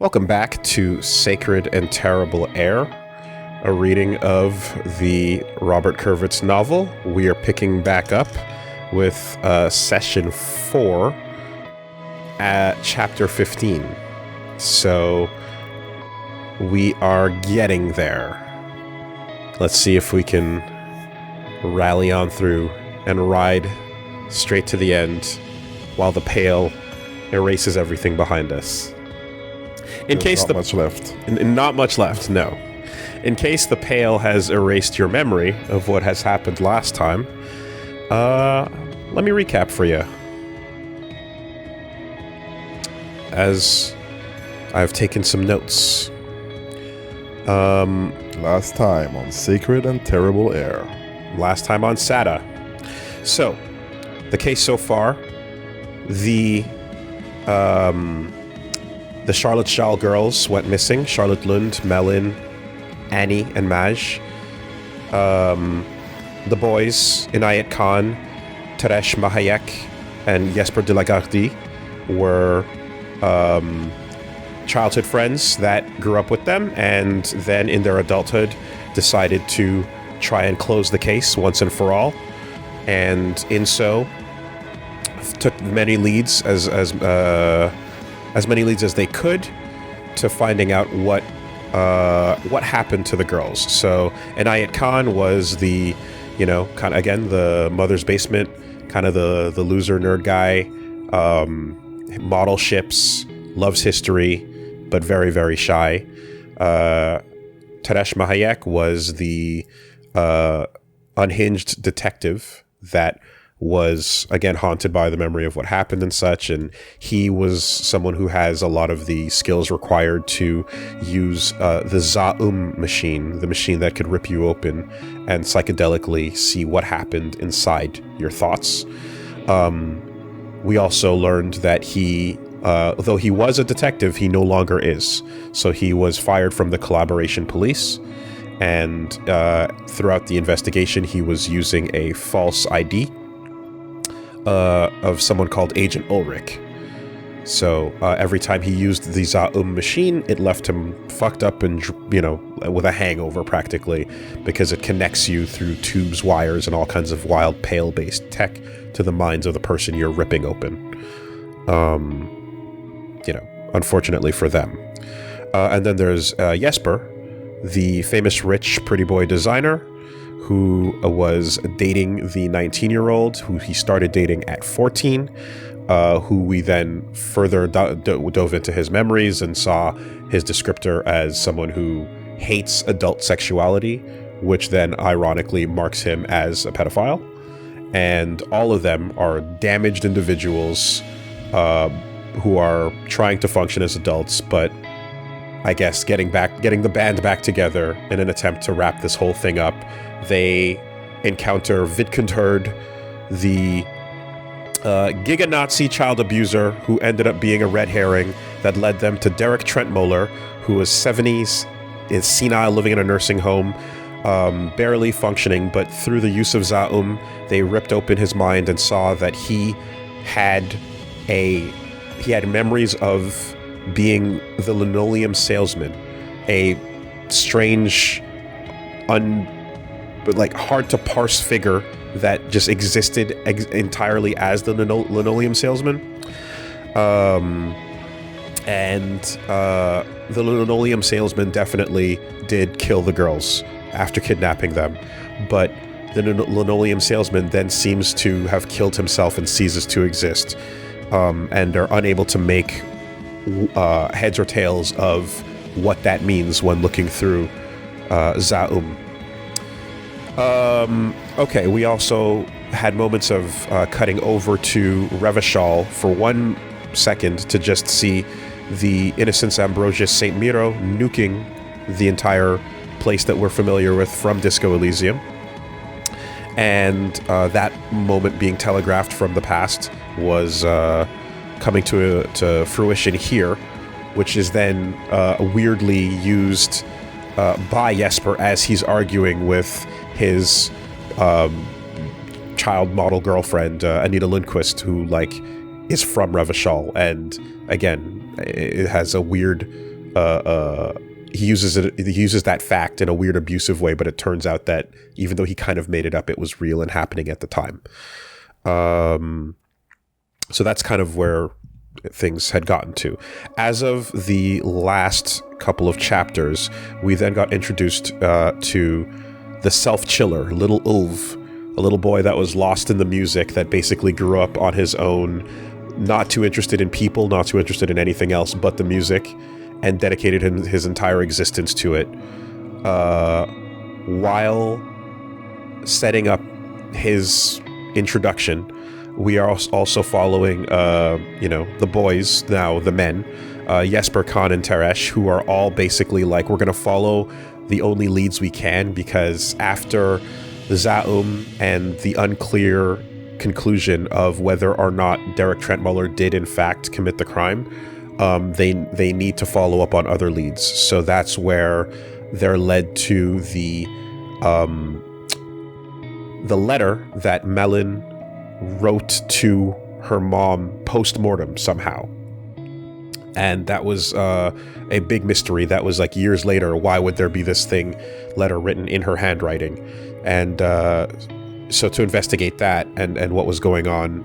Welcome back to Sacred and Terrible Air, a reading of the Robert Kurvitz novel. We are picking back up with session 4 at chapter 15. So we are getting there. Let's see if we can rally on through and ride straight to the end while the Pale erases everything behind us. Not much left. Not much left, no. In case the Pale has erased your memory of what has happened last time, let me recap for you. As I've taken some notes. Last time on Sacred and Terrible Air. Last time on SATA. So, the case so far, the Charlotte Schall girls went missing. Charlotte Lund, Melin, Annie, and Maj. The boys, Inayat Khan, Teresh Mahayek, and Jesper de la Gardie were childhood friends that grew up with them, and then in their adulthood decided to try and close the case once and for all. And in so, took many leads as many leads as they could to finding out what happened to the girls. So Inayat Khan was the, kind of, again, the mother's basement, kind of the loser nerd guy, model ships, loves history, but very, very shy. Teresh Mahayek was the unhinged detective that was, again, haunted by the memory of what happened and such, and he was someone who has a lot of the skills required to use the Zaum machine, the machine that could rip you open and psychedelically see what happened inside your thoughts. We also learned that he, though he was a detective, he no longer is. So he was fired from the Collaboration Police, and throughout the investigation he was using a false ID of someone called Agent Ulrich. So every time he used the Zaum machine, it left him fucked up and, with a hangover practically, because it connects you through tubes, wires, and all kinds of wild Pale-based tech to the minds of the person you're ripping open. Unfortunately for them. And then there's Jesper, the famous rich pretty boy designer, who was dating the 19-year-old who he started dating at 14, who we then further dove into his memories and saw his descriptor as someone who hates adult sexuality, which then ironically marks him as a pedophile. And all of them are damaged individuals who are trying to function as adults, but I guess getting the band back together in an attempt to wrap this whole thing up. They encounter Vidkundherd, the Giga Nazi child abuser who ended up being a red herring that led them to Derek Trentmoller, who was 70s, is senile, living in a nursing home, barely functioning, but through the use of Zaum, they ripped open his mind and saw that he had memories of being the linoleum salesman, a strange, hard to parse figure that just existed entirely as the linoleum salesman. And the linoleum salesman definitely did kill the girls after kidnapping them, but the linoleum salesman then seems to have killed himself and ceases to exist, and are unable to make heads or tails of what that means when looking through Zaum. Okay, we also had moments of cutting over to Revachol for 1 second to just see the Innocence Ambrosius St. Miro nuking the entire place that we're familiar with from Disco Elysium. And that moment being telegraphed from the past was coming to fruition here, which is then weirdly used by Jesper as he's arguing with his child model girlfriend, Anita Lundquist, who is from Revachol, and again, it has a weird he uses that fact in a weird abusive way, but it turns out that even though he kind of made it up, it was real and happening at the time. So that's kind of where things had gotten to. As of the last couple of chapters, we then got introduced to the self-chiller, little Ulv, a little boy that was lost in the music, that basically grew up on his own, not too interested in people, not too interested in anything else but the music, and dedicated his entire existence to it. While setting up his introduction, we are also following, the boys, now the men, Jesper, Khan, and Teresh, who are all basically like, we're going to follow the only leads we can, because after Zaum and the unclear conclusion of whether or not Derek Trentmuller did in fact commit the crime, they need to follow up on other leads. So that's where they're led to the letter that Melon wrote to her mom post-mortem somehow. And that was a big mystery. That was like years later. Why would there be this letter written in her handwriting? And so to investigate that and what was going on,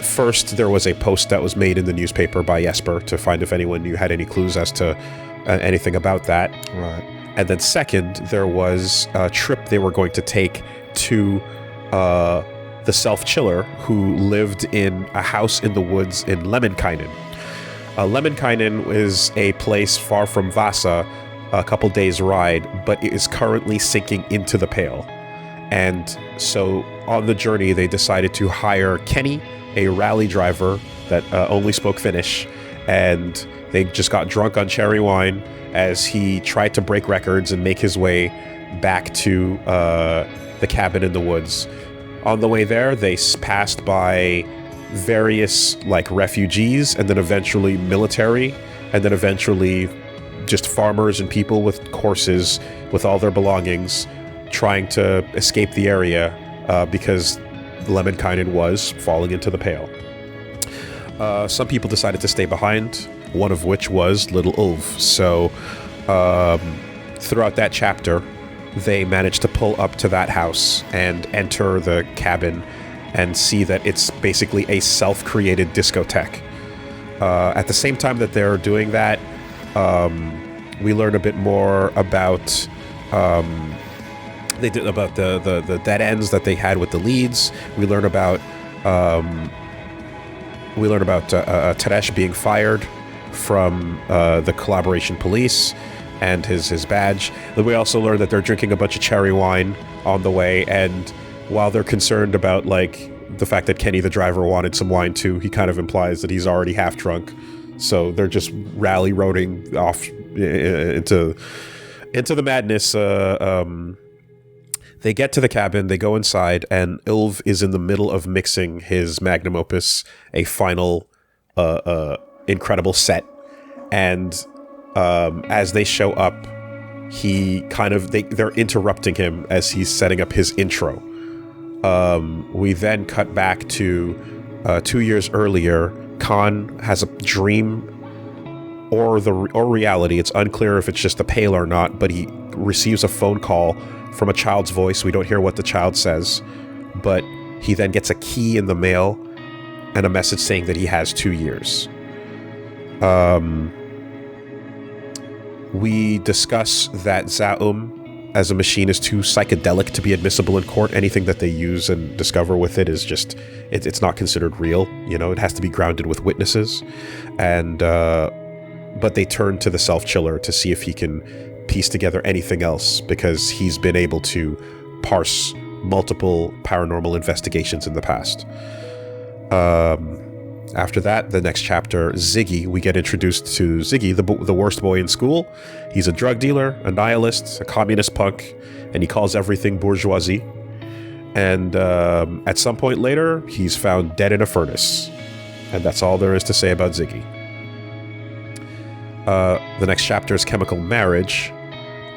first there was a post that was made in the newspaper by Jesper to find if anyone had any clues as to anything about that. Right. And then second, there was a trip they were going to take to the self-chiller, who lived in a house in the woods in Lemminkainen. Lemminkainen is a place far from Vasa, a couple days' ride, but it is currently sinking into the Pale. And so on the journey, they decided to hire Kenny, a rally driver that only spoke Finnish, and they just got drunk on cherry wine as he tried to break records and make his way back to the cabin in the woods. On the way there, they passed by various refugees, and then eventually military, and then eventually just farmers and people with horses with all their belongings trying to escape the area because Lemminkainen was falling into the Pale. Some people decided to stay behind, one of which was little Ulf. So throughout that chapter, they managed to pull up to that house and enter the cabin and see that it's basically a self-created discotheque. At the same time that they're doing that, we learn a bit more about the dead ends that they had with the leads. We learn about Teresh being fired from the collaboration police and his badge. Then we also learn that they're drinking a bunch of cherry wine on the way, and while they're concerned about the fact that Kenny the driver wanted some wine too, he kind of implies that he's already half drunk. So they're just rally roading off into the madness. They get to the cabin, they go inside, and Ilv is in the middle of mixing his magnum opus, a final incredible set. And as they show up, they're interrupting him as he's setting up his intro. We then cut back to 2 years earlier. Khan has a dream or reality. It's unclear if it's just the Pale or not, but he receives a phone call from a child's voice. We don't hear what the child says, but he then gets a key in the mail and a message saying that he has 2 years. We discuss that Zaum as a machine is too psychedelic to be admissible in court. Anything that they use and discover with it is just, it's not considered real. It has to be grounded with witnesses. And but they turn to the self-chiller to see if he can piece together anything else, because he's been able to parse multiple paranormal investigations in the past. After that, the next chapter, Ziggy, we get introduced to Ziggy, the worst boy in school. He's a drug dealer, a nihilist, a communist punk, and he calls everything bourgeoisie. And at some point later, he's found dead in a furnace. And that's all there is to say about Ziggy. The next chapter is Chemical Marriage,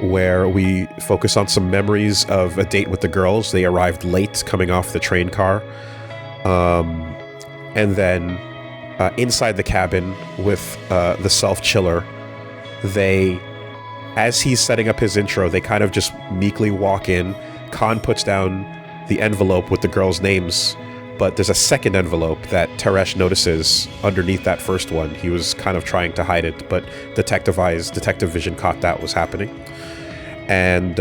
where we focus on some memories of a date with the girls. They arrived late, coming off the train car. And then inside the cabin with the self-chiller, As he's setting up his intro, they kind of just meekly walk in. Khan puts down the envelope with the girls' names, but there's a second envelope that Teresh notices underneath that first one. He was kind of trying to hide it, but detective vision caught that was happening. And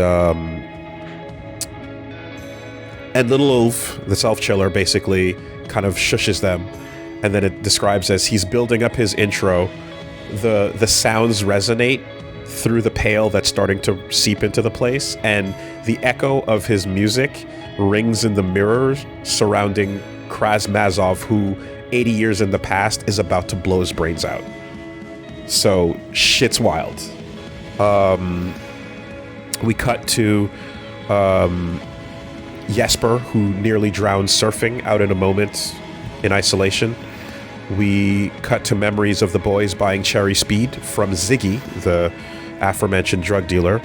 Little Ulf, the self-chiller, basically kind of shushes them, and then it describes as he's building up his intro, the sounds resonate through the pale that's starting to seep into the place, and the echo of his music rings in the mirrors surrounding Krasmazov, who 80 years in the past is about to blow his brains out. So shit's wild. We cut to Jesper, who nearly drowned surfing out in a moment in isolation. We cut to memories of the boys buying cherry speed from Ziggy, the aforementioned drug dealer,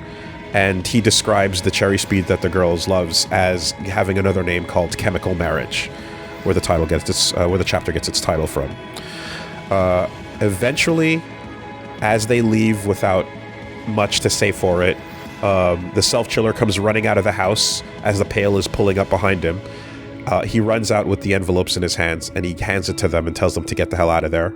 and he describes the cherry speed that the girls loves as having another name called chemical marriage, where the chapter gets its title from. Eventually, as they leave without much to say for it, the self-chiller comes running out of the house as the pail is pulling up behind him. He runs out with the envelopes in his hands, and he hands it to them and tells them to get the hell out of there,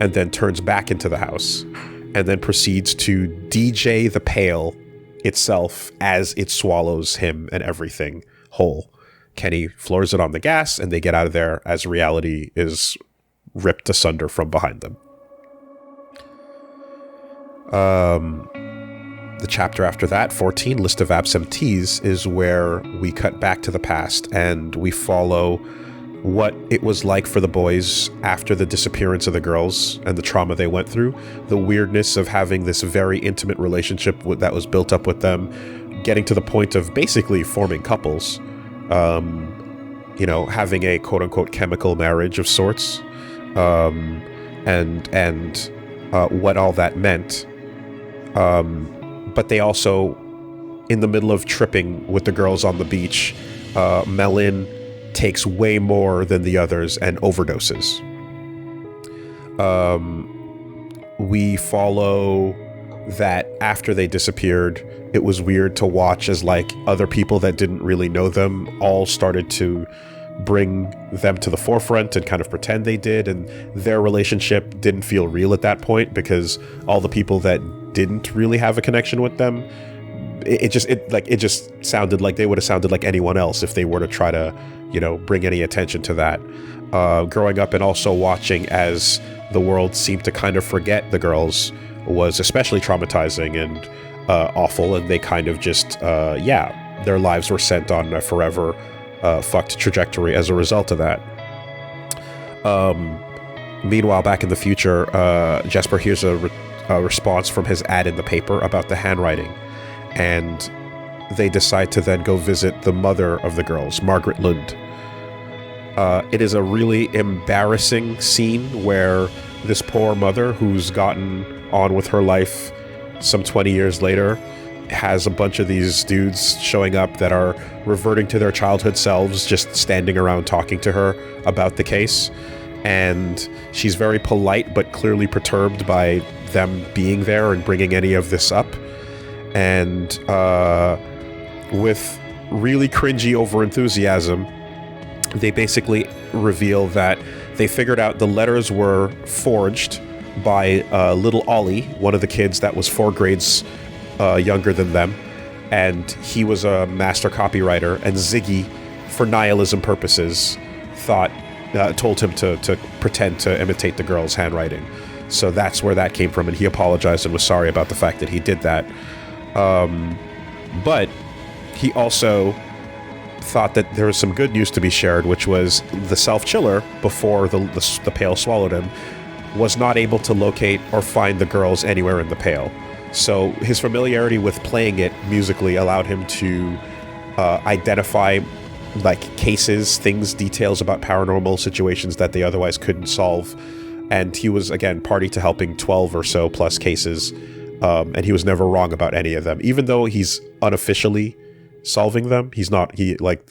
and then turns back into the house, and then proceeds to DJ the pail itself as it swallows him and everything whole. Kenny floors it on the gas, and they get out of there as reality is ripped asunder from behind them. The chapter after that, 14, List of Absentees, is where we cut back to the past and we follow what it was like for the boys after the disappearance of the girls and the trauma they went through, the weirdness of having this very intimate relationship that was built up with them, getting to the point of basically forming couples, having a quote-unquote chemical marriage of sorts, and what all that meant. But they also, in the middle of tripping with the girls on the beach, Melin takes way more than the others and overdoses. We follow that after they disappeared, it was weird to watch as other people that didn't really know them all started to bring them to the forefront and kind of pretend they did, and their relationship didn't feel real at that point because all the people that didn't really have a connection with them, it just sounded like they would have sounded like anyone else if they were to try to bring any attention to that. Growing up and also watching as the world seemed to kind of forget the girls was especially traumatizing and awful, and they kind of just their lives were sent on a forever fucked trajectory as a result of that. Meanwhile, back in the future, Jesper hears a response from his ad in the paper about the handwriting, and they decide to then go visit the mother of the girls, Margaret Lund. It is a really embarrassing scene where this poor mother, who's gotten on with her life some 20 years later, has a bunch of these dudes showing up that are reverting to their childhood selves, just standing around talking to her about the case. And she's very polite but clearly perturbed by them being there and bringing any of this up. And with really cringy over-enthusiasm, they basically reveal that they figured out the letters were forged by little Ollie, one of the kids that was 4 grades younger than them, and he was a master copywriter, and Ziggy, for nihilism purposes, told him to pretend to imitate the girl's handwriting. So that's where that came from, and he apologized and was sorry about the fact that he did that. But he also thought that there was some good news to be shared, which was the self-chiller, before the pail swallowed him, was not able to locate or find the girls anywhere in the pail. So his familiarity with playing it musically allowed him to identify cases, things, details about paranormal situations that they otherwise couldn't solve. And he was, again, party to helping 12 or so plus cases. And he was never wrong about any of them. Even though he's unofficially solving them,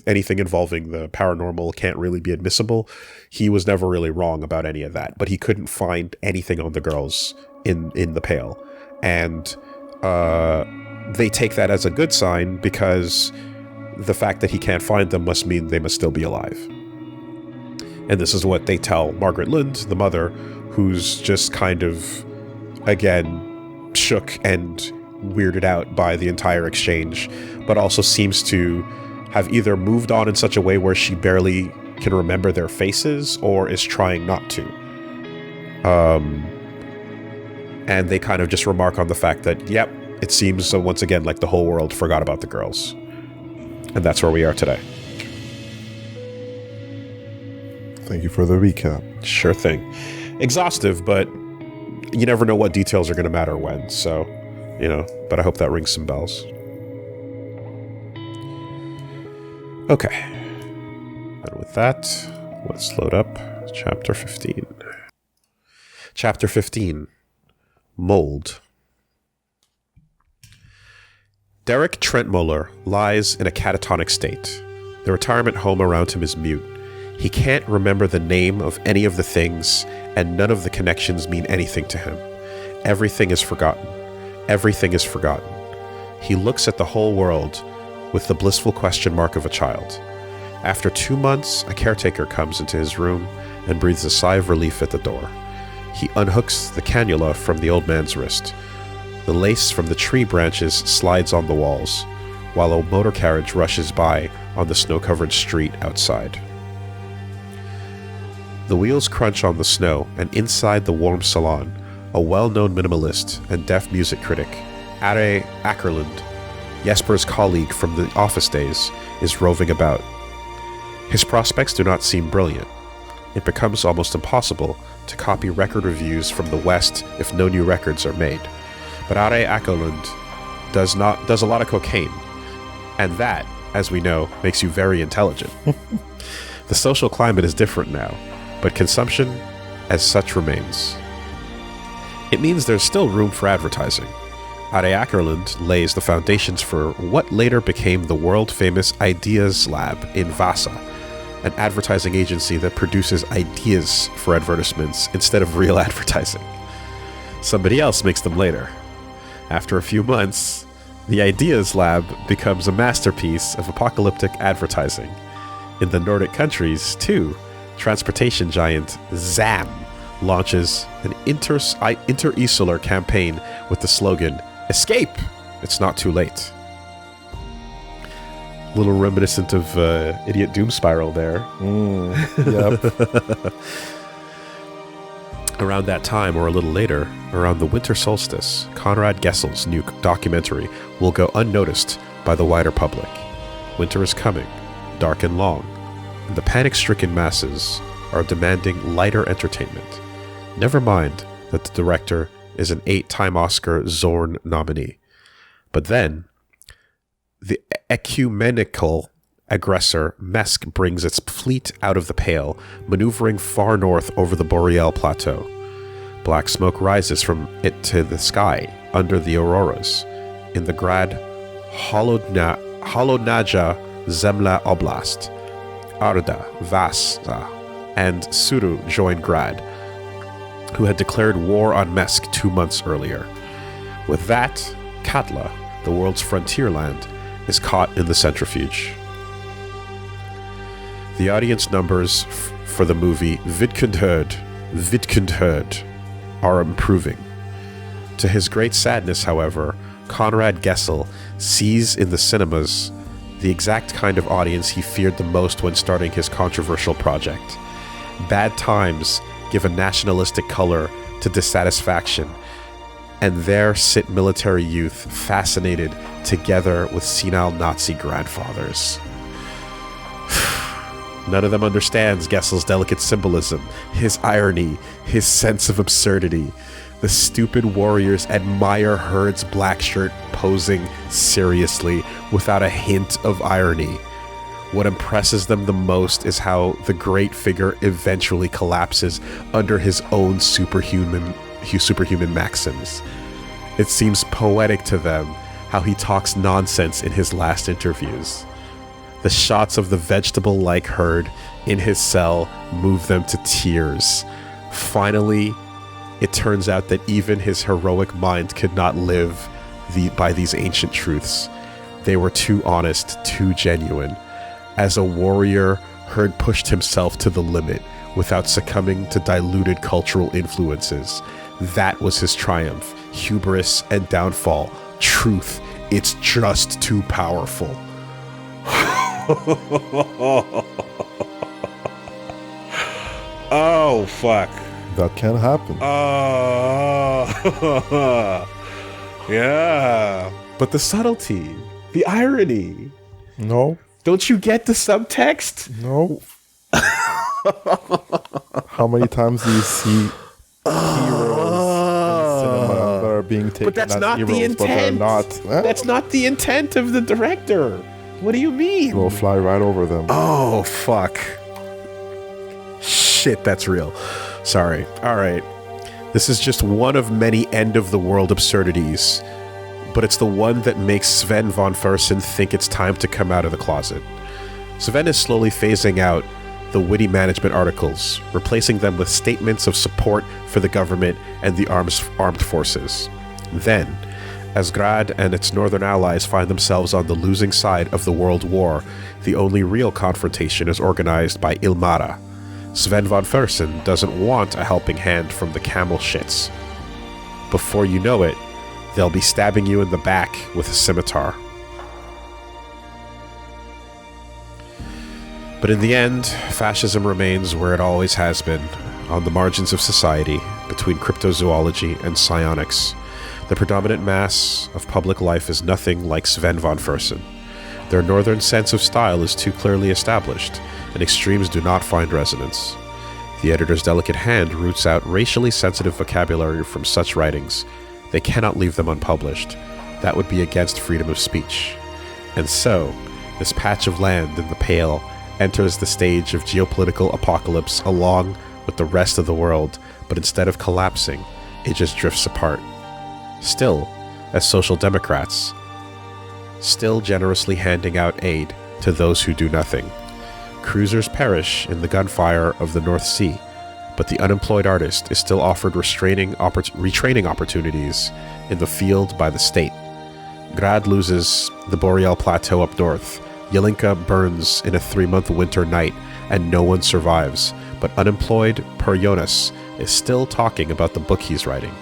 anything involving the paranormal can't really be admissible. He was never really wrong about any of that. But he couldn't find anything on the girls in the pail. And they take that as a good sign because the fact that he can't find them must mean they must still be alive. And this is what they tell Margaret Lund, the mother, who's just kind of, again, shook and weirded out by the entire exchange, but also seems to have either moved on in such a way where she barely can remember their faces or is trying not to. And they kind of just remark on the fact that, yep, it seems once again like the whole world forgot about the girls. And that's where we are today. Thank you for the recap. Sure thing. Exhaustive, but you never know what details are going to matter when, so, but I hope that rings some bells. Okay. And with that, let's load up Chapter 15. Chapter 15. MOULD. Derek Trentmuller lies in a catatonic state. The retirement home around him is mute. He can't remember the name of any of the things, and none of the connections mean anything to him. Everything is forgotten. Everything is forgotten. He looks at the whole world with the blissful question mark of a child. After 2 months, a caretaker comes into his room and breathes a sigh of relief at the door. He unhooks the cannula from the old man's wrist. The lace from the tree branches slides on the walls, while a motor carriage rushes by on the snow-covered street outside. The wheels crunch on the snow, and inside the warm salon, a well-known minimalist and deaf music critic, Are Ackerlund, Jesper's colleague from the office days, is roving about. His prospects do not seem brilliant. It becomes almost impossible to copy record reviews from the West if no new records are made. But Are Ackerlund does a lot of cocaine, and that, as we know, makes you very intelligent. The social climate is different now, but consumption as such remains. It means there's still room for advertising. Are Ackerlund lays the foundations for what later became the world-famous Ideas Lab in Vasa, an advertising agency that produces ideas for advertisements instead of real advertising. Somebody else makes them later. After a few months, the Ideas Lab becomes a masterpiece of apocalyptic advertising. In the Nordic countries, too, transportation giant ZAM launches an inter-insular campaign with the slogan, "Escape! It's not too late." A little reminiscent of Idiot Doom Spiral there. Yep. Around that time, or a little later, around the winter solstice, Conrad Gessel's new documentary will go unnoticed by the wider public. Winter is coming, dark and long, and the panic-stricken masses are demanding lighter entertainment. Never mind that the director is an 8-time Oscar Zorn nominee. But then, the ecumenical aggressor Mesk brings its fleet out of the Pale, maneuvering far north over the Boreal Plateau. Black smoke rises from it to the sky under the auroras. In the Grad Holodnaja Zemla Oblast, Arda, Vasa, and Suru join Grad, who had declared war on Mesk 2 months earlier. With that, Katla, the world's frontier land, is caught in the centrifuge. The audience numbers for the movie Vidkundhørt are improving. To his great sadness, however, Conrad Gessel sees in the cinemas the exact kind of audience he feared the most when starting his controversial project. Bad times give a nationalistic color to dissatisfaction, and there sit military youth fascinated together with senile Nazi grandfathers. None of them understands Gessel's delicate symbolism, his irony, his sense of absurdity. The stupid warriors admire Herd's black shirt posing seriously without a hint of irony. What impresses them the most is how the great figure eventually collapses under his own superhuman maxims. It seems poetic to them how he talks nonsense in his last interviews. The shots of the vegetable-like Herd in his cell move them to tears. Finally, It turns out that even his heroic mind could not live by these ancient truths. They were too honest, too genuine. As a warrior, Herd pushed himself to the limit without succumbing to diluted cultural influences. That was his triumph, hubris and downfall. Truth, it's just too powerful. Oh, fuck. That can happen. Yeah. But the subtlety, the irony. No. Don't you get the subtext? No. How many times do you see heroes in cinema that are being taken but that's as not heroes, the intent. but they're not? That's not the intent of the director. What do you mean? We'll fly right over them. Oh, fuck. Shit, that's real. Sorry. All right. This is just one of many end-of-the-world absurdities, but it's the one that makes Sven von Fersen think it's time to come out of the closet. Sven is slowly phasing out the witty management articles, replacing them with statements of support for the government and the armed forces. Then, as Grad and its northern allies find themselves on the losing side of the world war, the only real confrontation is organized by Ilmara. Sven von Fersen doesn't want a helping hand from the camel shits. Before you know it, they'll be stabbing you in the back with a scimitar. But in the end, fascism remains where it always has been, on the margins of society, between cryptozoology and psionics. The predominant mass of public life is nothing like Sven von Fersen. Their northern sense of style is too clearly established, and extremes do not find resonance. The editor's delicate hand roots out racially sensitive vocabulary from such writings. They cannot leave them unpublished. That would be against freedom of speech. And so, this patch of land in the Pale enters the stage of geopolitical apocalypse along with the rest of the world, but instead of collapsing, it just drifts apart. Still, as social democrats, still generously handing out aid to those who do nothing. Cruisers perish in the gunfire of the North Sea, but the unemployed artist is still offered retraining opportunities in the field by the state. Grad loses the Boreal Plateau up north. Jelinka burns in a 3-month winter night, and no one survives. But unemployed Per Jonas is still talking about the book he's writing.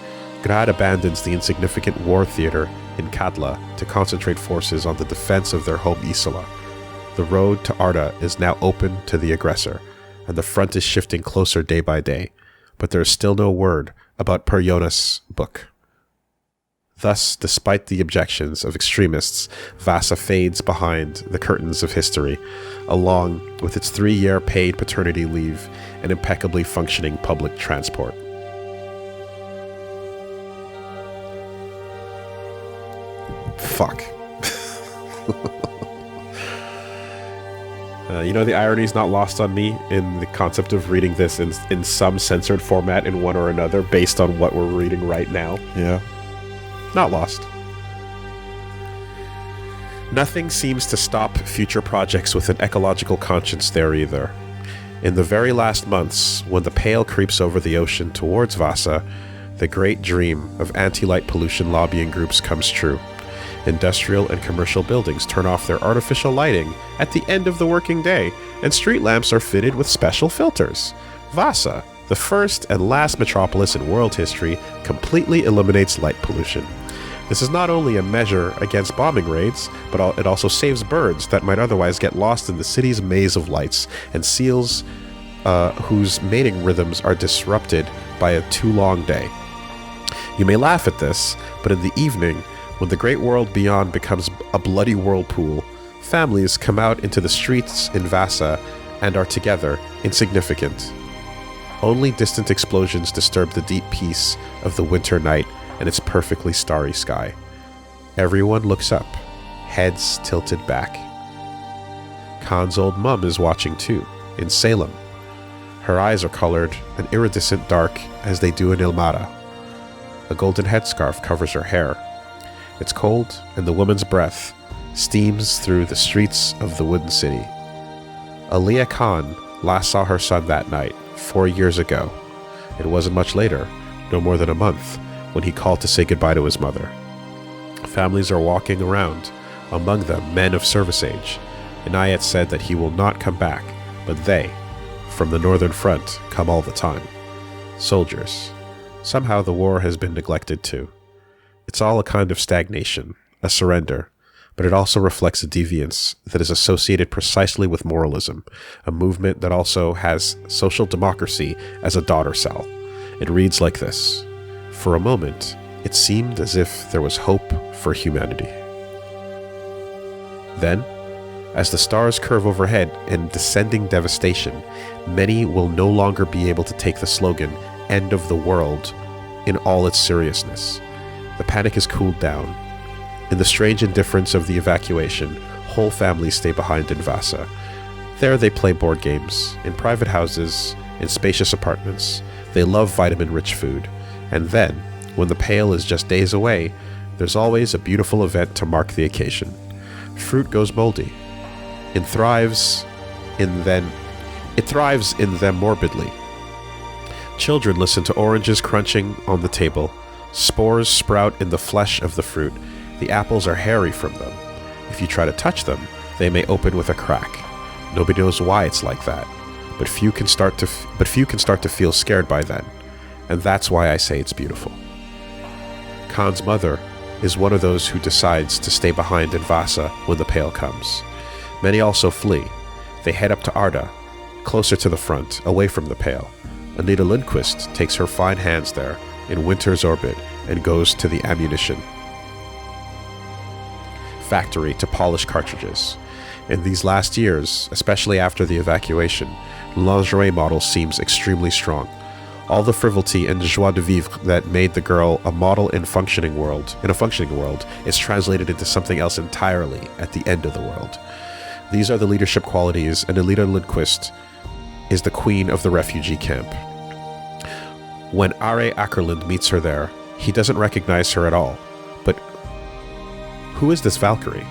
Grad abandons the insignificant war theater in Kadla to concentrate forces on the defense of their home Isola. The road to Arda is now open to the aggressor, and the front is shifting closer day by day. But there is still no word about Per Jonas' book. Thus, despite the objections of extremists, Vasa fades behind the curtains of history, along with its 3-year paid paternity leave and impeccably functioning public transport. Fuck. The irony is not lost on me in the concept of reading this in some censored format in one or another based on what we're reading right now. Yeah. Not lost. Nothing seems to stop future projects with an ecological conscience there either. In the very last months, when the Pale creeps over the ocean towards Vasa, the great dream of anti-light pollution lobbying groups comes true. Industrial and commercial buildings turn off their artificial lighting at the end of the working day, and street lamps are fitted with special filters. Vasa, the first and last metropolis in world history, completely eliminates light pollution. This is not only a measure against bombing raids, but it also saves birds that might otherwise get lost in the city's maze of lights, and seals whose mating rhythms are disrupted by a too long day. You may laugh at this, but in the evening, when the great world beyond becomes a bloody whirlpool, families come out into the streets in Vasa and are together, insignificant. Only distant explosions disturb the deep peace of the winter night and its perfectly starry sky. Everyone looks up, heads tilted back. Khan's old mum is watching too, in Salem. Her eyes are colored an iridescent dark as they do in Ilmara. A golden headscarf covers her hair. It's cold, and the woman's breath steams through the streets of the wooden city. Aliyah Khan last saw her son that night, 4 years ago. It wasn't much later no more than a month, when he called to say goodbye to his mother. Families are walking around, among them men of service age. Inayat said that he will not come back, but they, from the northern front, come all the time. Soldiers. Somehow the war has been neglected too. It's all a kind of stagnation, a surrender, but it also reflects a deviance that is associated precisely with moralism, a movement that also has social democracy as a daughter cell. It reads like this: "For a moment, it seemed as if there was hope for humanity." Then, as the stars curve overhead in descending devastation, many will no longer be able to take the slogan, "End of the world," in all its seriousness. The panic has cooled down. In the strange indifference of the evacuation, whole families stay behind in Vasa. There they play board games, in private houses, in spacious apartments. They love vitamin-rich food. And then, when the Pale is just days away, there's always a beautiful event to mark the occasion. Fruit goes moldy. It thrives in them morbidly. Children listen to oranges crunching on the table. Spores sprout in the flesh of the fruit. The apples are hairy from them. If you try to touch them, they may open with a crack. Nobody knows why it's like that, but few can start to feel scared by then, and that's why I say it's beautiful. Khan's mother is one of those who decides to stay behind in Vasa when the Pale comes. Many also flee. They head up to Arda, closer to the front, away from the Pale. Anita Lindquist takes her fine hands there in winter's orbit and goes to the ammunition factory to polish cartridges. In these last years, especially after the evacuation, the lingerie model seems extremely strong. All the frivolity and joie de vivre that made the girl a model in a functioning world is translated into something else entirely at the end of the world. These are the leadership qualities, and Anita Lindquist is the queen of the refugee camp. When Are Ackerland meets her there, he doesn't recognize her at all. But who is this Valkyrie?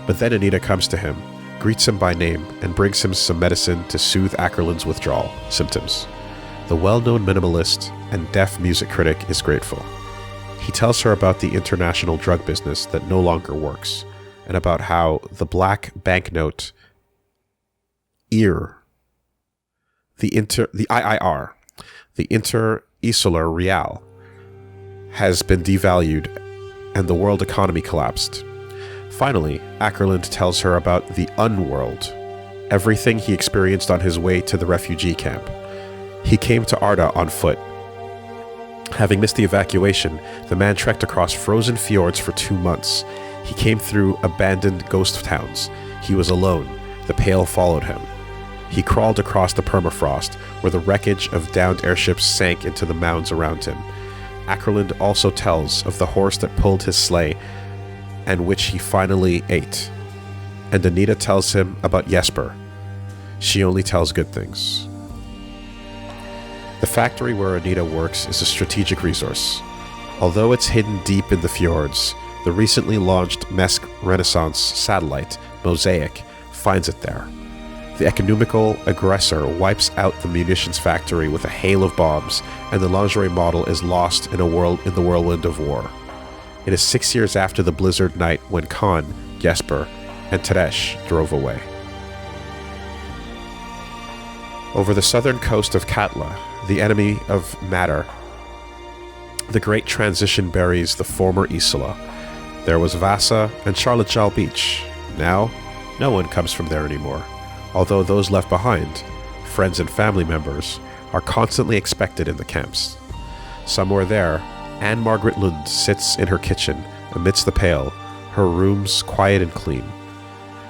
But then Anita comes to him, greets him by name, and brings him some medicine to soothe Ackerland's withdrawal symptoms. The well-known minimalist and deaf music critic is grateful. He tells her about the international drug business that no longer works, and about how the black banknote the IIR, the Inter-Insular Real, has been devalued and the world economy collapsed. Finally, Ackerland tells her about the unworld, everything he experienced on his way to the refugee camp. He came to Arda on foot. Having missed the evacuation, the man trekked across frozen fjords for 2 months. He came through abandoned ghost towns. He was alone. The Pale followed him. He crawled across the permafrost, where the wreckage of downed airships sank into the mounds around him. Ackerland also tells of the horse that pulled his sleigh, and which he finally ate. And Anita tells him about Jesper. She only tells good things. The factory where Anita works is a strategic resource. Although it's hidden deep in the fjords, the recently launched Mesk Renaissance satellite, Mosaic, finds it there. The economical aggressor wipes out the munitions factory with a hail of bombs, and the lingerie model is lost in the whirlwind of war. It is 6 years after the blizzard night when Khan, Jesper, and Teresh drove away. Over the southern coast of Katla, the enemy of matter, the great transition buries the former Isla. There was Vasa and Charlottesville Beach. Now, no one comes from there anymore. Although those left behind, friends and family members, are constantly expected in the camps. Somewhere there, Anne Margaret Lund sits in her kitchen amidst the Pale, her rooms quiet and clean.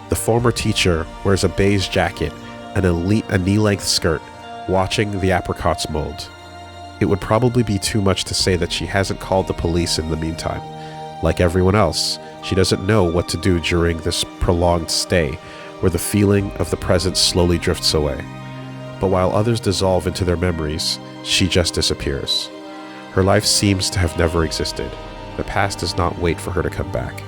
The former teacher wears a beige jacket and a knee-length skirt, watching the apricots mold. It would probably be too much to say that she hasn't called the police in the meantime. Like everyone else, she doesn't know what to do during this prolonged stay, where the feeling of the present slowly drifts away. But while others dissolve into their memories, she just disappears. Her life seems to have never existed. The past does not wait for her to come back.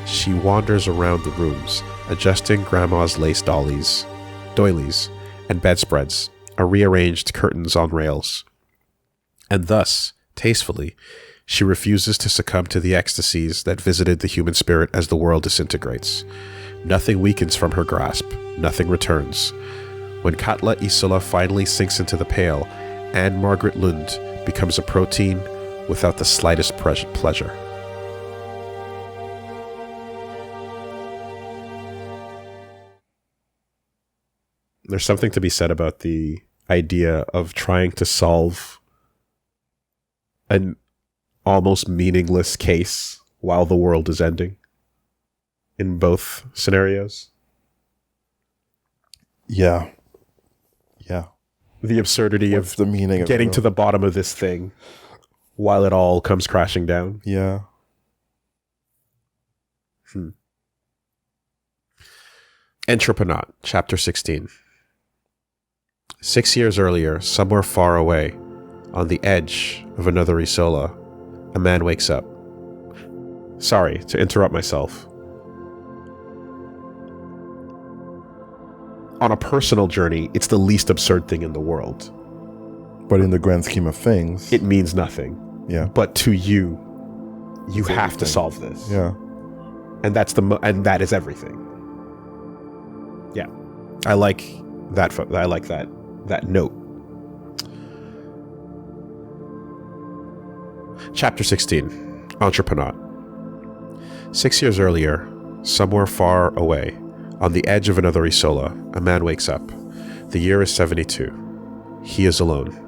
She wanders around the rooms, adjusting Grandma's lace doilies, and bedspreads, or rearranged curtains on rails. And thus, Tastefully, she refuses to succumb to the ecstasies that visited the human spirit as the world disintegrates. Nothing weakens from her grasp. Nothing returns. When Katla Isola finally sinks into the pail, Anne Margaret Lund becomes a protein without the slightest pleasure. There's something to be said about the idea of trying to solve an almost meaningless case while the world is ending in both scenarios. Yeah. The absurdity What's of the meaning of getting to the bottom of this thing while it all comes crashing down. Yeah. ENTROPONAUT, Chapter 16. 6 years earlier, somewhere far away, on the edge of another Isola, a man wakes up. Sorry to interrupt myself. On a personal journey, it's the least absurd thing in the world. But in the grand scheme of things, It means nothing. yeah. But to you, you It's have to everything. solve this. Yeah. And that's and that is everything. Yeah. I like that that note. Chapter 16. ENTROPONAUT. 6 years earlier, somewhere far away, on the edge of another Isola, a man wakes up. The year is 72. He is alone.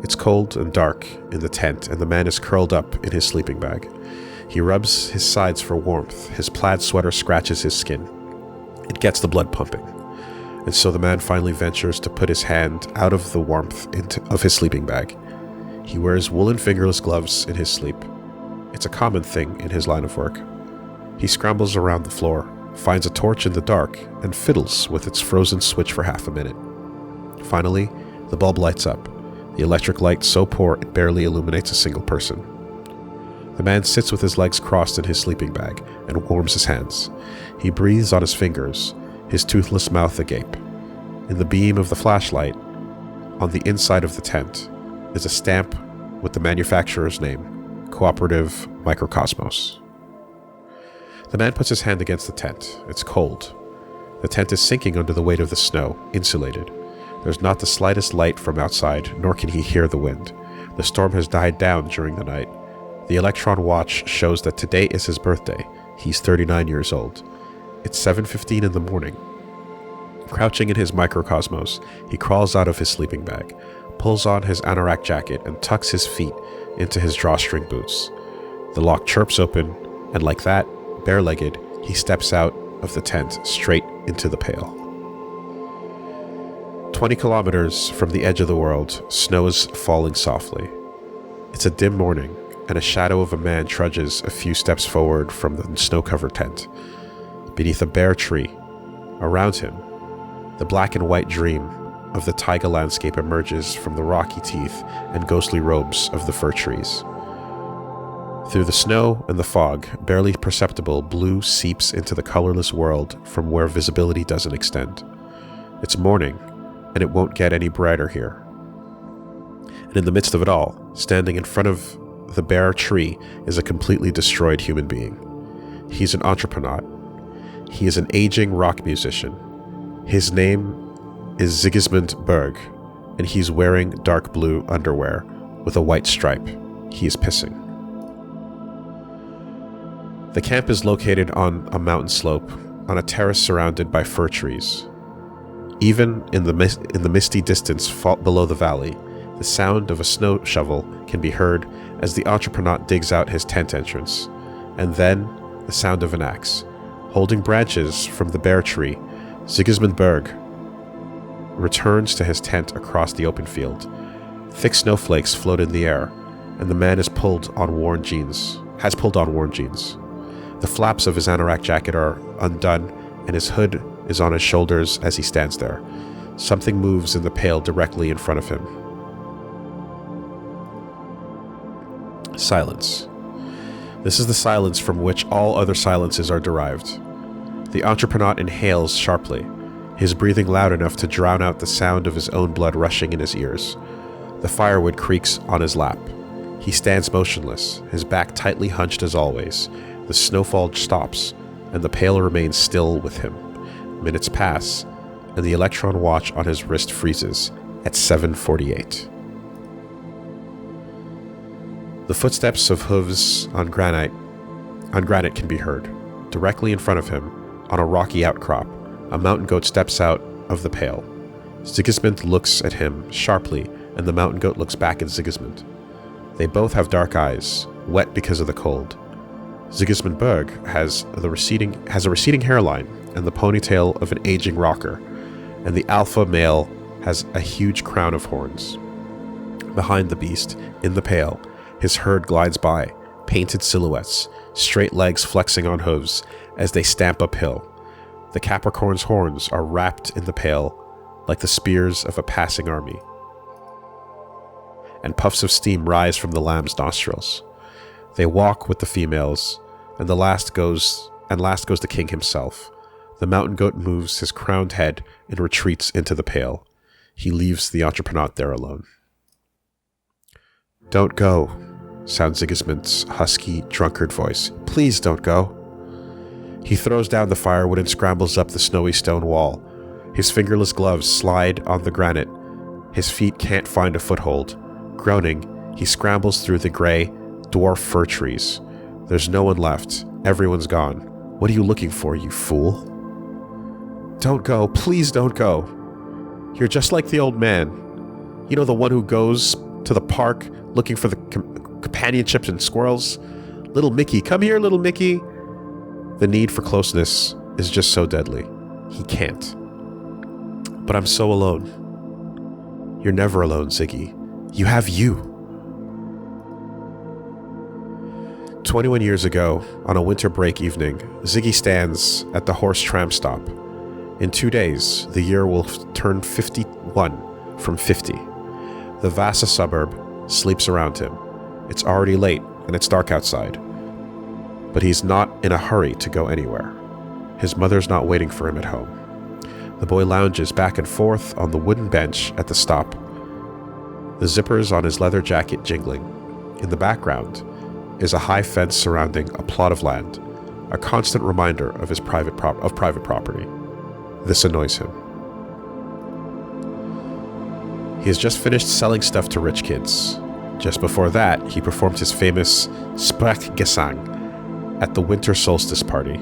It's cold and dark in the tent, and the man is curled up in his sleeping bag. He rubs his sides for warmth. His plaid sweater scratches his skin. It gets the blood pumping. And so the man finally ventures to put his hand out of the warmth of his sleeping bag. He wears woolen fingerless gloves in his sleep. It's a common thing in his line of work. He scrambles around the floor, finds a torch in the dark, and fiddles with its frozen switch for half a minute. Finally, the bulb lights up, the electric light so poor it barely illuminates a single person. The man sits with his legs crossed in his sleeping bag and warms his hands. He breathes on his fingers, his toothless mouth agape. In the beam of the flashlight, on the inside of the tent, is a stamp with the manufacturer's name, Cooperative Microcosmos. The man puts his hand against the tent. It's cold. The tent is sinking under the weight of the snow, insulated. There's not the slightest light from outside, nor can he hear the wind. The storm has died down during the night. The electron watch shows that today is his birthday. He's 39 years old. It's 7:15 in the morning. Crouching in his microcosmos, he crawls out of his sleeping bag, pulls on his anorak jacket, and tucks his feet into his drawstring boots. The lock chirps open, and like that, bare-legged, he steps out of the tent straight into the pail. 20 kilometers from the edge of the world, snow is falling softly. It's a dim morning, and a shadow of a man trudges a few steps forward from the snow-covered tent. Beneath a bare tree, around him, the black and white dream of the taiga landscape emerges from the rocky teeth and ghostly robes of the fir trees. Through the snow and the fog, barely perceptible blue seeps into the colorless world from where visibility doesn't extend. It's morning, and it won't get any brighter here. And in the midst of it all, standing in front of the bare tree, is a completely destroyed human being. He's an ENTROPONAUT. He is an aging rock musician. His name is Sigismund Berg, and he's wearing dark blue underwear with a white stripe. He is pissing. The camp is located on a mountain slope, on a terrace surrounded by fir trees. Even in the misty distance below the valley, the sound of a snow shovel can be heard as the ENTROPONAUT digs out his tent entrance, and then the sound of an axe. Holding branches from the bare tree, Sigismund Berg returns to his tent across the open field. Thick snowflakes float in the air, and the man has pulled on worn jeans. The flaps of his anorak jacket are undone, and his hood is on his shoulders as he stands there. Something moves in the pail directly in front of him. Silence. This is the silence from which all other silences are derived. The ENTROPONAUT inhales sharply, his breathing loud enough to drown out the sound of his own blood rushing in his ears. The firewood creaks on his lap. He stands motionless, his back tightly hunched as always. The snowfall stops, and the pail remains still with him. Minutes pass, and the electron watch on his wrist freezes at 7:48. The footsteps of hooves on granite can be heard. Directly in front of him, on a rocky outcrop, a mountain goat steps out of the pail. Sigismund looks at him sharply, and the mountain goat looks back at Sigismund. They both have dark eyes, wet because of the cold. Sigismund Berg has a receding hairline and the ponytail of an aging rocker, and the alpha male has a huge crown of horns. Behind the beast, in the pail, his herd glides by, painted silhouettes, straight legs flexing on hooves as they stamp uphill. The Capricorn's horns are wrapped in the pail like the spears of a passing army, and puffs of steam rise from the lamb's nostrils. They walk with the females, and last goes the king himself. The mountain goat moves his crowned head and retreats into the pail. He leaves the ENTROPONAUT there alone. "Don't go," sounds Sigismund's husky, drunkard voice. "Please don't go." He throws down the firewood and scrambles up the snowy stone wall. His fingerless gloves slide on the granite. His feet can't find a foothold. Groaning, he scrambles through the gray, dwarf fir trees. There's no one left. Everyone's gone. What are you looking for, you fool? "Don't go. Please don't go. You're just like the old man. You know, the one who goes to the park looking for the companionships and squirrels? Little Mickey. Come here, little Mickey." The need for closeness is just so deadly. He can't. "But I'm so alone." "You're never alone, Ziggy. You have you." 21 years ago, on a winter break evening, Ziggy stands at the horse tram stop. In 2 days, the year will turn 51 from 50. The Vasa suburb sleeps around him. It's already late, and it's dark outside. But he's not in a hurry to go anywhere. His mother's not waiting for him at home. The boy lounges back and forth on the wooden bench at the stop, the zippers on his leather jacket jingling. In the background is a high fence surrounding a plot of land, a constant reminder of his private property. This annoys him. He has just finished selling stuff to rich kids. Just before that, he performed his famous Sprechgesang at the winter solstice party.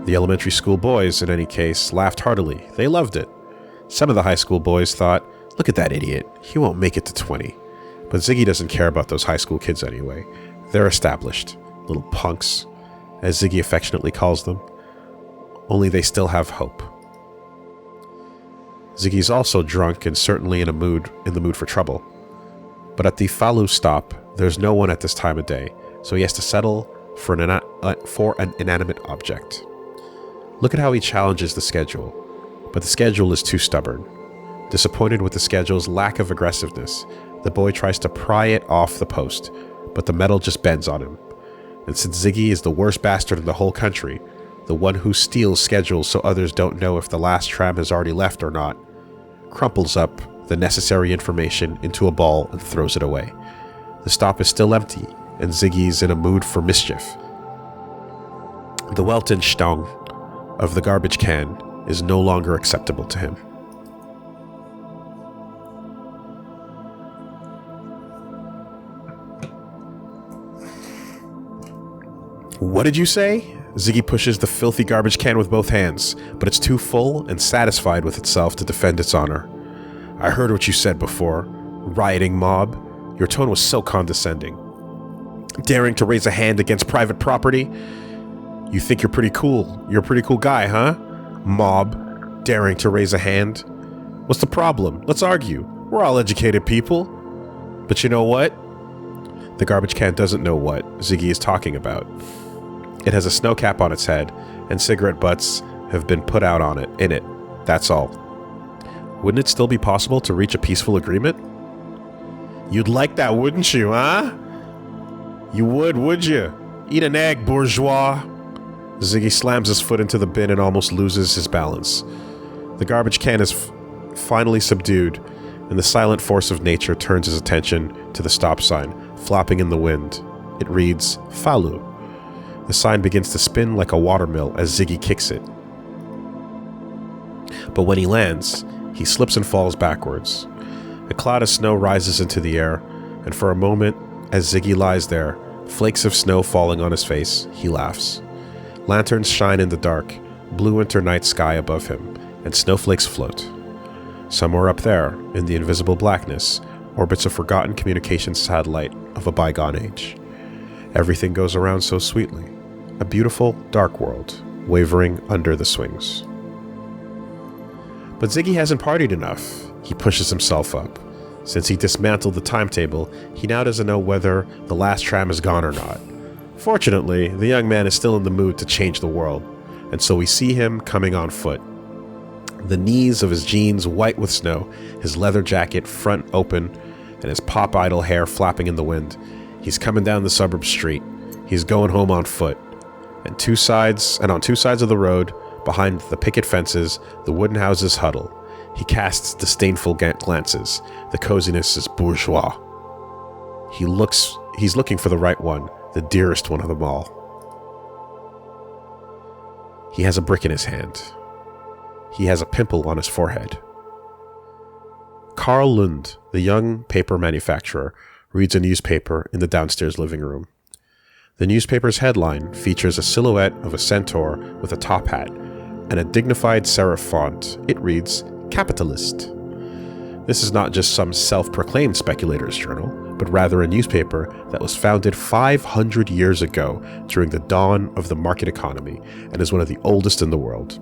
The elementary school boys, in any case, laughed heartily. They loved it. Some of the high school boys thought, "Look at that idiot. He won't make it to 20. But Ziggy doesn't care about those high school kids anyway. They're established. Little punks, as Ziggy affectionately calls them. Only they still have hope. Ziggy's also drunk and certainly in the mood for trouble. But at the Falu stop, there's no one at this time of day, so he has to settle for an inanimate object. Look at how he challenges the schedule, but the schedule is too stubborn. Disappointed with the schedule's lack of aggressiveness, the boy tries to pry it off the post, but the metal just bends on him. And since Ziggy is the worst bastard in the whole country, the one who steals schedules so others don't know if the last tram has already left or not, crumples up the necessary information into a ball and throws it away. The stop is still empty, and Ziggy's in a mood for mischief. The Weltanstang of the garbage can is no longer acceptable to him. What did you say? Ziggy pushes the filthy garbage can with both hands, but it's too full and satisfied with itself to defend its honor. I heard what you said before. Rioting mob. Your tone was so condescending. Daring to raise a hand against private property? You think you're pretty cool. You're a pretty cool guy, huh? Mob. Daring to raise a hand? What's the problem? Let's argue. We're all educated people. But you know what? The garbage can doesn't know what Ziggy is talking about. It has a snow cap on its head, and cigarette butts have been put out on it, in it. That's all. Wouldn't it still be possible to reach a peaceful agreement? You'd like that, wouldn't you, huh? You would you? Eat an egg, bourgeois. Ziggy slams his foot into the bin and almost loses his balance. The garbage can is finally subdued, and the silent force of nature turns his attention to the stop sign. flapping in the wind. It reads, Falu. The sign begins to spin like a watermill as Ziggy kicks it. But when he lands, he slips and falls backwards. A cloud of snow rises into the air, and for a moment, as Ziggy lies there, flakes of snow falling on his face, he laughs. Lanterns shine in the dark, blue winter night sky above him, and snowflakes float. Somewhere up there, in the invisible blackness, orbits a forgotten communications satellite of a bygone age. Everything goes around so sweetly. A beautiful, dark world, wavering under the swings. But Ziggy hasn't partied enough. He pushes himself up. Since he dismantled the timetable, he now doesn't know whether the last tram is gone or not. Fortunately, the young man is still in the mood to change the world, and so we see him coming on foot. The knees of his jeans white with snow, his leather jacket front open, and his pop idol hair flapping in the wind. He's coming down the suburb street. He's going home on foot. And on two sides of the road, behind the picket fences, the wooden houses huddle. He casts disdainful glances. The coziness is bourgeois. He's looking for the right one, the dearest one of them all. He has a brick in his hand. He has a pimple on his forehead. Carl Lund, the young paper manufacturer, reads a newspaper in the downstairs living room. The newspaper's headline features a silhouette of a centaur with a top hat and a dignified serif font. It reads, Capitalist. This is not just some self-proclaimed speculator's journal, but rather a newspaper that was founded 500 years ago during the dawn of the market economy and is one of the oldest in the world.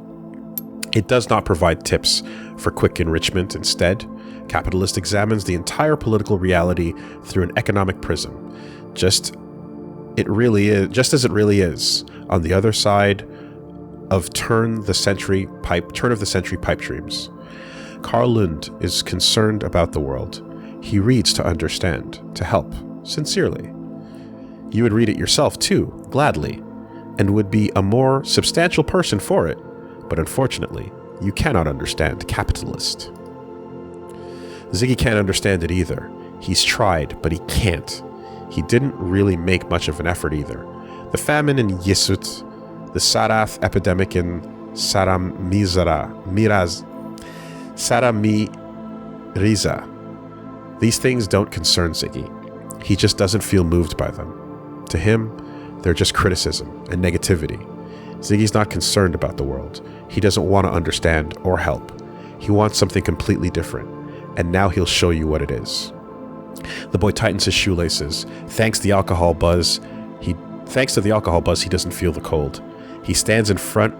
It does not provide tips for quick enrichment. Instead, Capitalist examines the entire political reality through an economic prism, just as it really is on the other side of turn of the century pipe dreams. Carl Lund is concerned about the world. He reads to understand, to help, sincerely. You would read it yourself too, gladly, and would be a more substantial person for it, but unfortunately, you cannot understand Capitalist. Ziggy can't understand it either. He's tried, but he can't. He didn't really make much of an effort either. The famine in Yesut, the Sarath epidemic in Saramiriza. These things don't concern Ziggy. He just doesn't feel moved by them. To him, they're just criticism and negativity. Ziggy's not concerned about the world. He doesn't want to understand or help. He wants something completely different, and now he'll show you what it is. The boy tightens his shoelaces. Thanks to the alcohol buzz, he doesn't feel the cold. He stands in front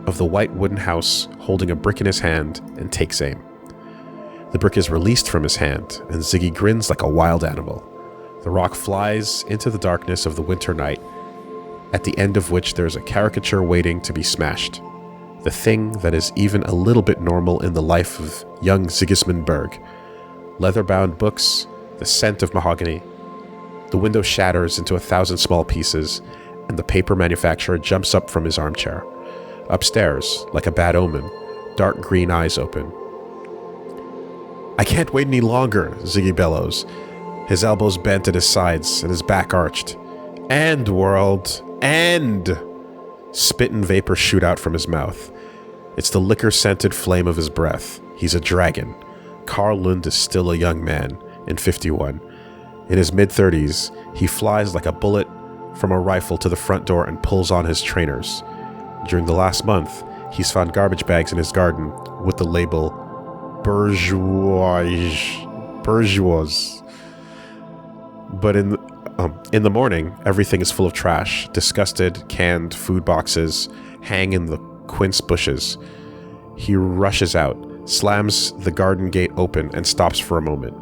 of the white wooden house, holding a brick in his hand, and takes aim. The brick is released from his hand, and Ziggy grins like a wild animal. The rock flies into the darkness of the winter night, at the end of which there is a caricature waiting to be smashed. The thing that is even a little bit normal in the life of young Sigismund Berg. Leather-bound books, the scent of mahogany. The window shatters into 1,000 small pieces, and the paper manufacturer jumps up from his armchair. Upstairs, like a bad omen, dark green eyes open. I can't wait any longer, Ziggy bellows, his elbows bent at his sides and his back arched. End, world, end! Spit and vapor shoot out from his mouth. It's the liquor-scented flame of his breath. He's a dragon. Carl Lund is still a young man, in 51. In his mid-30s, he flies like a bullet from a rifle to the front door and pulls on his trainers. During the last month, he's found garbage bags in his garden with the label bourgeois. But in the morning, everything is full of trash. Disgusted, canned food boxes hang in the quince bushes. He rushes out, slams the garden gate open, and stops for a moment.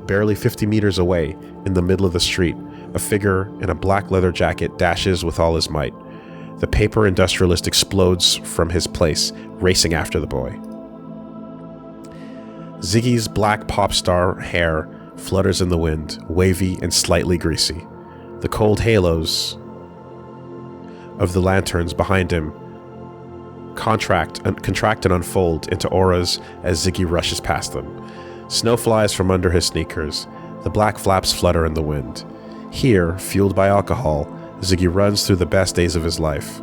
Barely 50 meters away, in the middle of the street, a figure in a black leather jacket dashes with all his might. The paper industrialist explodes from his place, racing after the boy. Ziggy's black pop star hair flutters in the wind, wavy and slightly greasy. The cold halos of the lanterns behind him contract and unfold into auras as Ziggy rushes past them. Snow flies from under his sneakers. The black flaps flutter in the wind. Here, fueled by alcohol, Ziggy runs through the best days of his life.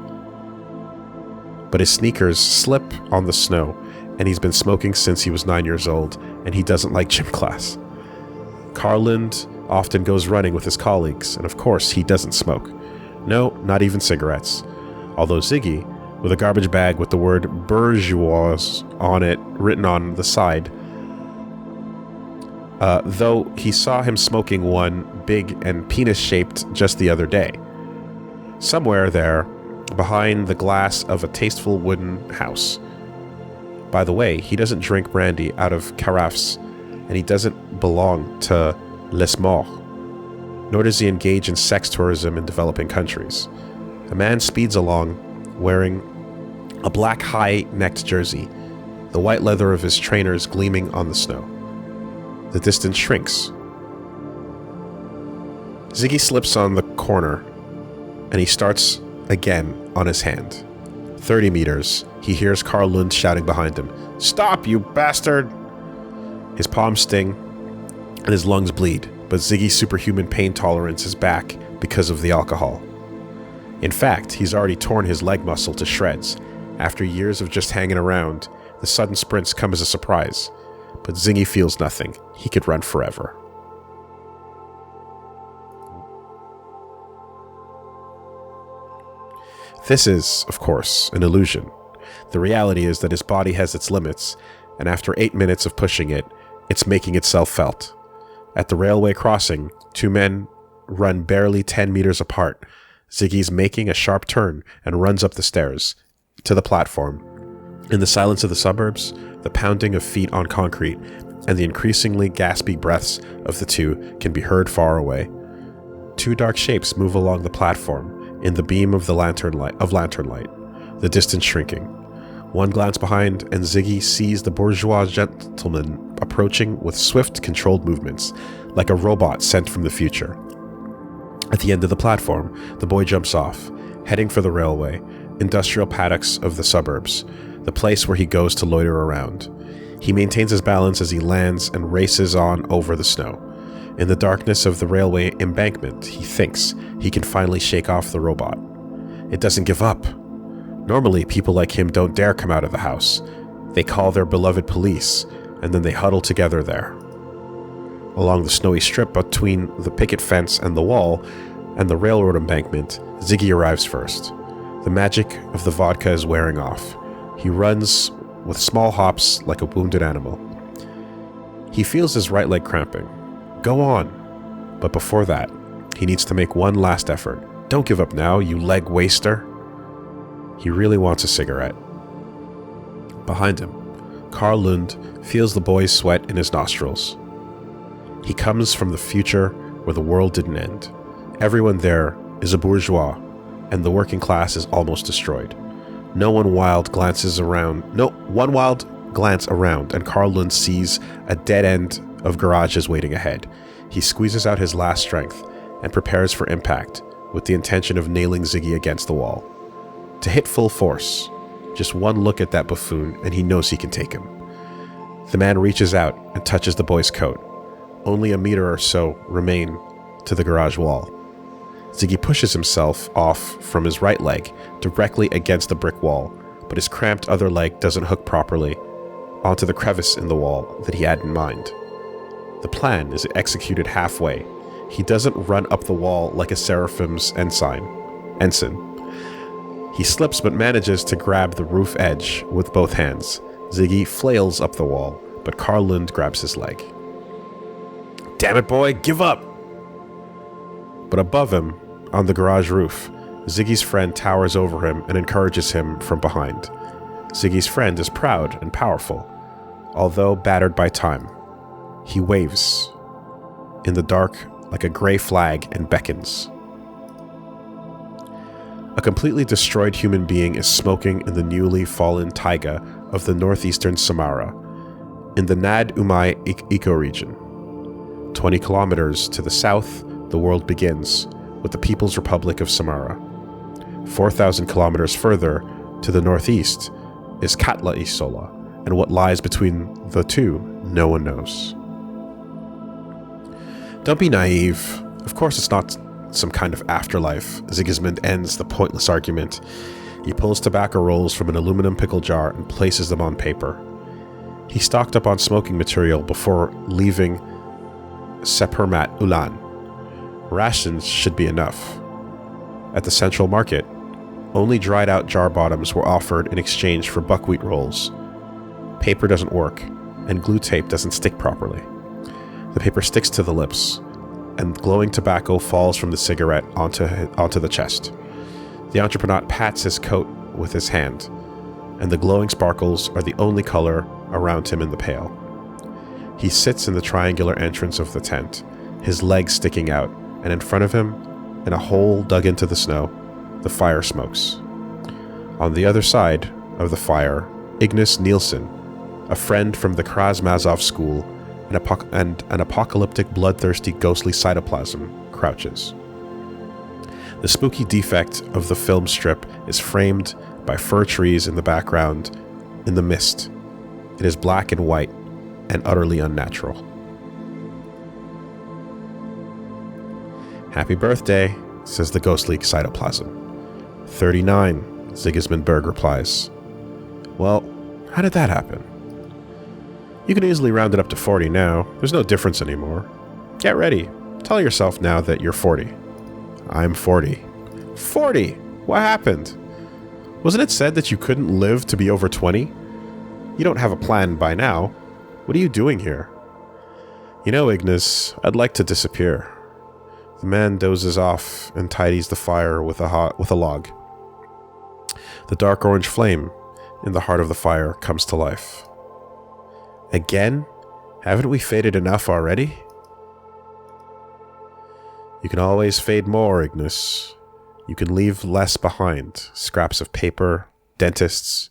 But his sneakers slip on the snow, and he's been smoking since he was 9 years old, and he doesn't like gym class. Carlund often goes running with his colleagues, and of course he doesn't smoke. No, not even cigarettes. Although Ziggy, with a garbage bag with the word bourgeois on it written on the side, though he saw him smoking one big and penis-shaped just the other day. Somewhere there, behind the glass of a tasteful wooden house. By the way, he doesn't drink brandy out of carafes, and he doesn't belong to Les Morts, nor does he engage in sex tourism in developing countries. A man speeds along, wearing a black high-necked jersey, the white leather of his trainers gleaming on the snow. The distance shrinks. Ziggy slips on the corner, and he starts again on his hand. 30 meters, he hears Carlund shouting behind him, "Stop, you bastard!" His palms sting, and his lungs bleed, but Ziggy's superhuman pain tolerance is back because of the alcohol. In fact, he's already torn his leg muscle to shreds. After years of just hanging around, the sudden sprints come as a surprise. But Ziggy feels nothing. He could run forever. This is, of course, an illusion. The reality is that his body has its limits, and after 8 minutes of pushing it, it's making itself felt. At the railway crossing, two men run barely 10 meters apart. Ziggy's making a sharp turn and runs up the stairs to the platform. In the silence of the suburbs, the pounding of feet on concrete and the increasingly gaspy breaths of the two can be heard far away. Two dark shapes move along the platform in the beam of the lantern light, the distance shrinking. One glance behind, and Ziggy sees the bourgeois gentleman approaching with swift, controlled movements, like a robot sent from the future. At the end of the platform, the boy jumps off, heading for the railway, industrial paddocks of the suburbs, the place where he goes to loiter around. He maintains his balance as he lands and races on over the snow. In the darkness of the railway embankment, he thinks he can finally shake off the robot. It doesn't give up. Normally, people like him don't dare come out of the house. They call their beloved police, and then they huddle together there. Along the snowy strip between the picket fence and the wall and the railroad embankment, Ziggy arrives first. The magic of the vodka is wearing off. He runs with small hops like a wounded animal. He feels his right leg cramping. Go on. But before that, he needs to make one last effort. Don't give up now, you leg waster. He really wants a cigarette. Behind him, Carlund feels the boy's sweat in his nostrils. He comes from the future where the world didn't end. Everyone there is a bourgeois, and the working class is almost destroyed. One wild glance around, and Carlund sees a dead end of garages waiting ahead. He squeezes out his last strength and prepares for impact, with the intention of nailing Ziggy against the wall. To hit full force, just one look at that buffoon, and he knows he can take him. The man reaches out and touches the boy's coat. Only a meter or so remain to the garage wall. Ziggy pushes himself off from his right leg directly against the brick wall, but his cramped other leg doesn't hook properly onto the crevice in the wall that he had in mind. The plan is executed halfway. He doesn't run up the wall like a Seraphim's ensign. He slips but manages to grab the roof edge with both hands. Ziggy flails up the wall, but Carlund grabs his leg. Damn it, boy, give up! But above him, on the garage roof, Ziggy's friend towers over him and encourages him from behind. Ziggy's friend is proud and powerful, although battered by time. He waves in the dark like a gray flag and beckons. A completely destroyed human being is smoking in the newly fallen taiga of the northeastern Samara, in the Nad Umai ecoregion. 20 kilometers to the south, the world begins with the People's Republic of Samara. 4,000 kilometers further to the northeast is Katla Isola, and what lies between the two, no one knows. Don't be naive. Of course it's not some kind of afterlife. Sigismund ends the pointless argument. He pulls tobacco rolls from an aluminum pickle jar and places them on paper. He stocked up on smoking material before leaving Sepermat Ulan. Rations should be enough. At the central market, only dried out jar bottoms were offered in exchange for buckwheat rolls. Paper doesn't work, and glue tape doesn't stick properly. The paper sticks to the lips, and glowing tobacco falls from the cigarette onto the chest. The entrepreneur pats his coat with his hand, and the glowing sparkles are the only color around him in the pail. He sits in the triangular entrance of the tent, his legs sticking out, and in front of him, in a hole dug into the snow, the fire smokes. On the other side of the fire, Ignis Nielsen, a friend from the Krasmazov school and an apocalyptic, bloodthirsty, ghostly cytoplasm, crouches. The spooky defect of the film strip is framed by fir trees in the background in the mist. It is black and white and utterly unnatural. "Happy birthday," says the ghostly cytoplasm. 39, Sigismund Berg replies. "Well, how did that happen?" "You can easily round it up to 40 now. There's no difference anymore. Get ready. Tell yourself now that you're 40. I'm 40. 40? What happened? Wasn't it said that you couldn't live to be over 20? You don't have a plan by now. What are you doing here?" "You know, Ignis, I'd like to disappear." The man dozes off and tidies the fire with a log. The dark orange flame in the heart of the fire comes to life. "Again? Haven't we faded enough already?" "You can always fade more, Ignis. You can leave less behind. Scraps of paper, dentists."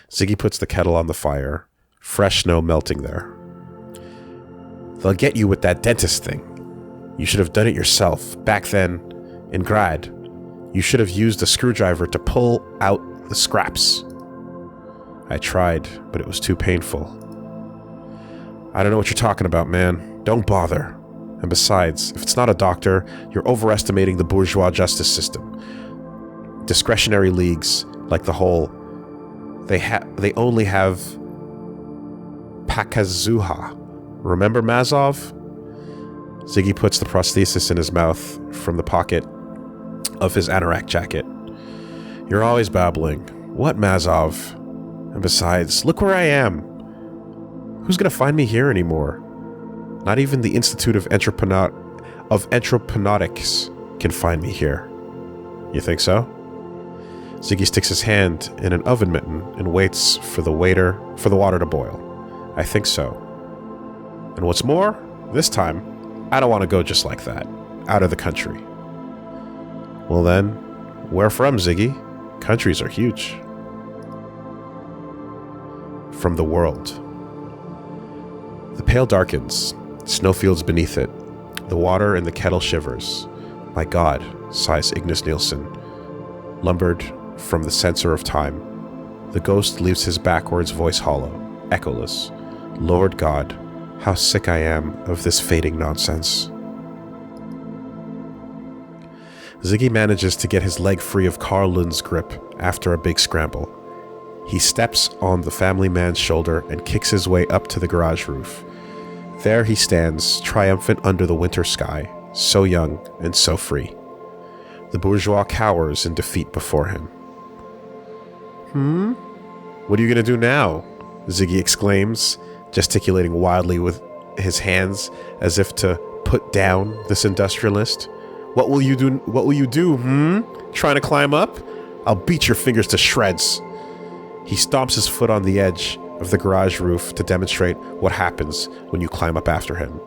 Ziggy puts the kettle on the fire, fresh snow melting there. "They'll get you with that dentist thing. You should have done it yourself, back then, in Grad. You should have used a screwdriver to pull out the scraps." "I tried, but it was too painful." "I don't know what you're talking about, man. Don't bother. And besides, if it's not a doctor, you're overestimating the bourgeois justice system. Discretionary leagues, like the whole, they only have Pakazuha. Remember Mazov?" Ziggy puts the prosthesis in his mouth from the pocket of his anorak jacket. "You're always babbling. What Mazov? And besides, look where I am. Who's gonna find me here anymore? Not even the Institute of Entroponautics can find me here." "You think so?" Ziggy sticks his hand in an oven mitten and waits for the water to boil. "I think so. And what's more, this time, I don't want to go just like that, out of the country." "Well then, where from, Ziggy? Countries are huge." "From the world." The pail darkens, snowfields beneath it. The water in the kettle shivers. "My God," sighs Ignis Nielsen, lumbered from the censer of time. The ghost leaves his backwards voice hollow, echoless. "Lord God, how sick I am of this fading nonsense." Ziggy manages to get his leg free of Carl Lund's grip after a big scramble. He steps on the family man's shoulder and kicks his way up to the garage roof. There he stands, triumphant under the winter sky, so young and so free. The bourgeois cowers in defeat before him. What are you going to do now?" Ziggy exclaims, gesticulating wildly with his hands as if to put down this industrialist. What will you do, Trying to climb up? I'll beat your fingers to shreds." He stomps his foot on the edge of the garage roof to demonstrate what happens when you climb up after him.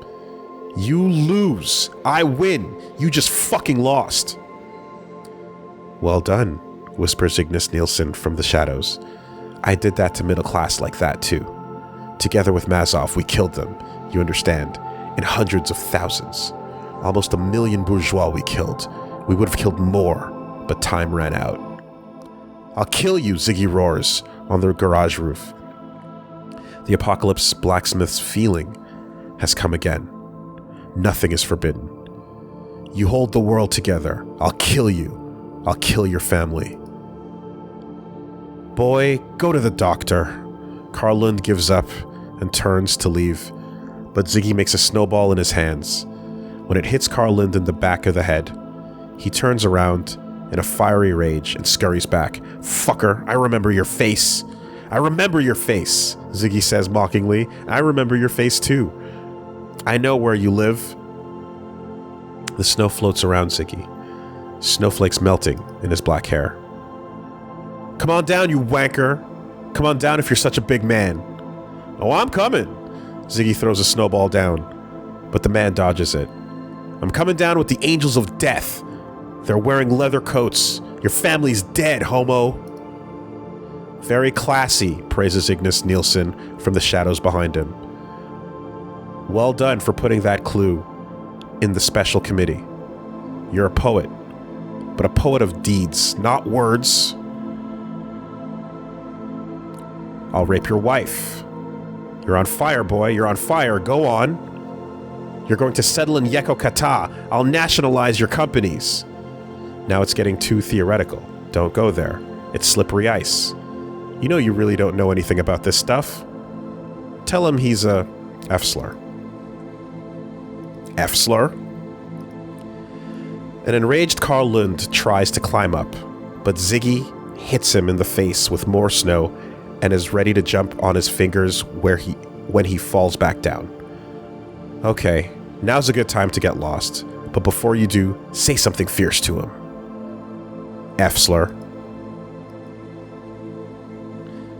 "You lose. I win. You just fucking lost." "Well done," whispers Ignis Nielsen from the shadows. "I did that to middle class like that too. Together with Mazov, we killed them, you understand, in hundreds of thousands. Almost 1 million bourgeois we killed. We would have killed more, but time ran out." "I'll kill you," Ziggy roars on the garage roof. The apocalypse blacksmith's feeling has come again. Nothing is forbidden. You hold the world together. I'll kill you. I'll kill your family. Boy, go to the doctor. Carl Lund gives up and turns to leave, but Ziggy makes a snowball in his hands. When it hits Carl Lund in the back of the head, he turns around in a fiery rage and scurries back. Fucker, I remember your face. I remember your face, Ziggy says mockingly. I remember your face too. I know where you live. The snow floats around Ziggy, snowflakes melting in his black hair. Come on down, you wanker. Come on down if you're such a big man. Oh, I'm coming. Ziggy throws a snowball down, but the man dodges it. I'm coming down with the angels of death. They're wearing leather coats. Your family's dead, homo. Very classy, praises Ignis Nielsen from the shadows behind him. Well done for putting that clue in the special committee. You're a poet, but a poet of deeds, not words. I'll rape your wife. You're on fire, boy. You're on fire. Go on. You're going to settle in Yekokata. I'll nationalize your companies. Now it's getting too theoretical. Don't go there. It's slippery ice. You know you really don't know anything about this stuff. Tell him he's a F-slur. F-slur? An enraged Carl Lund tries to climb up, but Ziggy hits him in the face with more snow and is ready to jump on his fingers when he falls back down. Okay, now's a good time to get lost, but before you do, say something fierce to him. F-slur.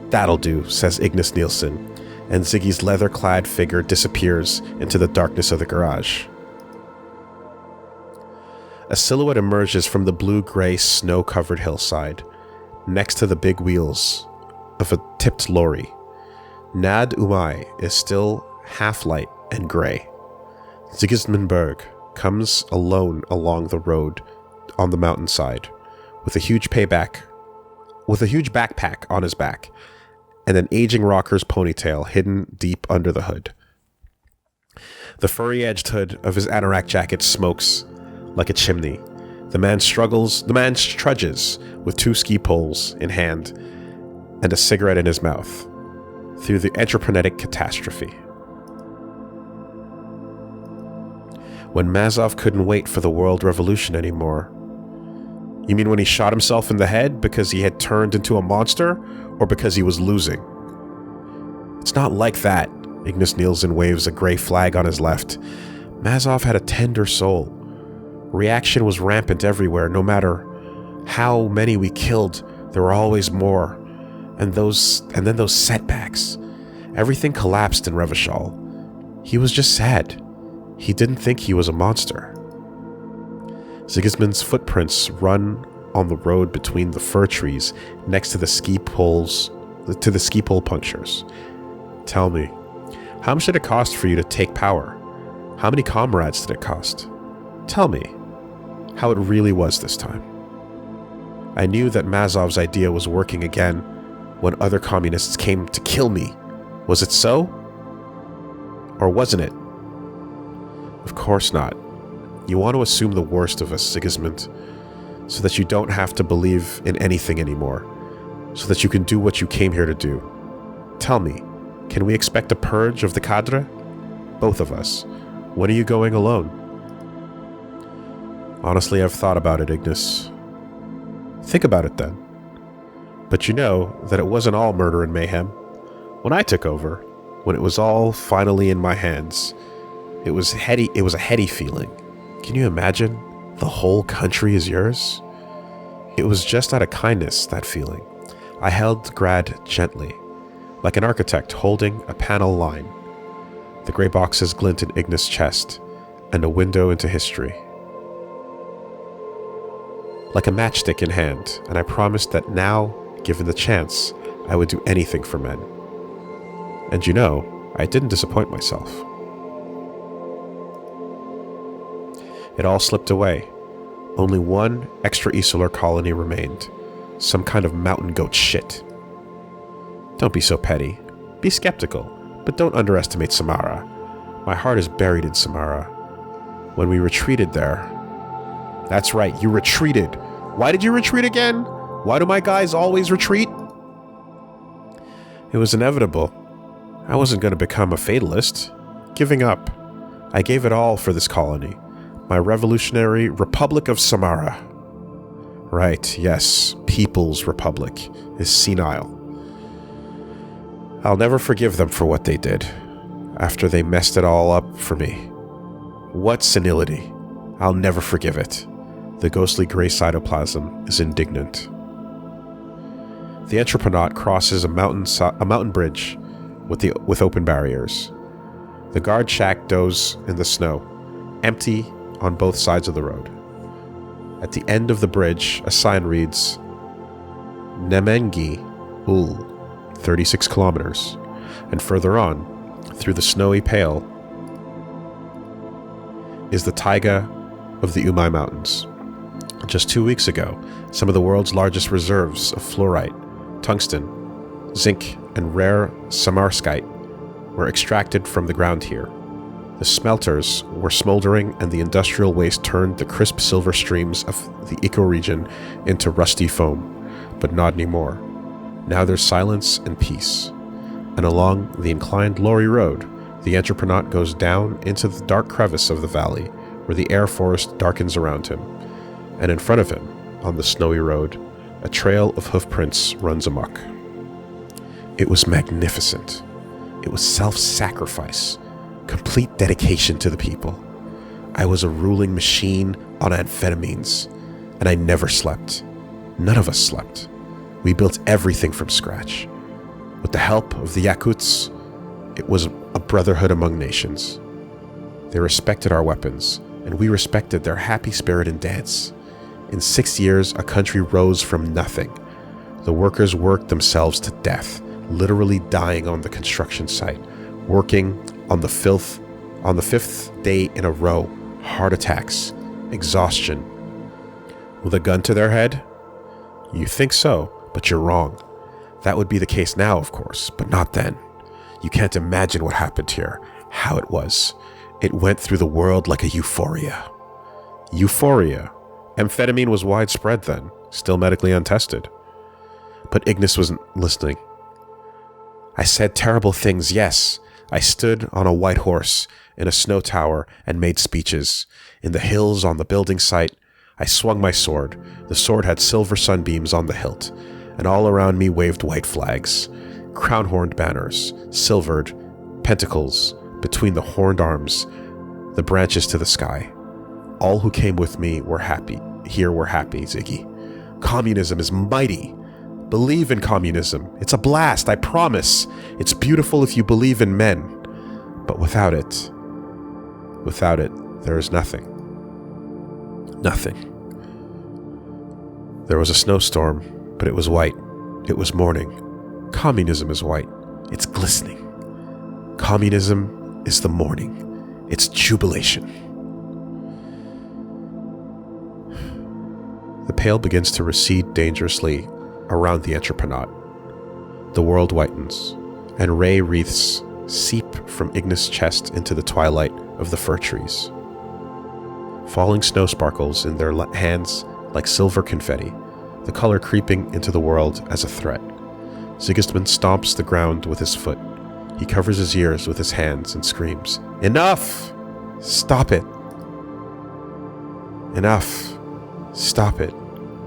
That'll do, says Ignis Nielsen, and Ziggy's leather-clad figure disappears into the darkness of the garage. A silhouette emerges from the blue-gray, snow-covered hillside, next to the big wheels of a tipped lorry. Nad Umai is still half-light and gray. Sigismundberg comes alone along the road on the mountainside, with a huge backpack on his back, and an aging rocker's ponytail hidden deep under the hood. The furry-edged hood of his anorak jacket smokes like a chimney. The man trudges with 2 ski poles in hand and a cigarette in his mouth through the entroponatic catastrophe. When Mazov couldn't wait for the world revolution anymore. You mean when he shot himself in the head because he had turned into a monster, or because he was losing? It's not like that. Ignis Nielsen waves a gray flag on his left. Mazov had a tender soul. Reaction was rampant everywhere. No matter how many we killed, there were always more. And then those setbacks. Everything collapsed in Revachol. He was just sad. He didn't think he was a monster. Sigismund's footprints run on the road between the fir trees next to the ski pole punctures. Tell me, how much did it cost for you to take power? How many comrades did it cost? Tell me how it really was this time. I knew that Mazov's idea was working again when other communists came to kill me. Was it so? Or wasn't it? Of course not. You want to assume the worst of us, Sigismund, so that you don't have to believe in anything anymore, so that you can do what you came here to do. Tell me, can we expect a purge of the cadre? Both of us. When are you going alone? Honestly, I've thought about it, Ignis. Think about it then. But you know that it wasn't all murder and mayhem. When I took over, when it was all finally in my hands, it was a heady feeling. Can you imagine? The whole country is yours? It was just out of kindness, that feeling. I held Grad gently, like an architect holding a panel line. The gray boxes glint in Ignis' chest, and a window into history. Like a matchstick in hand, and I promised that now, given the chance, I would do anything for men. And you know, I didn't disappoint myself. It all slipped away. Only one extra-Isolar colony remained. Some kind of mountain goat shit. Don't be so petty. Be skeptical, but don't underestimate Samara. My heart is buried in Samara. When we retreated there, That's right, you retreated. Why did you retreat again? Why do my guys always retreat? It was inevitable. I wasn't going to become a fatalist. Giving up. I gave it all for this colony. My revolutionary Republic of Samara. Right, yes, People's Republic is senile. I'll never forgive them for what they did, after they messed it all up for me. What senility. I'll never forgive it. The ghostly gray cytoplasm is indignant. The Entroponaut crosses a mountain bridge with open barriers. The guard shack does in the snow, empty on both sides of the road. At the end of the bridge, a sign reads, Nemengi Ul, 36 kilometers. And further on, through the snowy pale, is the taiga of the Umai Mountains. Just 2 weeks ago, some of the world's largest reserves of fluorite, tungsten, zinc, and rare samarskite were extracted from the ground here. The smelters were smoldering and the industrial waste turned the crisp silver streams of the ecoregion into rusty foam, but not anymore. Now there's silence and peace. And along the inclined Lorry Road, the Entroponaut goes down into the dark crevice of the valley, where the air forest darkens around him. And in front of him, on the snowy road, a trail of hoofprints runs amok. It was magnificent. It was self-sacrifice, complete dedication to the people. I was a ruling machine on amphetamines, and I never slept. None of us slept. We built everything from scratch. With the help of the Yakuts, it was a brotherhood among nations. They respected our weapons, and we respected their happy spirit and dance. In 6 years, a country rose from nothing. The workers worked themselves to death, literally dying on the construction site, working on the fifth day in a row, heart attacks, exhaustion. With a gun to their head? You think so, but you're wrong. That would be the case now, of course, but not then. You can't imagine what happened here, how it was. It went through the world like a euphoria. Euphoria. Amphetamine was widespread then, still medically untested. But Ignis wasn't listening. I said terrible things, yes. I stood on a white horse in a snow tower and made speeches. In the hills on the building site, I swung my sword. The sword had silver sunbeams on the hilt, and all around me waved white flags, crown-horned banners, silvered, pentacles between the horned arms, the branches to the sky. All who came with me were happy. Here were happy, Ziggy. Communism is mighty. Believe in communism. It's a blast, I promise. It's beautiful if you believe in men. But without it, there is nothing. Nothing. There was a snowstorm, but it was white. It was morning. Communism is white. It's glistening. Communism is the morning. It's jubilation. The pale begins to recede dangerously around the Entroponaut. The world whitens, and ray wreaths seep from Ignis' chest into the twilight of the fir trees. Falling snow sparkles in their hands like silver confetti, the color creeping into the world as a threat. Sigismund stomps the ground with his foot. He covers his ears with his hands and screams, "Enough! Stop it! Enough! Stop it!"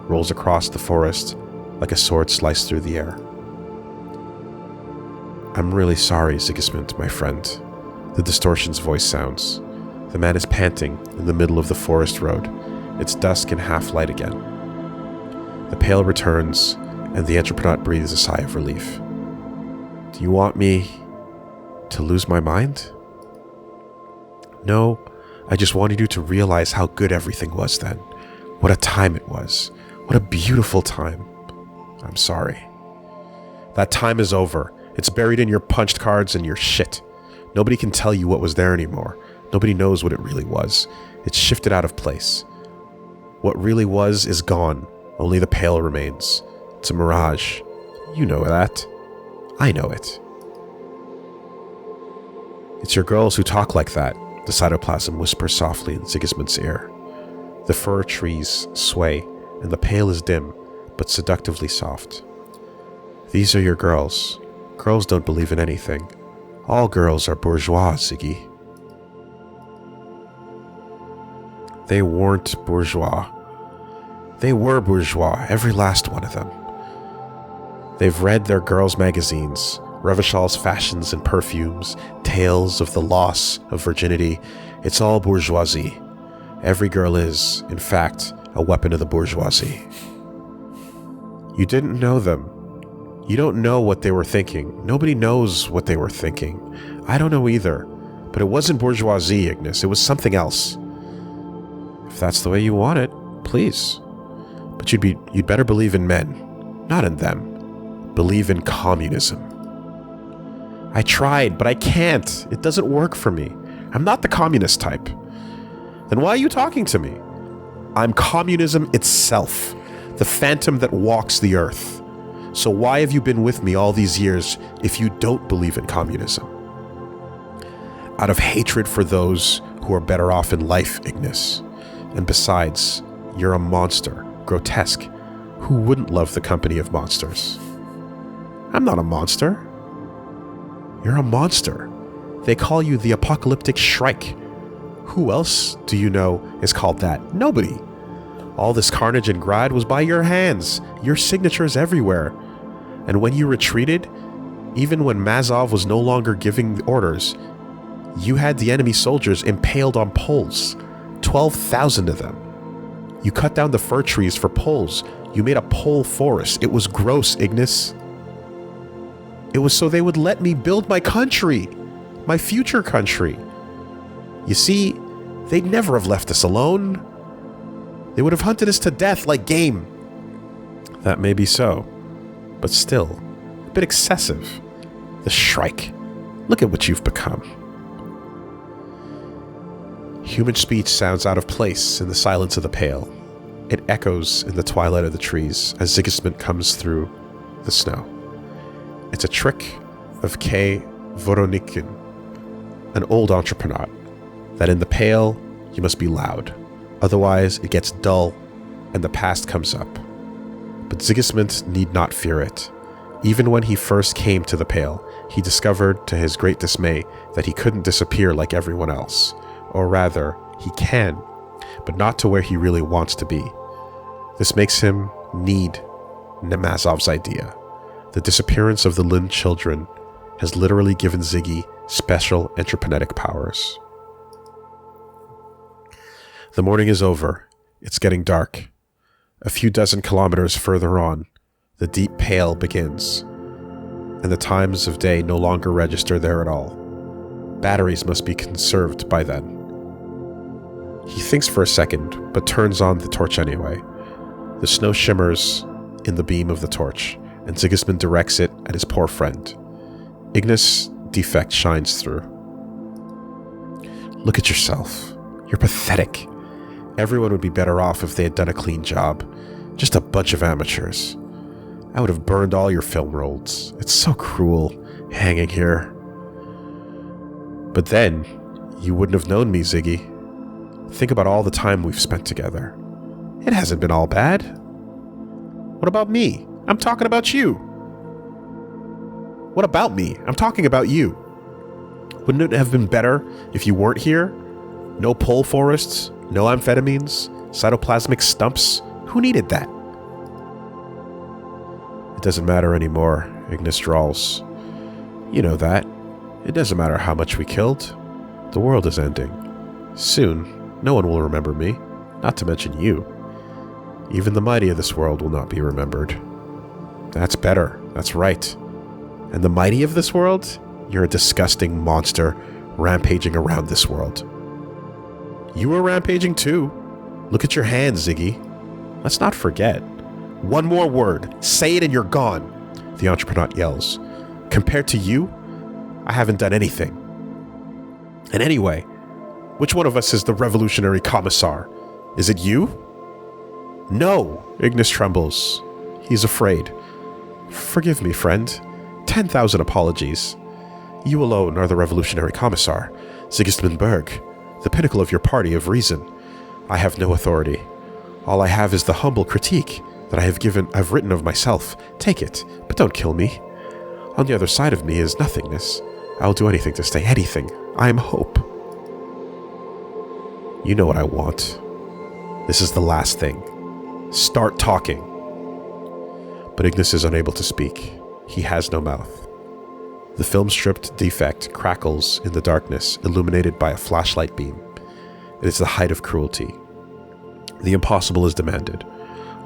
rolls across the forest like a sword sliced through the air. "I'm really sorry, Sigismund, my friend," the distortion's voice sounds. The man is panting in the middle of the forest road. It's dusk and half-light again. The pale returns, and the Entroponaut breathes a sigh of relief. "Do you want me to lose my mind?" "No, I just wanted you to realize how good everything was then. What a time it was. What a beautiful time. I'm sorry. That time is over. It's buried in your punched cards and your shit. Nobody can tell you what was there anymore. Nobody knows what it really was. It's shifted out of place. What really was is gone. Only the pale remains. It's a mirage. You know that. I know it." "It's your girls who talk like that," the cytoplasm whispers softly in Sigismund's ear. The fir trees sway, and the pale is dim, but seductively soft. These are your girls. Girls don't believe in anything. All girls are bourgeois, Ziggy. They weren't bourgeois. They were bourgeois, every last one of them. They've read their girls' magazines, Revachal's fashions and perfumes, tales of the loss of virginity. It's all bourgeoisie. Every girl is, in fact, a weapon of the bourgeoisie. You didn't know them. You don't know what they were thinking. Nobody knows what they were thinking. I don't know either. But it wasn't bourgeoisie, Ignis. It was something else. If that's the way you want it, please. But you'd better believe in men, not in them. Believe in communism. I tried, but I can't. It doesn't work for me. I'm not the communist type. Then why are you talking to me? I'm communism itself, the phantom that walks the earth. So why have you been with me all these years if you don't believe in communism? Out of hatred for those who are better off in life, Ignis. And besides, you're a monster, grotesque. Who wouldn't love the company of monsters? I'm not a monster. You're a monster. They call you the apocalyptic Shrike. Who else do you know is called that? Nobody. All this carnage in Grad was by your hands, your signatures everywhere. And when you retreated, even when Mazov was no longer giving orders, you had the enemy soldiers impaled on poles, 12,000 of them. You cut down the fir trees for poles. You made a pole forest. It was gross, Ignis. It was so they would let me build my country, my future country. You see, they'd never have left us alone. They would have hunted us to death like game. That may be so, but still, a bit excessive. The Shrike. Look at what you've become. Human speech sounds out of place in the silence of the pale. It echoes in the twilight of the trees as Sigismund comes through the snow. It's a trick of K. Voronikin, an old entrepreneur, that in the pale you must be loud, otherwise it gets dull and the past comes up. But Sigismund need not fear it. Even when he first came to the pale, he discovered to his great dismay that he couldn't disappear like everyone else, or rather, he can, but not to where he really wants to be. This makes him need Nemazov's idea. The disappearance of the Lin children has literally given Ziggy special entroponetic powers. The morning is over. It's getting dark. A few dozen kilometers further on, the deep pale begins, and the times of day no longer register there at all. Batteries must be conserved by then. He thinks for a second, but turns on the torch anyway. The snow shimmers in the beam of the torch, and Sigismund directs it at his poor friend. Ignis' defect shines through. Look at yourself. You're pathetic. Everyone would be better off if they had done a clean job. Just a bunch of amateurs. I would have burned all your film rolls. It's so cruel, hanging here. But then, you wouldn't have known me, Ziggy. Think about all the time we've spent together. It hasn't been all bad. What about me? I'm talking about you. What about me? I'm talking about you. Wouldn't it have been better if you weren't here? No pole forests, no amphetamines, cytoplasmic stumps. Who needed that? It doesn't matter anymore, Ignis drawls. You know that. It doesn't matter how much we killed. The world is ending. Soon, no one will remember me, not to mention you. Even the mighty of this world will not be remembered. That's better. That's right. And the mighty of this world? You're a disgusting monster rampaging around this world. You were rampaging too. Look at your hands, Ziggy. Let's not forget. One more word. Say it and you're gone, the Entreponaut yells. Compared to you, I haven't done anything. And anyway, which one of us is the revolutionary commissar? Is it you? No, Ignis trembles. He's afraid. Forgive me, friend. 10,000 apologies. You alone are the revolutionary commissar, Sigismund Berg, the pinnacle of your party of reason. I have no authority. All I have is the humble critique that I've written of myself. Take it, but don't kill me. On the other side of me is nothingness. I'll do anything to stay anything. I am hope. You know what I want. This is the last thing. Start talking. But Ignis is unable to speak. He has no mouth. The film-stripped defect crackles in the darkness, illuminated by a flashlight beam. It is the height of cruelty. The impossible is demanded.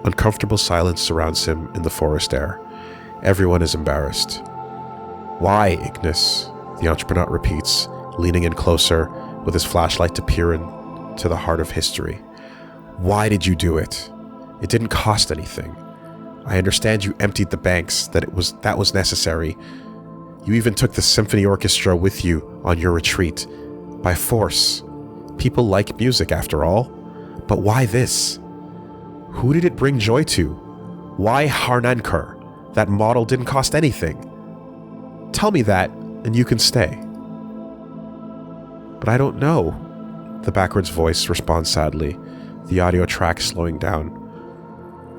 Uncomfortable silence surrounds him in the forest air. Everyone is embarrassed. Why, Ignis? The Entreponaut repeats, leaning in closer with his flashlight to peer into the heart of history. Why did you do it? It didn't cost anything. I understand you emptied the banks, that was necessary. You even took the symphony orchestra with you on your retreat. By force. People like music, after all. But why this? Who did it bring joy to? Why HARNANKUR? That model didn't cost anything. Tell me that, and you can stay. But I don't know. The backwards voice responds sadly, the audio track slowing down.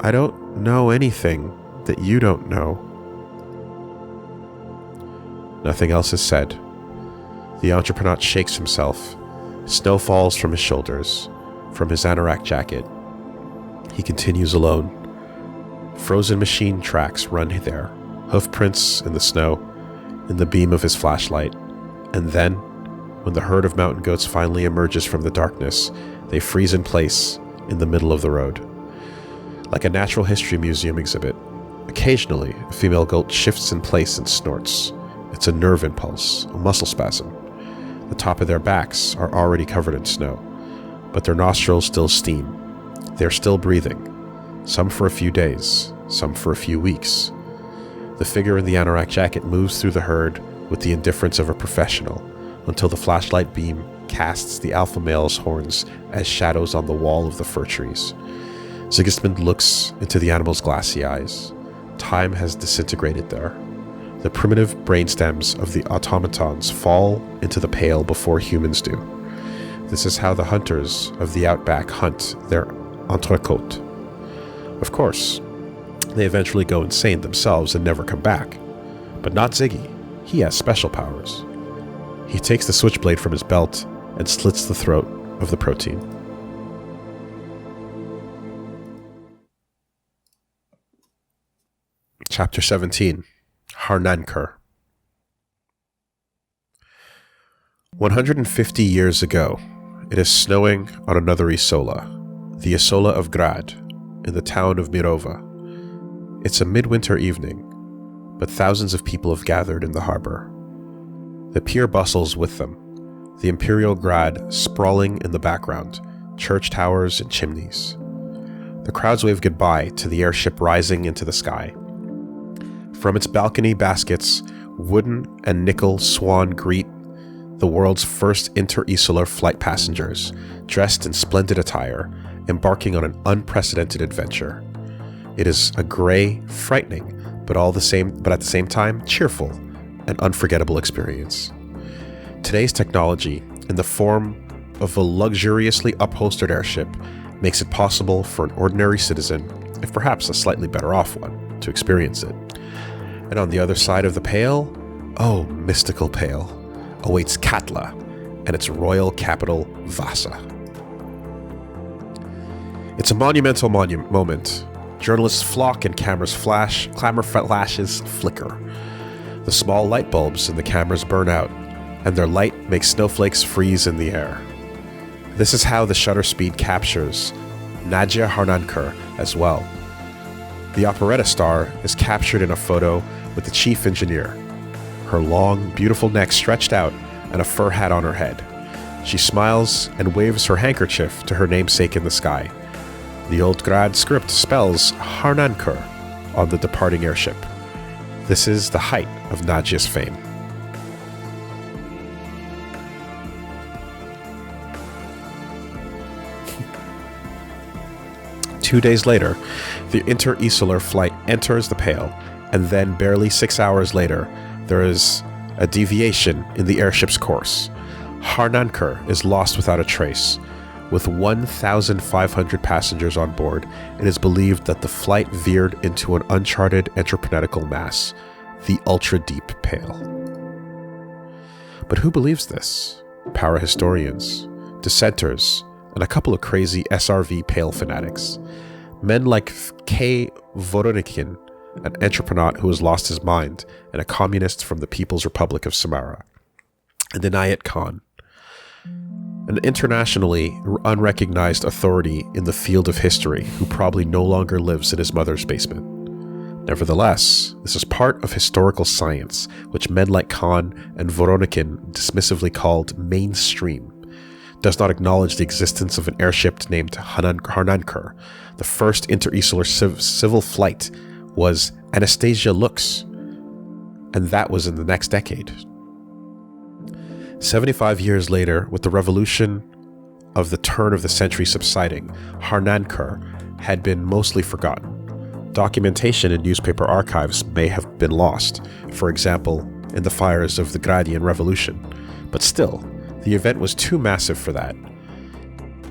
I don't know anything that you don't know. Nothing else is said. The Entreponaut shakes himself. Snow falls from his shoulders, from his anorak jacket. He continues alone. Frozen machine tracks run there, hoofprints in the snow, in the beam of his flashlight. And then, when the herd of mountain goats finally emerges from the darkness, they freeze in place in the middle of the road. Like a natural history museum exhibit, occasionally a female goat shifts in place and snorts. It's a nerve impulse, a muscle spasm. The top of their backs are already covered in snow, but their nostrils still steam. They're still breathing, some for a few days, some for a few weeks. The figure in the anorak jacket moves through the herd with the indifference of a professional until the flashlight beam casts the alpha male's horns as shadows on the wall of the fir trees. Sigismund looks into the animal's glassy eyes. Time has disintegrated there. The primitive brainstems of the automatons fall into the pale before humans do. This is how the hunters of the outback hunt their entrecôte. Of course, they eventually go insane themselves and never come back. But not Ziggy. He has special powers. He takes the switchblade from his belt and slits the throat of the protein. Chapter 17. HARNANKUR. 150 years ago, it is snowing on another Isola, the Isola of Grad, in the town of Mirova. It's a midwinter evening, but thousands of people have gathered in the harbor. The pier bustles with them, the Imperial Grad sprawling in the background, church towers and chimneys. The crowds wave goodbye to the airship rising into the sky. From its balcony baskets, wooden and nickel swan greet the world's first inter-Isolar flight passengers, dressed in splendid attire, embarking on an unprecedented adventure. It is a gray, frightening, but at the same time, cheerful and unforgettable experience. Today's technology, in the form of a luxuriously upholstered airship, makes it possible for an ordinary citizen, if perhaps a slightly better off one, to experience it. And on the other side of the pale, oh mystical pale, awaits Katla and its royal capital, Vasa. It's a monumental moment. Journalists flock and cameras flash, clamor flashes flicker. The small light bulbs in the cameras burn out, and their light makes snowflakes freeze in the air. This is how the shutter speed captures Nadia HARNANKUR as well. The operetta star is captured in a photo with the chief engineer, her long, beautiful neck stretched out and a fur hat on her head. She smiles and waves her handkerchief to her namesake in the sky. The old Grad script spells HARNANKUR on the departing airship. This is the height of Nadia's fame. Two days later, the inter-Isolar flight enters the Pale, and then barely 6 hours later, there is a deviation in the airship's course. HARNANKUR is lost without a trace. With 1,500 passengers on board, it is believed that the flight veered into an uncharted entroponetical mass, the ultra-deep Pale. But who believes this? Parahistorians, dissenters, and a couple of crazy SRV Pale fanatics. Men like K. Voronikin, an entroponaut who has lost his mind, and a communist from the People's Republic of Samara. And Inayat Khan, an internationally unrecognized authority in the field of history who probably no longer lives in his mother's basement. Nevertheless, this is part of historical science, which men like Khan and Voronikin dismissively called mainstream, does not acknowledge the existence of an airship named Harnankur. The first interinsular civil flight was Anastasia Lux, and that was in the next decade. 75 years later, with the revolution of the turn of the century subsiding, Harnankur had been mostly forgotten. Documentation in newspaper archives may have been lost, for example, in the fires of the Gradian Revolution, but still, the event was too massive for that.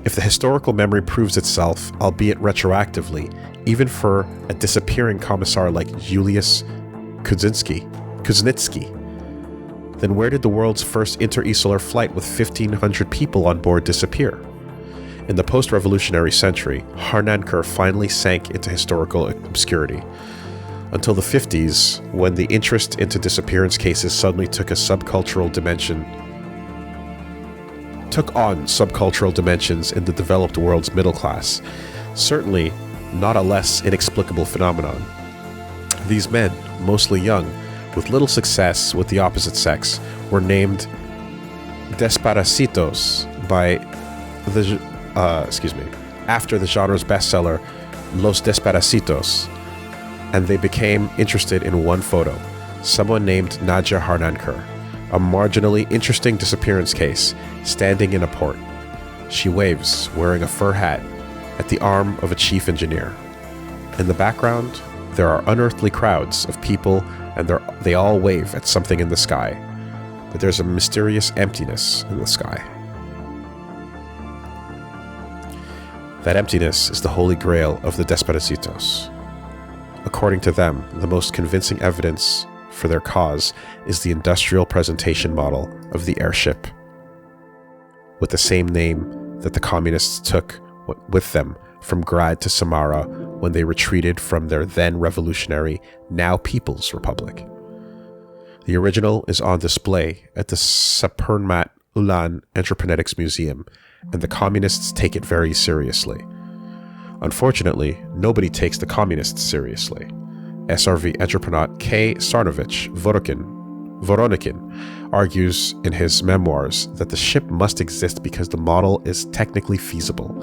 If the historical memory proves itself, albeit retroactively, even for a disappearing commissar like Julius Kuznitsky, then where did the world's first interinsular flight with 1,500 people on board disappear? In the post-revolutionary century, Harnankur finally sank into historical obscurity. Until the 50s, when the interest into disappearance cases suddenly took on subcultural dimensions in the developed world's middle class. Certainly not a less inexplicable phenomenon. These men, mostly young, with little success with the opposite sex, were named Desperacitos after the genre's bestseller Los Desperacitos, and they became interested in one photo, someone named Nadia Harnankur, a marginally interesting disappearance case, standing in a port. She waves, wearing a fur hat, at the arm of a chief engineer. In the background, there are unearthly crowds of people, and they all wave at something in the sky. But there's a mysterious emptiness in the sky. That emptiness is the holy grail of the Desperacitos. According to them, the most convincing evidence for their cause is the industrial presentation model of the airship, with the same name that the communists took with them from Grad to Samara when they retreated from their then revolutionary, now People's Republic. The original is on display at the Sapermat Ulan Entroponetics Museum, and the communists take it very seriously. Unfortunately, nobody takes the communists seriously. SRV Entroponaut K. Sarnovich Voronikin argues in his memoirs that the ship must exist because the model is technically feasible.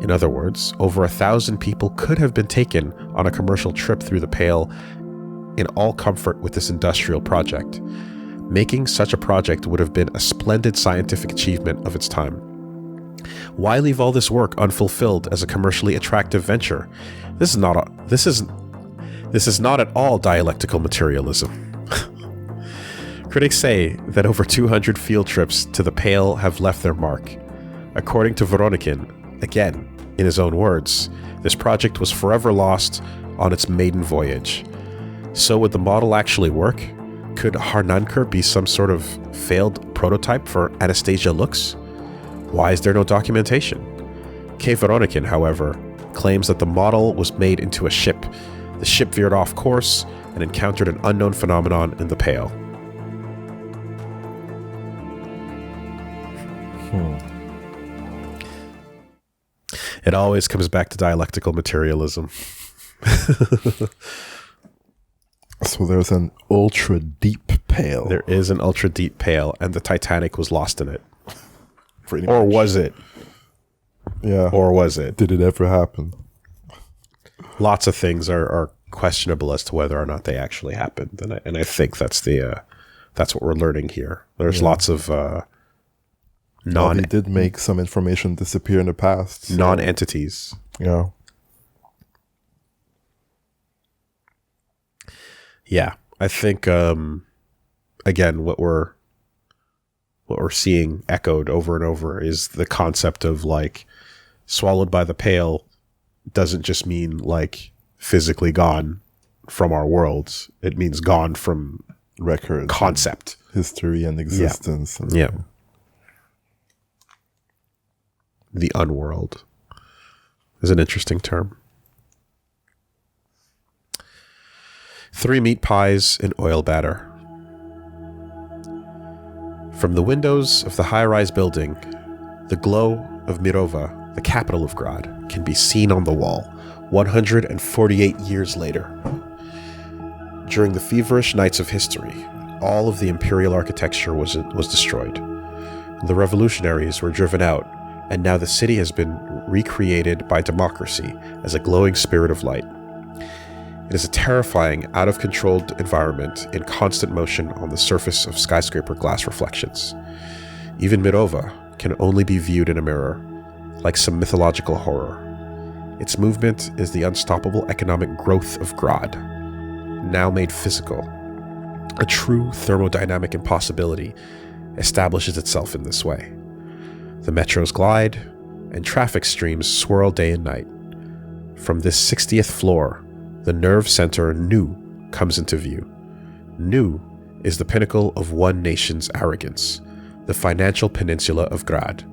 In other words, over 1,000 people could have been taken on a commercial trip through the Pale in all comfort with this industrial project. Making such a project would have been a splendid scientific achievement of its time. Why leave all this work unfulfilled as a commercially attractive venture? This is not at all dialectical materialism. Critics say that over 200 field trips to the Pale have left their mark. According to Voronikin, again, in his own words, this project was forever lost on its maiden voyage. So would the model actually work? Could Harnankur be some sort of failed prototype for Anastasia Lux? Why is there no documentation? K. Voronikin, however, claims that the model was made into a ship. The ship veered off course and encountered an unknown phenomenon in the Pale. It always comes back to dialectical materialism. So there's an ultra deep Pale. There is an ultra deep Pale, and the Titanic was lost in it. Pretty or much. was it? Yeah. Or was it? Did it ever happen? Lots of things are questionable as to whether or not they actually happened, and I think that's what we're learning here. There's lots of He did make some information disappear in the past. So. Non-entities. Yeah. Yeah, I think again, what we're what we're seeing echoed over and over is the concept of like swallowed by the pail doesn't just mean like physically gone from our worlds. It means gone from record, concept, history, and existence. Yeah. The unworld is an interesting term. 3 meat pies in oil batter. From the windows of the high-rise building, the glow of Mirova, the capital of Grad, can be seen on the wall 148 years later. During the feverish nights of history, all of the imperial architecture was destroyed. The revolutionaries were driven out, and now the city has been recreated by democracy as a glowing spirit of light. It is a terrifying, out-of-control environment in constant motion on the surface of skyscraper glass reflections. Even Mirova can only be viewed in a mirror, like some mythological horror. Its movement is the unstoppable economic growth of Grad, now made physical. A true thermodynamic impossibility establishes itself in this way. The metros glide, and traffic streams swirl day and night. From this 60th floor, the nerve center Nu comes into view. Nu is the pinnacle of one nation's arrogance, the financial peninsula of Grad.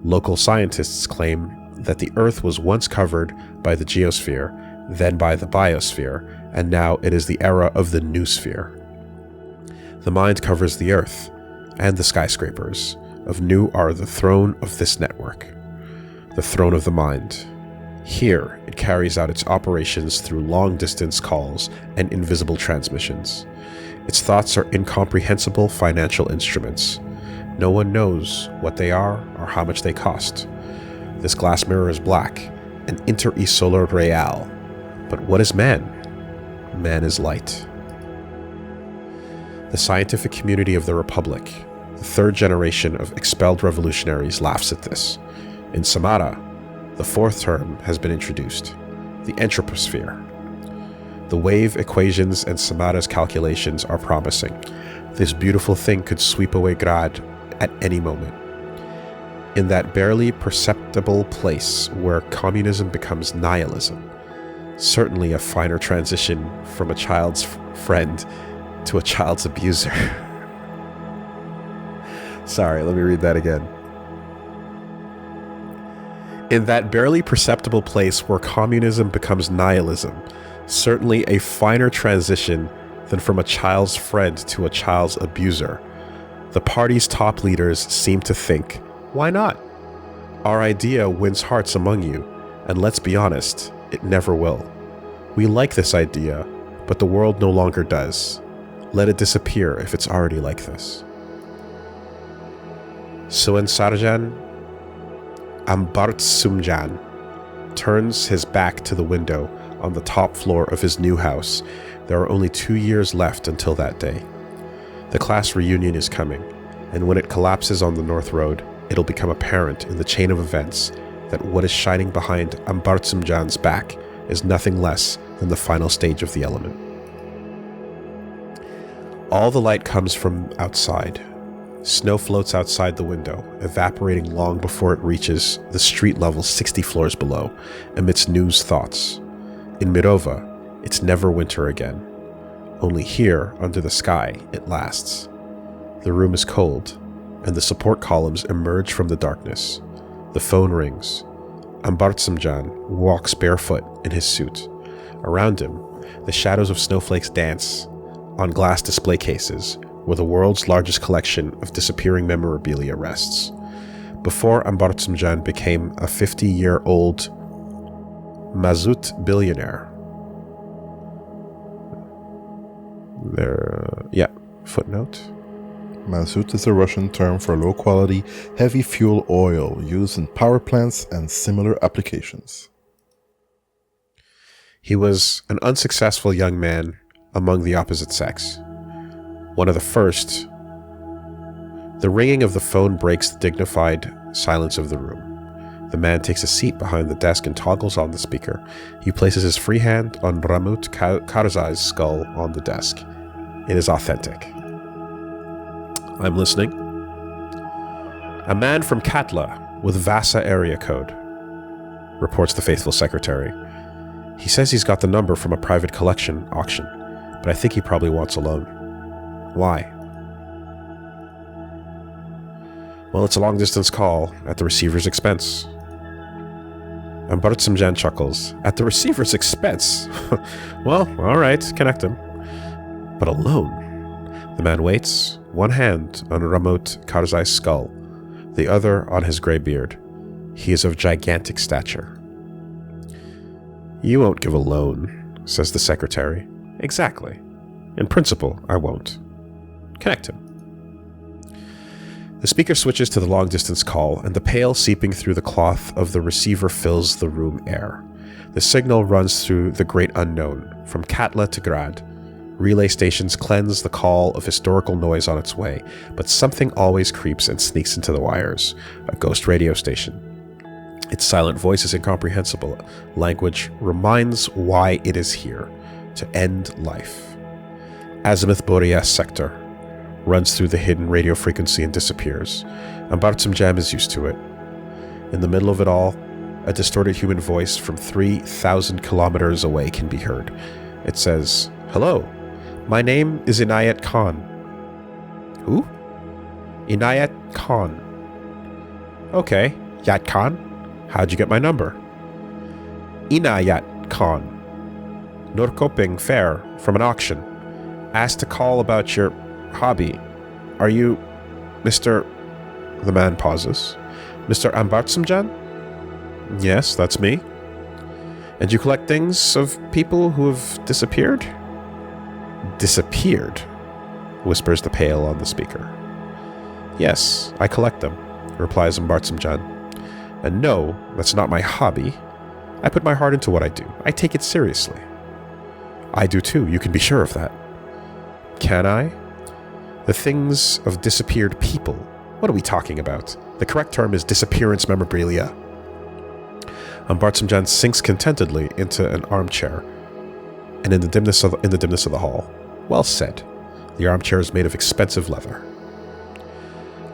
Local scientists claim that the Earth was once covered by the geosphere, then by the biosphere, and now it is the era of the Nu sphere. The mind covers the Earth, and the skyscrapers of Nu are the throne of this network, the throne of the mind. Here, it carries out its operations through long-distance calls and invisible transmissions. Its thoughts are incomprehensible financial instruments. No one knows what they are or how much they cost. This glass mirror is black, an inter-solar real. But what is man? Man is light. The scientific community of the Republic, the third generation of expelled revolutionaries, laughs at this. In Samara, the fourth term has been introduced, the entroposphere. The wave equations and Samara's calculations are promising. This beautiful thing could sweep away Grad at any moment. In that barely perceptible place where communism becomes nihilism, certainly a finer transition from a child's friend to a child's abuser. Sorry, let me read that again. In that barely perceptible place where communism becomes nihilism, certainly a finer transition than from a child's friend to a child's abuser. The party's top leaders seem to think, why not? Our idea wins hearts among you, and let's be honest, it never will. We like this idea, but the world no longer does. Let it disappear if it's already like this. Suen Sarjan Ambartsumjan turns his back to the window on the top floor of his new house. There are only 2 years left until that day. The class reunion is coming, and when it collapses on the North Road, it'll become apparent in the chain of events that what is shining behind Ambartsumjan's back is nothing less than the final stage of the element. All the light comes from outside. Snow floats outside the window, evaporating long before it reaches the street level 60 floors below, amidst Nu's thoughts. In Mirova, it's never winter again. Only here, under the sky, it lasts. The room is cold, and the support columns emerge from the darkness. The phone rings. Ambartsumjan walks barefoot in his suit. Around him, the shadows of snowflakes dance on glass display cases, where the world's largest collection of disappearing memorabilia rests. Before Ambartsumjan became a 50-year-old Mazout billionaire. Footnote. Mazout is a Russian term for low-quality, heavy fuel oil used in power plants and similar applications. He was an unsuccessful young man among the opposite sex. One of the first. The ringing of the phone breaks the dignified silence of the room. The man takes a seat behind the desk and toggles on the speaker. He places his free hand on Ramut Karzai's skull on the desk. It is authentic. I'm listening. A man from Katla with Vasa area code, reports the faithful secretary. He says he's got the number from a private collection auction, but I think he probably wants a loan. Why? Well, it's a long-distance call at the receiver's expense. And Bartsamjan chuckles. At the receiver's expense? Well, all right, connect him. But a loan? The man waits, one hand on Ramot Karzai's skull, the other on his gray beard. He is of gigantic stature. You won't give a loan, says the secretary. Exactly. In principle, I won't. Connect him. The speaker switches to the long-distance call, and the pale seeping through the cloth of the receiver fills the room air. The signal runs through the great unknown, from Katla to Grad. Relay stations cleanse the call of historical noise on its way, but something always creeps and sneaks into the wires. A ghost radio station. Its silent voice is incomprehensible. Language reminds why it is here, to end life. Azimuth Boreas sector runs through the hidden radio frequency and disappears, and Bartsamjan is used to it. In the middle of it all, a distorted human voice from 3,000 kilometers away can be heard. It says, "Hello, my name is Inayat Khan." Who? Inayat Khan. Okay, Yat Khan. How'd you get my number? Inayat Khan. Norrköping Fair from an auction. Asked to call about your hobby. Are you Mr. The man pauses. Mr. Ambartsamjan? Yes, that's me. And you collect things of people who have disappeared? Disappeared? Whispers the pale on the speaker. Yes, I collect them, replies Ambartsamjan. And no, that's not my hobby. I put my heart into what I do. I take it seriously. I do too, you can be sure of that. Can I? The things of disappeared people. What are we talking about? The correct term is disappearance memorabilia. Bartsamjan sinks contentedly into an armchair, and in the dimness of the hall. Well said. The armchair is made of expensive leather.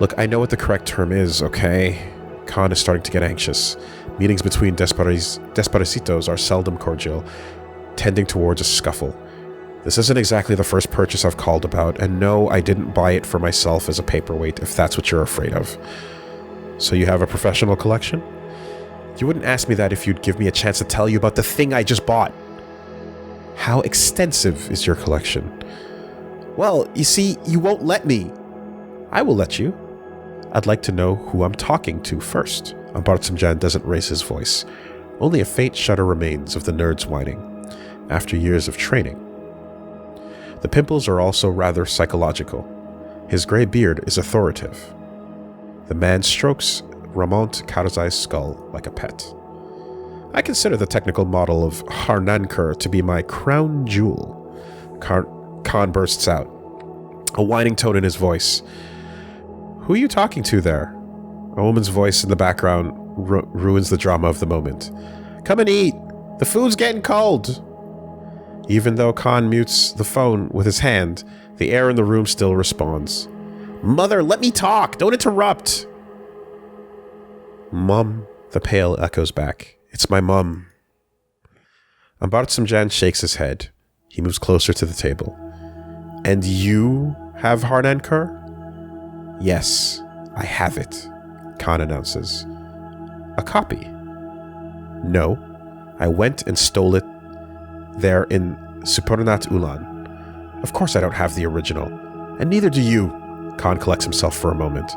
Look, I know what the correct term is, okay? Khan is starting to get anxious. Meetings between desperacitos are seldom cordial, tending towards a scuffle. This isn't exactly the first purchase I've called about, and no, I didn't buy it for myself as a paperweight, if that's what you're afraid of. So you have a professional collection? You wouldn't ask me that if you'd give me a chance to tell you about the thing I just bought. How extensive is your collection? Well, you see, you won't let me. I will let you. I'd like to know who I'm talking to first. Bartsamjan doesn't raise his voice. Only a faint shudder remains of the nerd's whining, after years of training. The pimples are also rather psychological. His gray beard is authoritative. The man strokes Ramont Karzai's skull like a pet. I consider the technical model of HARNANKUR to be my crown jewel. Khan bursts out, a whining tone in his voice. Who are you talking to there? A woman's voice in the background ruins the drama of the moment. Come and eat! The food's getting cold! Even though Khan mutes the phone with his hand, the air in the room still responds. Mother, let me talk! Don't interrupt! Mum, the pale echoes back. It's my mum. Bartsamjan shakes his head. He moves closer to the table. And you have HARNANKUR? Yes, I have it, Khan announces. A copy? No, I went and stole it there in Supernat Ulan. Of course I don't have the original, and neither do you. Khan collects himself for a moment.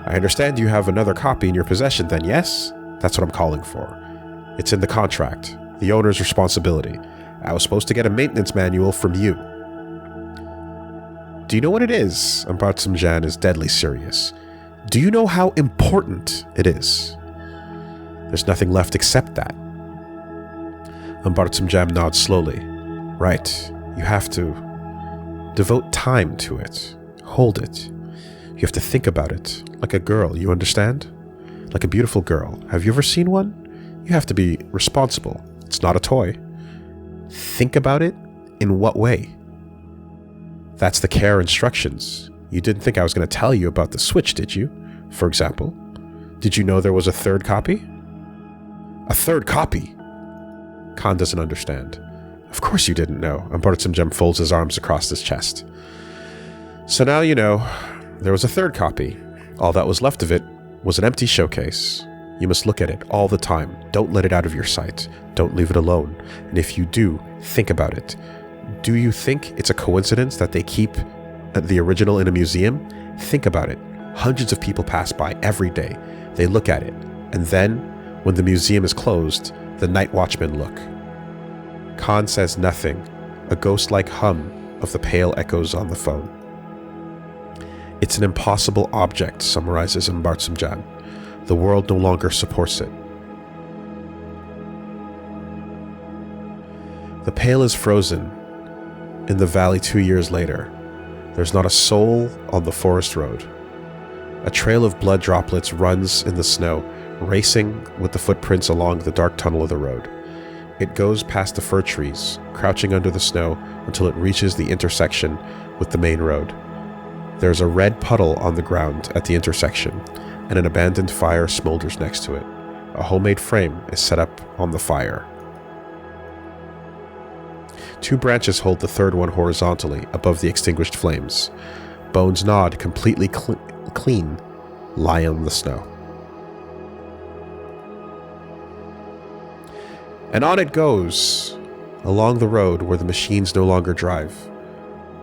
I understand you have another copy in your possession then, yes? That's what I'm calling for. It's in the contract, the owner's responsibility. I was supposed to get a maintenance manual from you. Do you know what it is? Bartsamjan is deadly serious. Do you know how important it is? There's nothing left except that. Bartsamjan nods slowly. Right, you have to devote time to it. Hold it. You have to think about it. Like a girl, you understand? Like a beautiful girl. Have you ever seen one? You have to be responsible. It's not a toy. Think about it? In what way? That's the care instructions. You didn't think I was going to tell you about the switch, did you? For example, did you know there was a third copy? A third copy? Khan doesn't understand. Of course you didn't know. And Bartsamjan folds his arms across his chest. So now you know, there was a third copy. All that was left of it was an empty showcase. You must look at it all the time. Don't let it out of your sight. Don't leave it alone. And if you do, think about it. Do you think it's a coincidence that they keep the original in a museum? Think about it. Hundreds of people pass by every day. They look at it. And then, when the museum is closed, the night watchmen look. Khan says nothing. A ghost-like hum of the pale echoes on the phone. It's an impossible object, summarizes Bartsamjan. The world no longer supports it. The pale is frozen in the valley 2 years later. There's not a soul on the forest road. A trail of blood droplets runs in the snow, racing with the footprints along the dark tunnel of the road. It goes past the fir trees, crouching under the snow until it reaches the intersection with the main road. There's a red puddle on the ground at the intersection, and an abandoned fire smolders next to it. A homemade frame is set up on the fire. 2 branches hold the third one horizontally above the extinguished flames. Bones gnawed completely clean lie on the snow. And on it goes, along the road where the machines no longer drive.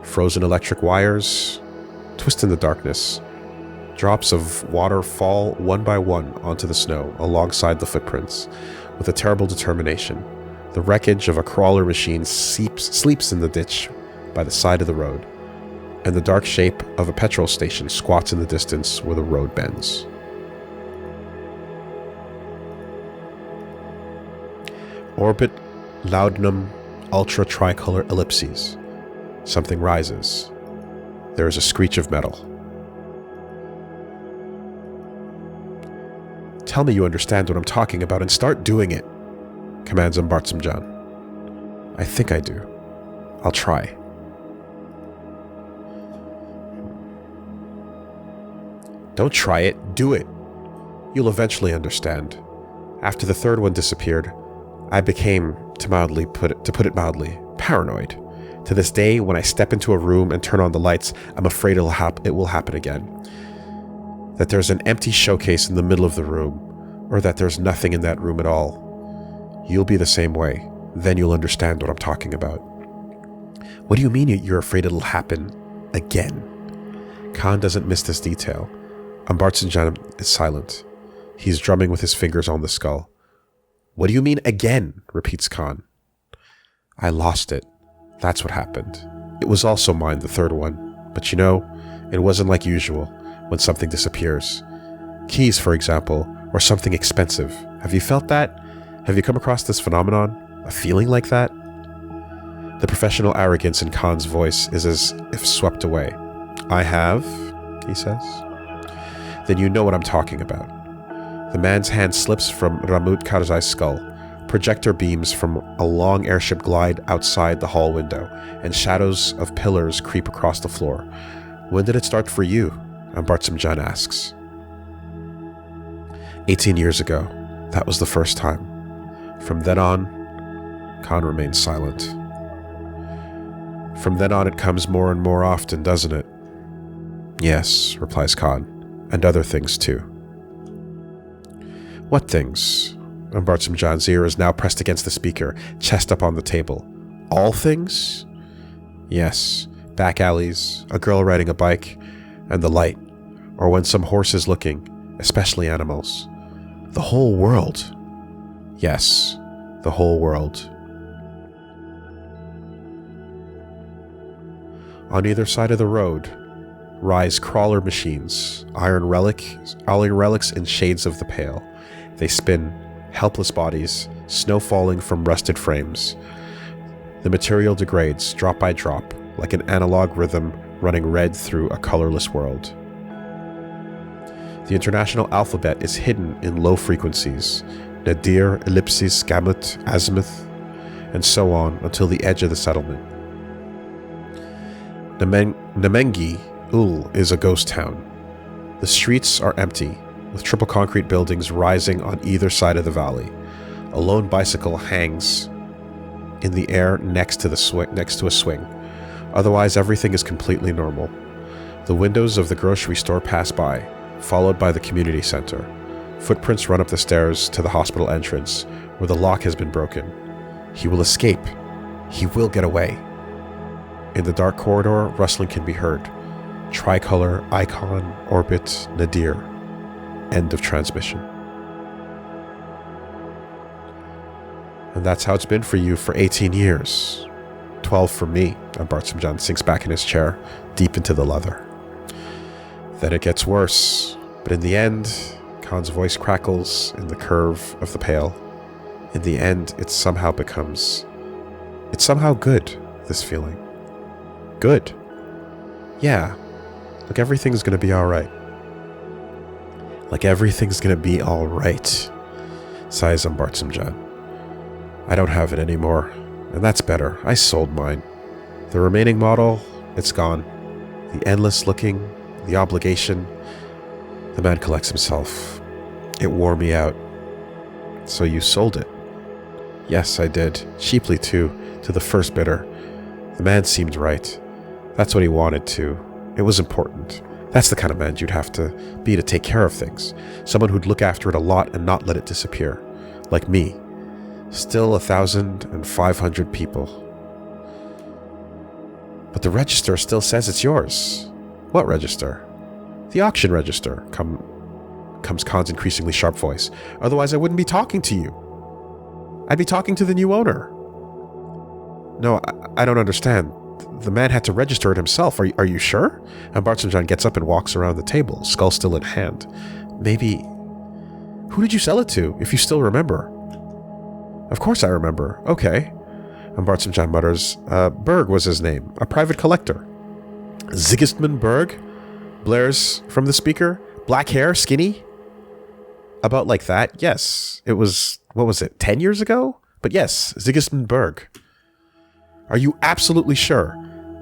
Frozen electric wires twist in the darkness. Drops of water fall one by one onto the snow alongside the footprints, with a terrible determination. The wreckage of a crawler machine sleeps in the ditch by the side of the road, and the dark shape of a petrol station squats in the distance where the road bends. Orbit laudanum ultra tricolor ellipses. Something rises. There is a screech of metal. Tell me you understand what I'm talking about and start doing it, commands Bartsamjan. I think I do. I'll try. Don't try it, do it. You'll eventually understand. After the third one disappeared, I became, to put it mildly, paranoid. To this day, when I step into a room and turn on the lights, I'm afraid it will happen again. That there's an empty showcase in the middle of the room, or that there's nothing in that room at all. You'll be the same way. Then you'll understand what I'm talking about. What do you mean you're afraid it'll happen again? Khan doesn't miss this detail. Bartsamjan is silent. He's drumming with his fingers on the skull. What do you mean again? Repeats Khan. I lost it. That's what happened. It was also mine, the third one. But you know, it wasn't like usual when something disappears. Keys, for example, or something expensive. Have you felt that? Have you come across this phenomenon? A feeling like that? The professional arrogance in Khan's voice is as if swept away. I have, he says. Then you know what I'm talking about. The man's hand slips from Ramut Karzai's skull. Projector beams from a long airship glide outside the hall window, and shadows of pillars creep across the floor. When did it start for you? Bartsamjan asks. 18 years ago. That was the first time. From then on, Khan remains silent. From then on it comes more and more often, doesn't it? Yes, replies Khan. And other things too. What things? Bartsamjan's ear is now pressed against the speaker, chest up on the table. All things? Yes. Back alleys, a girl riding a bike, and the light. Or when some horse is looking, especially animals. The whole world. Yes, the whole world. On either side of the road rise crawler machines, iron relics in shades of the pale. They spin, helpless bodies, snow falling from rusted frames. The material degrades drop by drop, like an analog rhythm running red through a colorless world. The international alphabet is hidden in low frequencies, nadir, ellipsis, gamut, azimuth, and so on until the edge of the settlement. Namengi Ul is a ghost town. The streets are empty, with triple concrete buildings rising on either side of the valley. A lone bicycle hangs in the air next to a swing. Otherwise, everything is completely normal. The windows of the grocery store pass by, followed by the community center. Footprints run up the stairs to the hospital entrance, where the lock has been broken. He will escape. He will get away. In the dark corridor, rustling can be heard. Tricolor, icon, orbit, nadir. End of transmission. And that's how it's been for you for 18 years. 12 for me. And Bartsamjan sinks back in his chair, deep into the leather. Then it gets worse. But in the end, Khan's voice crackles in the curve of the pail. In the end, it somehow becomes... It's somehow good, this feeling. Good. Yeah. Like everything's gonna be alright. Like everything's gonna be alright. Sighs Bartsamjan. I don't have it anymore. And that's better. I sold mine. The remaining model, it's gone. The endless looking, the obligation. The man collects himself. It wore me out. So you sold it? Yes, I did. Cheaply, too, to the first bidder. The man seemed right. That's what he wanted, too. It was important. That's the kind of man you'd have to be to take care of things. Someone who'd look after it a lot and not let it disappear. Like me. Still 1,500 people. But the register still says it's yours. What register? The auction register, comes Khan's increasingly sharp voice. Otherwise I wouldn't be talking to you. I'd be talking to the new owner. No, I don't understand. The man had to register it himself. Are you sure? And Bartsamjan gets up and walks around the table, skull still in hand. Maybe... Who did you sell it to, if you still remember? Of course I remember. Okay. And Bartsamjan mutters, Berg was his name. A private collector. Sigismund Berg? Blares from the speaker. Black hair, skinny? About like that, yes. It was, what was it, 10 years ago? But yes, Sigismund Berg. Are you absolutely sure?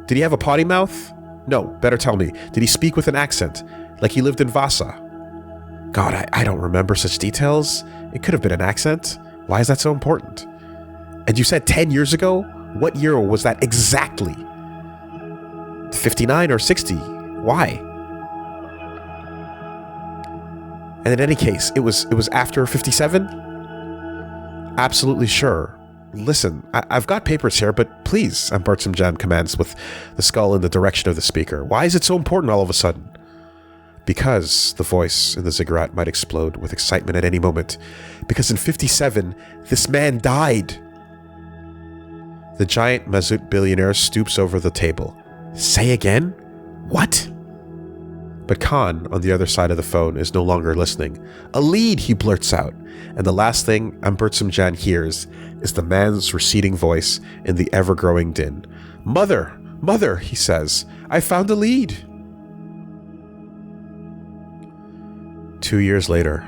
Did he have a potty mouth? No, better tell me. Did he speak with an accent? Like he lived in Vasa? God, I don't remember such details. It could have been an accent. Why is that so important? And you said 10 years ago? What year was that exactly? 59 or 60? Why? And in any case, it was after 57? Absolutely sure. Listen, I've got papers here, but please, and Bartsamjan commands with the skull in the direction of the speaker. Why is it so important all of a sudden? Because, the voice in the ziggurat might explode with excitement at any moment. Because in 57, this man died. The giant Mazout billionaire stoops over the table. Say again? What? But Khan, on the other side of the phone, is no longer listening. A lead, he blurts out. And the last thing Bartsamjan hears is the man's receding voice in the ever-growing din. Mother! Mother, he says. I found a lead! 2 years later,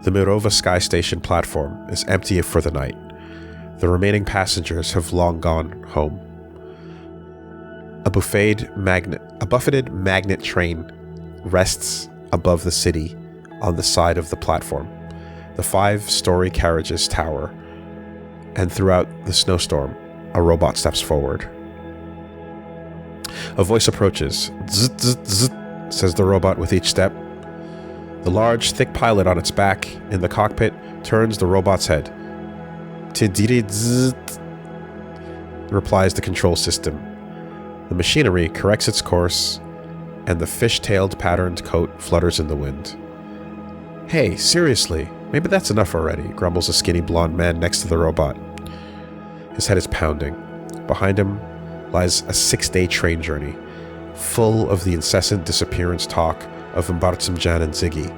the Mirova Sky Station platform is empty for the night. The remaining passengers have long gone home. A buffeted magnet train rests above the city on the side of the platform. The 5-story carriages tower, and throughout the snowstorm, a robot steps forward. A voice approaches. Zzz, zzz, zzz, says the robot with each step. The large, thick pilot on its back in the cockpit turns the robot's head. Tidiri-zzz, replies the control system. The machinery corrects its course, and the fish-tailed patterned coat flutters in the wind. Hey, seriously, maybe that's enough already, grumbles a skinny blonde man next to the robot. His head is pounding. Behind him lies a 6-day train journey, full of the incessant disappearance talk of Bartsamjan and Ziggy,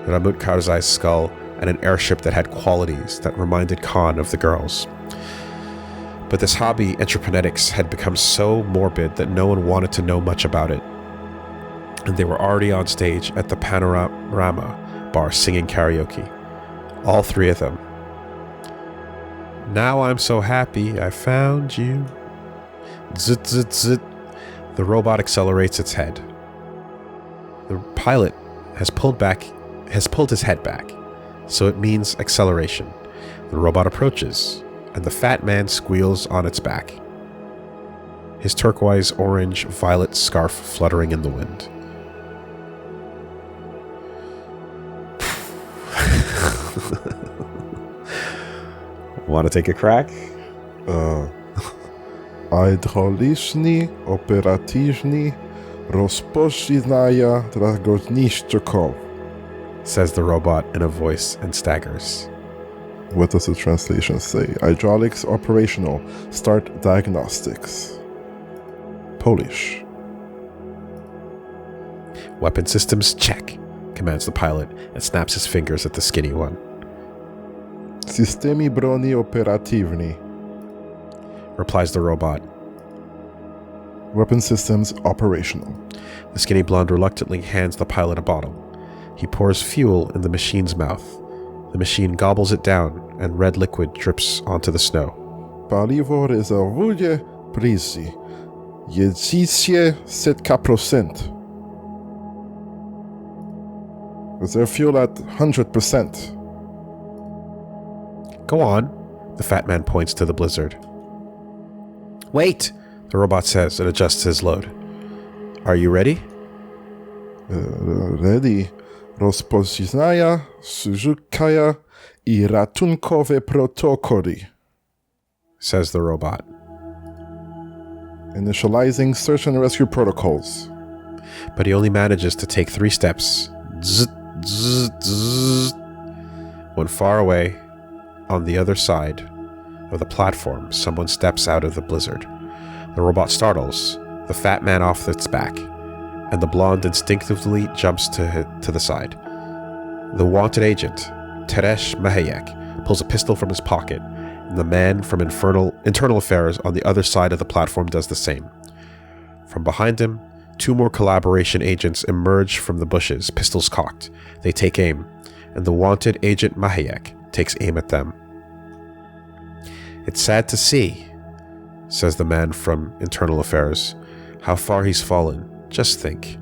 Ramut Karzai's skull, and an airship that had qualities that reminded Khan of the girls. But this hobby, Entroponetics, had become so morbid that no one wanted to know much about it. And they were already on stage at the Panorama bar singing karaoke. All 3 of them. Now I'm so happy I found you. Zit, zit, zit. The robot accelerates its head. The pilot has pulled his head back, so it means acceleration. The robot approaches, and the fat man squeals on its back, his turquoise orange violet scarf fluttering in the wind. Want to take a crack? Hydrauliczny, operatywny, rozpoczynania dragowniczków, says the robot in a voice and staggers. What does the translation say? Hydraulics operational. Start diagnostics. Polish. Weapon systems check, commands the pilot and snaps his fingers at the skinny one. Systemy broni operatywny, replies the robot. Weapon systems operational. The skinny blonde reluctantly hands the pilot a bottle. He pours fuel in the machine's mouth. The machine gobbles it down, and red liquid drips onto the snow. Paliwo rezerwuje przy 100%. Reserve fuel at 100%. Go on, the fat man points to the blizzard. Wait, the robot says and adjusts his load. Are you ready? Ready. Rozpoczynania, szukania I ratunkowe protokoły, says the robot. Initializing search and rescue protocols. But he only manages to take 3 steps. Zzz, zzz, zzz. When far away, on the other side of the platform, someone steps out of the blizzard. The robot startles, the fat man off its back, and the blonde instinctively jumps to the side. The wanted agent, Teresh Mahayek, pulls a pistol from his pocket, and the man from Internal Affairs on the other side of the platform does the same. From behind him, 2 more collaboration agents emerge from the bushes, pistols cocked. They take aim, and the wanted agent Mahayek takes aim at them. It's sad to see, says the man from Internal Affairs, how far he's fallen. Just think,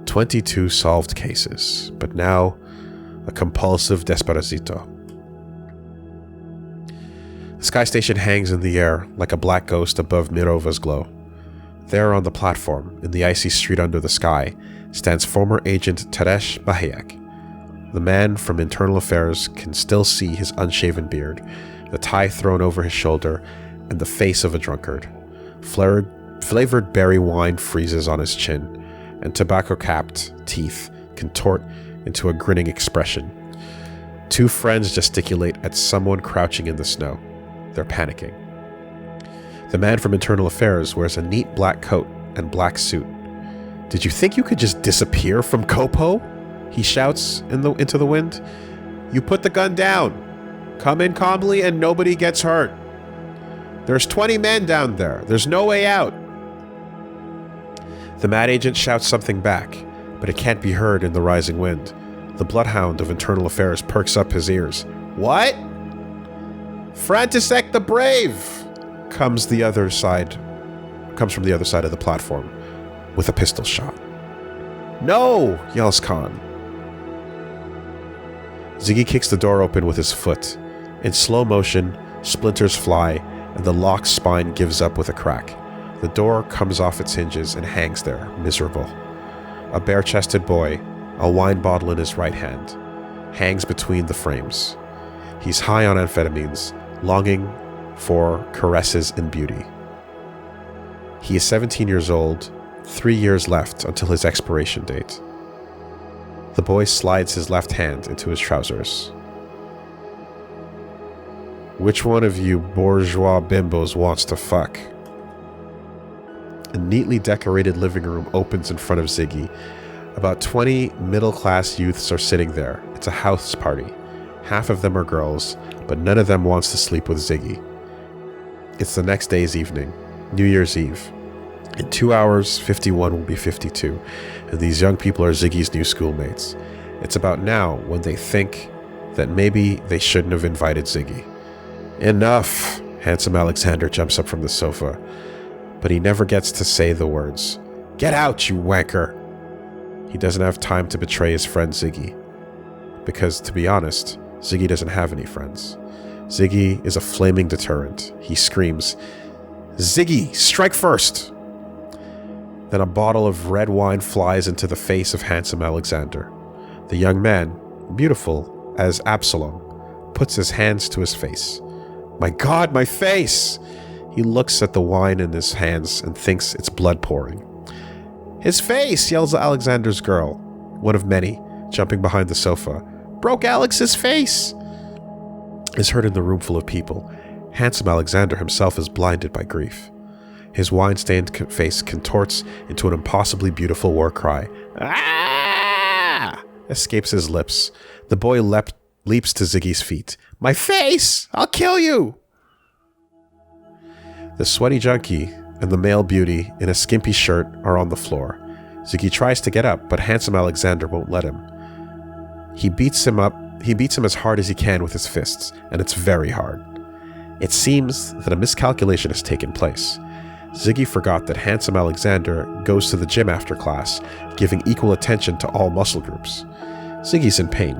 22 solved cases, but now a compulsive desperacito. The sky station hangs in the air like a black ghost above Mirova's glow. There on the platform, in the icy street under the sky, stands former agent Teresh Mahayek. The man from Internal Affairs can still see his unshaven beard, the tie thrown over his shoulder, and the face of a drunkard. Flavored berry wine freezes on his chin, and tobacco-capped teeth contort into a grinning expression. 2 friends gesticulate at someone crouching in the snow. They're panicking. The man from Internal Affairs wears a neat black coat and black suit. "Did you think you could just disappear from Kopo?" he shouts into the wind. "You put the gun down. Come in calmly and nobody gets hurt. There's 20 men down there. There's no way out." The mad agent shouts something back, but it can't be heard in the rising wind. The bloodhound of Internal Affairs perks up his ears. "What?" "Frantisek the Brave!" comes from the other side of the platform with a pistol shot. "No!" yells Khan. Ziggy kicks the door open with his foot. In slow motion, splinters fly, and the locked spine gives up with a crack. The door comes off its hinges and hangs there, miserable. A bare-chested boy, a wine bottle in his right hand, hangs between the frames. He's high on amphetamines, longing for caresses and beauty. He is 17 years old, 3 years left until his expiration date. The boy slides his left hand into his trousers. "Which one of you bourgeois bimbos wants to fuck?" A neatly decorated living room opens in front of Ziggy. About 20 middle-class youths are sitting there. It's a house party. Half of them are girls, but none of them wants to sleep with Ziggy. It's the next day's evening, New Year's Eve. In 2 hours, 51 will be 52, and these young people are Ziggy's new schoolmates. It's about now when they think that maybe they shouldn't have invited Ziggy. "Enough!" Handsome Alexander jumps up from the sofa, but he never gets to say the words. "Get out, you wanker!" He doesn't have time to betray his friend Ziggy. Because, to be honest, Ziggy doesn't have any friends. Ziggy is a flaming deterrent. He screams, "Ziggy, strike first!" Then a bottle of red wine flies into the face of handsome Alexander. The young man, beautiful as Absalom, puts his hands to his face. "My God, my face!" He looks at the wine in his hands and thinks it's blood pouring. "His face!" yells Alexander's girl, one of many, jumping behind the sofa. "Broke Alex's face!" Is heard in the room full of people. Handsome Alexander himself is blinded by grief. His wine-stained face contorts into an impossibly beautiful war cry. "Ah!" escapes his lips. The boy leaps to Ziggy's feet. "My face! I'll kill you!" The sweaty junkie and the male beauty in a skimpy shirt are on the floor. Ziggy tries to get up, but handsome Alexander won't let him. He beats him as hard as he can with his fists, and it's very hard. It seems that a miscalculation has taken place. Ziggy forgot that handsome Alexander goes to the gym after class, giving equal attention to all muscle groups. Ziggy's in pain.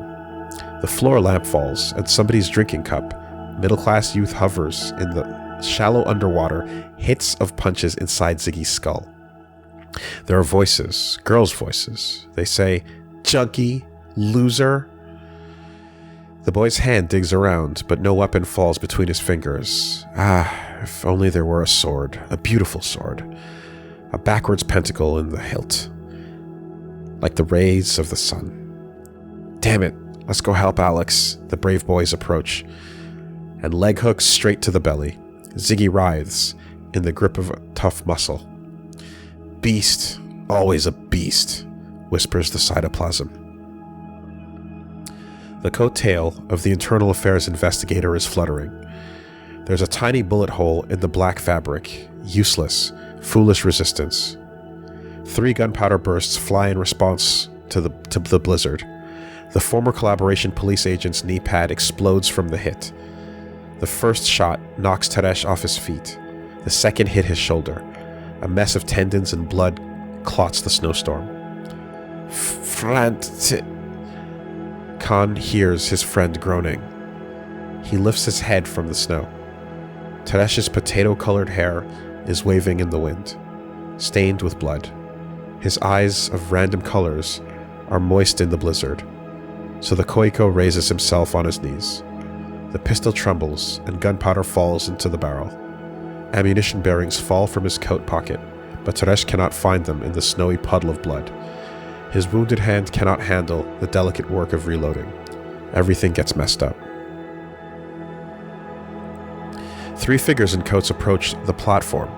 The floor lamp falls, and somebody's drinking cup, middle-class youth hovers in the shallow underwater, hits of punches inside Ziggy's skull. There are voices, girls' voices. They say, "Junkie, loser." The boy's hand digs around, but no weapon falls between his fingers. If only there were a sword, a beautiful sword. A backwards pentacle in the hilt, like the rays of the sun. "Damn it, let's go help Alex." The brave boys approach, and leg hooks straight to the belly. Ziggy writhes in the grip of a tough muscle. "Beast, always a beast," whispers the cytoplasm. The coat-tail of the internal affairs investigator is fluttering. There's a tiny bullet hole in the black fabric. Useless, foolish resistance. 3 gunpowder bursts fly in response to the blizzard. The former collaboration police agent's knee pad explodes from the hit. The first shot knocks Teresh off his feet. The second hit his shoulder. A mess of tendons and blood clots the snowstorm. Khan hears his friend groaning. He lifts his head from the snow. Teresh's potato-colored hair is waving in the wind, stained with blood. His eyes of random colors are moist in the blizzard, so the Koiko raises himself on his knees. The pistol trembles and gunpowder falls into the barrel. Ammunition bearings fall from his coat pocket, but Teresh cannot find them in the snowy puddle of blood. His wounded hand cannot handle the delicate work of reloading. Everything gets messed up. 3 figures in coats approach the platform,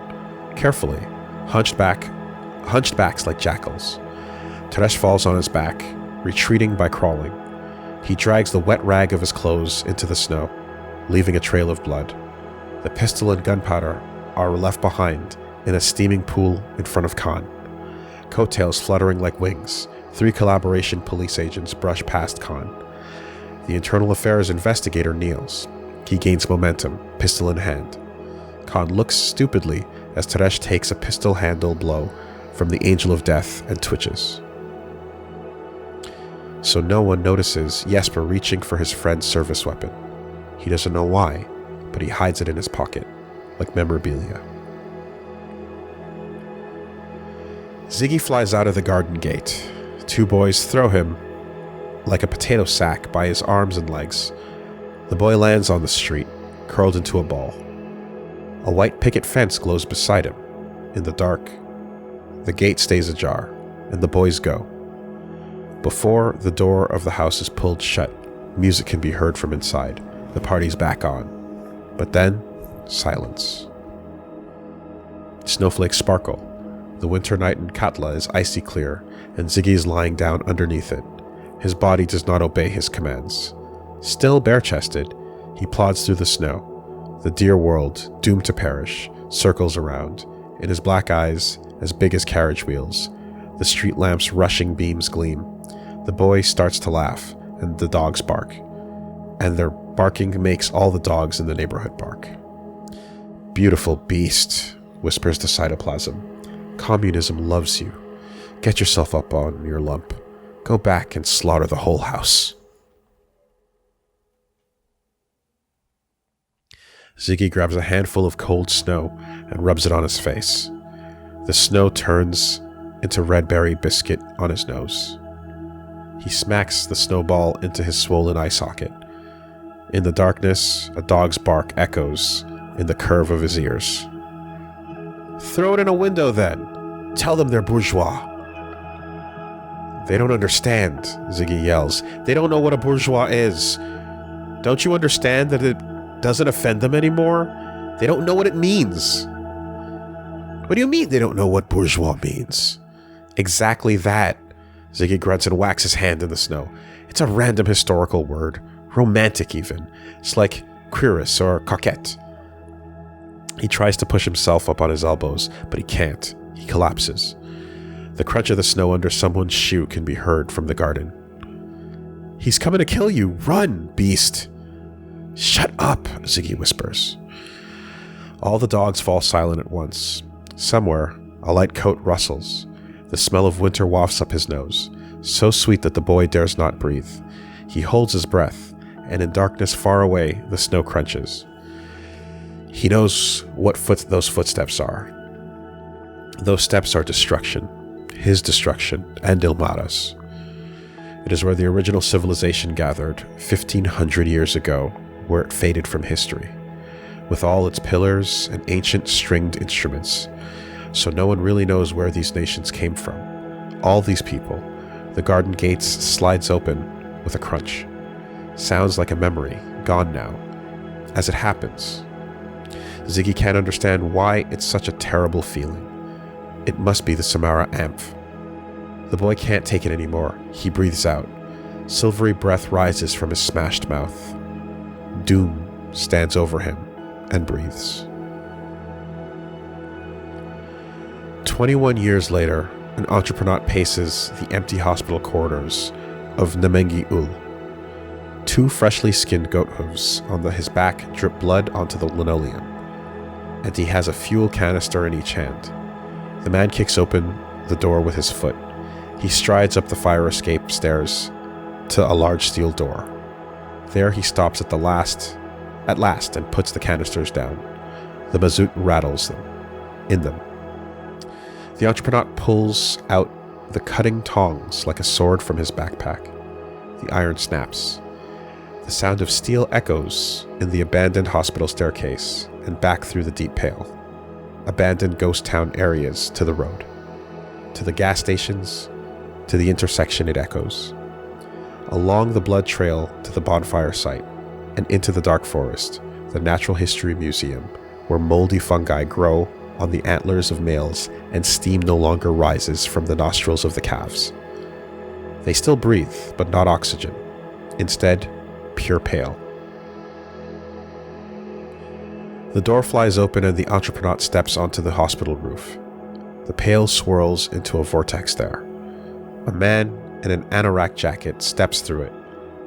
carefully, hunchbacks like jackals. Teresh falls on his back, retreating by crawling. He drags the wet rag of his clothes into the snow, leaving a trail of blood. The pistol and gunpowder are left behind in a steaming pool in front of Khan. Coattails fluttering like wings, 3 collaboration police agents brush past Khan. The internal affairs investigator kneels. He gains momentum, pistol in hand. Khan looks stupidly as Teresh takes a pistol handle blow from the Angel of Death and twitches. So no one notices Jesper reaching for his friend's service weapon. He doesn't know why, but he hides it in his pocket, like memorabilia. Ziggy flies out of the garden gate. 2 boys throw him like a potato sack by his arms and legs. The boy lands on the street, curled into a ball. A white picket fence glows beside him. In the dark, the gate stays ajar, and the boys go. Before the door of the house is pulled shut, music can be heard from inside. The party's back on. But then, silence. Snowflakes sparkle. The winter night in Katla is icy clear, and Ziggy is lying down underneath it. His body does not obey his commands. Still bare-chested, he plods through the snow. The dear world, doomed to perish, circles around. In his black eyes, as big as carriage wheels, the street lamps' rushing beams gleam. The boy starts to laugh, and the dogs bark. And their barking makes all the dogs in the neighborhood bark. "Beautiful beast," whispers the cytoplasm. "Communism loves you. Get yourself up on your lump. Go back and slaughter the whole house. Ziggy grabs a handful of cold snow and rubs it on his face. The snow turns into red berry biscuit on his nose. He smacks the snowball into his swollen eye socket. In the darkness, a dog's bark echoes in the curve of his ears. Throw it in a window then. Tell them they're bourgeois. They don't understand, Ziggy yells. They don't know what a bourgeois is. Don't you understand that it doesn't offend them anymore? They don't know what it means. What do you mean they don't know what bourgeois means? Exactly that. Ziggy grunts and whacks his hand in the snow. It's a random historical word. Romantic even. It's like queeress or coquette. He tries to push himself up on his elbows, but he can't. He collapses. The crunch of the snow under someone's shoe can be heard from the garden. He's coming to kill you. Run, beast. Shut up, Ziggy whispers. All the dogs fall silent at once. Somewhere, a light coat rustles. The smell of winter wafts up his nose, so sweet that the boy dares not breathe. He holds his breath, and in darkness far away, the snow crunches. He knows what those footsteps are. Those steps are destruction. His destruction, and Ilmara's. It is where the original civilization gathered 1,500 years ago, where it faded from history, with all its pillars and ancient stringed instruments. So no one really knows where these nations came from. All these people. The garden gates slides open with a crunch. Sounds like a memory, gone now. As it happens, Ziggy can't understand why it's such a terrible feeling. It must be the Samara Amph. The boy can't take it anymore. He breathes out. Silvery breath rises from his smashed mouth. Doom stands over him and breathes. 21 years later, an ENTROPONAUT paces the empty hospital corridors of Namengi-Ul. 2 freshly skinned goat hooves on his back drip blood onto the linoleum, and he has a fuel canister in each hand. The man kicks open the door with his foot. He strides up the fire escape stairs to a large steel door. There he stops at last and puts the canisters down. The mazout rattles in them. The ENTROPONAUT pulls out the cutting tongs like a sword from his backpack. The iron snaps. The sound of steel echoes in the abandoned hospital staircase and back through the deep pale. Abandoned ghost town areas to the road. To the gas stations, to the intersection it echoes. Along the blood trail to the bonfire site, and into the dark forest, the Natural History Museum, where moldy fungi grow on the antlers of males and steam no longer rises from the nostrils of the calves. They still breathe, but not oxygen. Instead, pure pale. The door flies open and the ENTROPONAUT steps onto the hospital roof. The pale swirls into a vortex there. A man in an anorak jacket steps through it,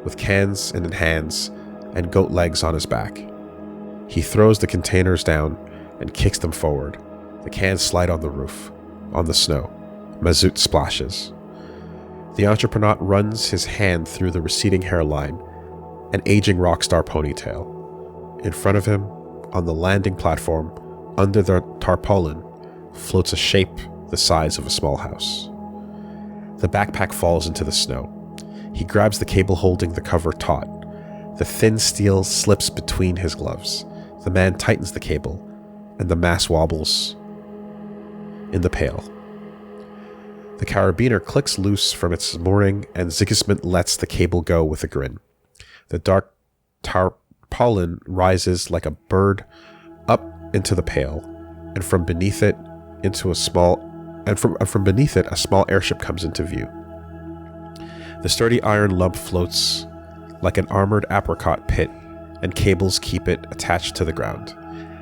with cans in hands and goat legs on his back. He throws the containers down and kicks them forward. The cans slide on the roof, on the snow. Mazout splashes. The ENTROPONAUT runs his hand through the receding hairline, an aging rock star ponytail. In front of him, on the landing platform, under the tarpaulin, floats a shape the size of a small house. The backpack falls into the snow. He grabs the cable holding the cover taut. The thin steel slips between his gloves. The man tightens the cable, and the mass wobbles in the pail. The carabiner clicks loose from its mooring, and Sigismund lets the cable go with a grin. The dark tarpaulin rises like a bird up into the pail, and from beneath it a small airship comes into view. The sturdy iron lump floats like an armored apricot pit, and cables keep it attached to the ground.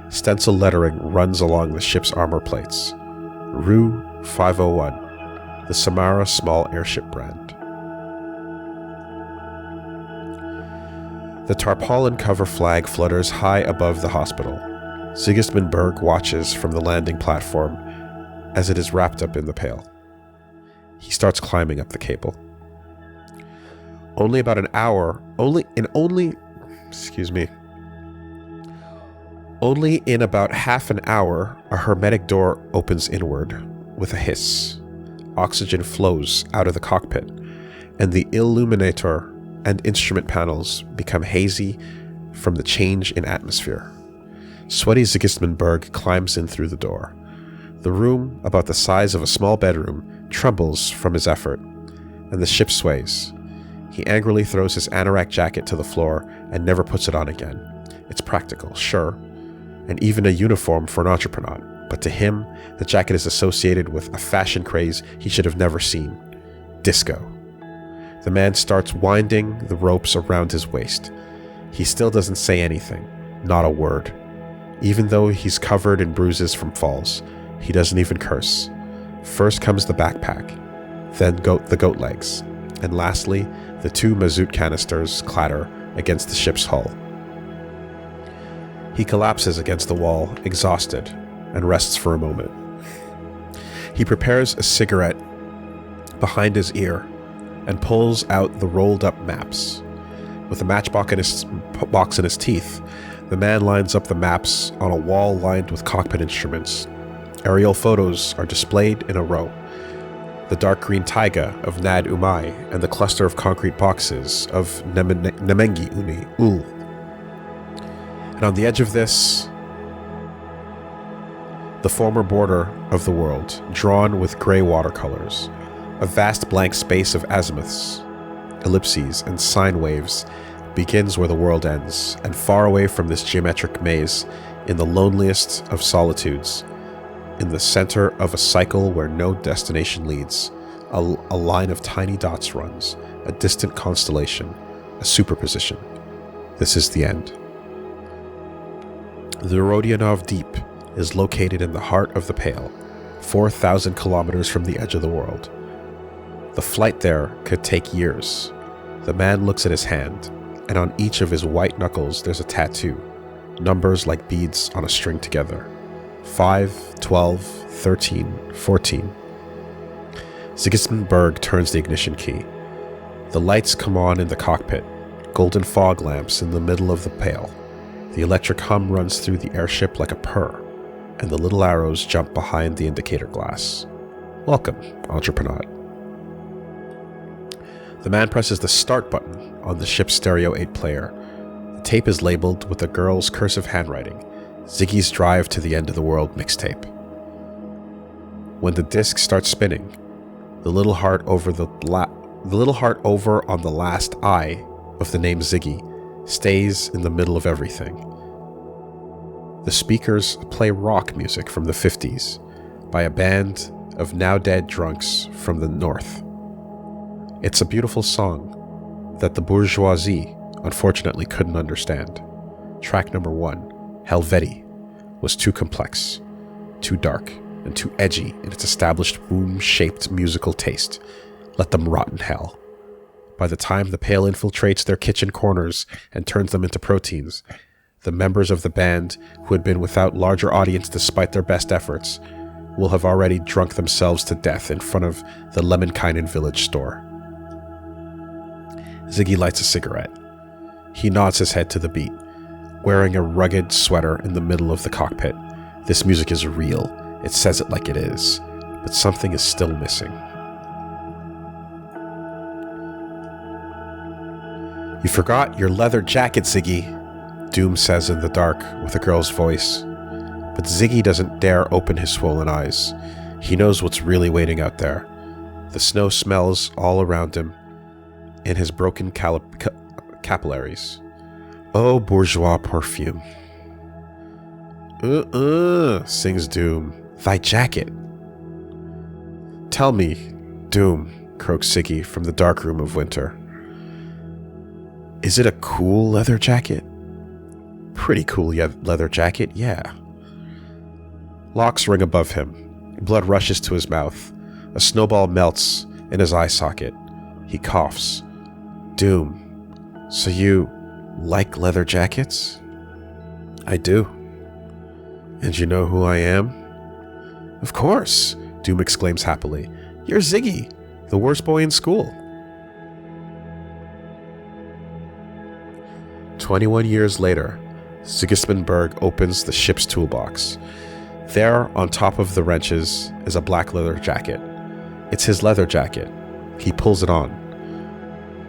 Stencil lettering runs along the ship's armor plates. Rue 501, the Samara small airship brand. The tarpaulin cover flag flutters high above the hospital. Sigismund Berg watches from the landing platform as it is wrapped up in the pail. He starts climbing up the cable. Only about half an hour, a hermetic door opens inward with a hiss. Oxygen flows out of the cockpit, and the illuminator and instrument panels become hazy from the change in atmosphere. Sweaty Sigismund climbs in through the door. The room, about the size of a small bedroom, trembles from his effort, and the ship sways. He angrily throws his anorak jacket to the floor and never puts it on again. It's practical, sure, and even a uniform for an entrepreneur, but to him, the jacket is associated with a fashion craze he should have never seen: disco. The man starts winding the ropes around his waist. He still doesn't say anything, not a word. Even though he's covered in bruises from falls, he doesn't even curse. First comes the backpack, then the goat legs, and lastly, the 2 mazout canisters clatter against the ship's hull. He collapses against the wall, exhausted, and rests for a moment. He prepares a cigarette behind his ear and pulls out the rolled-up maps. With a matchbox in his teeth, the man lines up the maps on a wall lined with cockpit instruments. Aerial photos are displayed in a row. The dark green taiga of Nad Umai and the cluster of concrete boxes of Nemengi Ul. And on the edge of this, the former border of the world, drawn with gray watercolors, a vast blank space of azimuths, ellipses, and sine waves begins where the world ends, and far away from this geometric maze, in the loneliest of solitudes, in the center of a cycle where no destination leads, a line of tiny dots runs, a distant constellation, a superposition. This is the end. The Rodionov Deep is located in the heart of the Pale, 4,000 kilometers from the edge of the world. The flight there could take years. The man looks at his hand, and on each of his white knuckles there's a tattoo, numbers like beads on a string together. 5, 12, 13, 14. Sigismund turns the ignition key. The lights come on in the cockpit, golden fog lamps in the middle of the Pale. The electric hum runs through the airship like a purr, and the little arrows jump behind the indicator glass. Welcome, Entrepreneur. The man presses the start button on the ship's stereo 8 player. The tape is labeled with the girl's cursive handwriting, Ziggy's Drive to the End of the World mixtape. When the disc starts spinning, the little heart over on the last I of the name Ziggy stays in the middle of everything. The speakers play rock music from the 50s by a band of now dead drunks from the north. It's a beautiful song that the bourgeoisie unfortunately couldn't understand. Track number 1, Helveti, was too complex, too dark, and too edgy in its established womb-shaped musical taste. Let them rot in hell. By the time the Pale infiltrates their kitchen corners and turns them into proteins, the members of the band, who had been without larger audience despite their best efforts, will have already drunk themselves to death in front of the Lemminkainen village store. Ziggy lights a cigarette. He nods his head to the beat, wearing a rugged sweater in the middle of the cockpit. This music is real. It says it like it is, but something is still missing. You forgot your leather jacket, Ziggy, Doom says in the dark with a girl's voice. But Ziggy doesn't dare open his swollen eyes. He knows what's really waiting out there. The snow smells all around him in his broken capillaries. Oh, bourgeois perfume. Sings Doom. Thy jacket. Tell me, Doom, croaks Ziggy from the dark room of winter. Is it a cool leather jacket? Pretty cool leather jacket, yeah. Locks ring above him. Blood rushes to his mouth. A snowball melts in his eye socket. He coughs. Doom, so you like leather jackets? I do. And you know who I am? Of course, Doom exclaims happily. You're Ziggy, The worst boy in school. 21 years later, Sigismund Berg opens the ship's toolbox. There, on top of the wrenches, is a black leather jacket. It's his leather jacket. He pulls it on.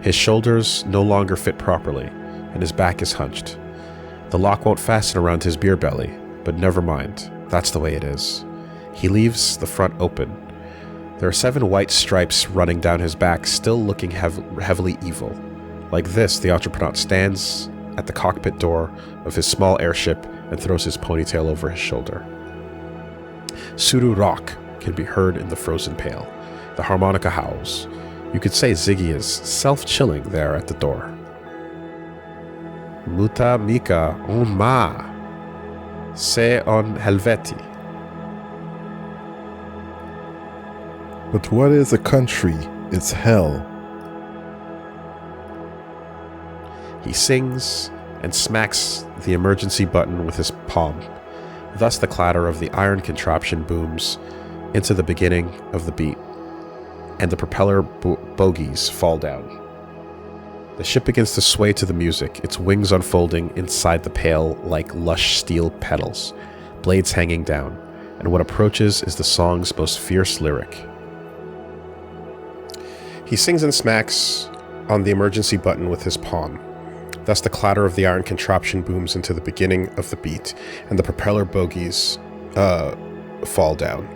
His shoulders no longer fit properly, and his back is hunched. The lock won't fasten around his beer belly, but never mind. That's the way it is. He leaves the front open. There are 7 white stripes running down his back, still looking heavily evil. Like this, the Entreponaut stands at the cockpit door of his small airship and throws his ponytail over his shoulder. Suru rock can be heard in the frozen pail. The harmonica howls. You could say Ziggy is self-chilling there at the door. Muta mika on ma. Se on helveti. But what is a country? It's hell. He sings and smacks the emergency button with his palm. Thus the clatter of the iron contraption booms into the beginning of the beat, and the propeller bogies fall down. The ship begins to sway to the music, its wings unfolding inside the pail like lush steel petals, blades hanging down, and what approaches is the song's most fierce lyric. He sings and smacks on the emergency button with his palm. Thus the clatter of the iron contraption booms into the beginning of the beat, and the propeller bogies fall down.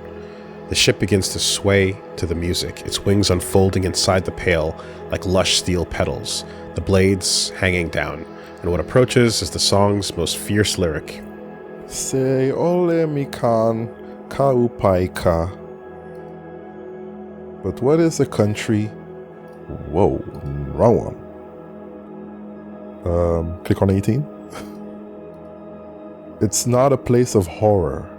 The ship begins to sway to the music, its wings unfolding inside the pail like lush steel petals, the blades hanging down, and what approaches is the song's most fierce lyric. Se ole mikan kaupaika. But what is a country? Whoa, wrong one. Click on 18. It's not a place of horror.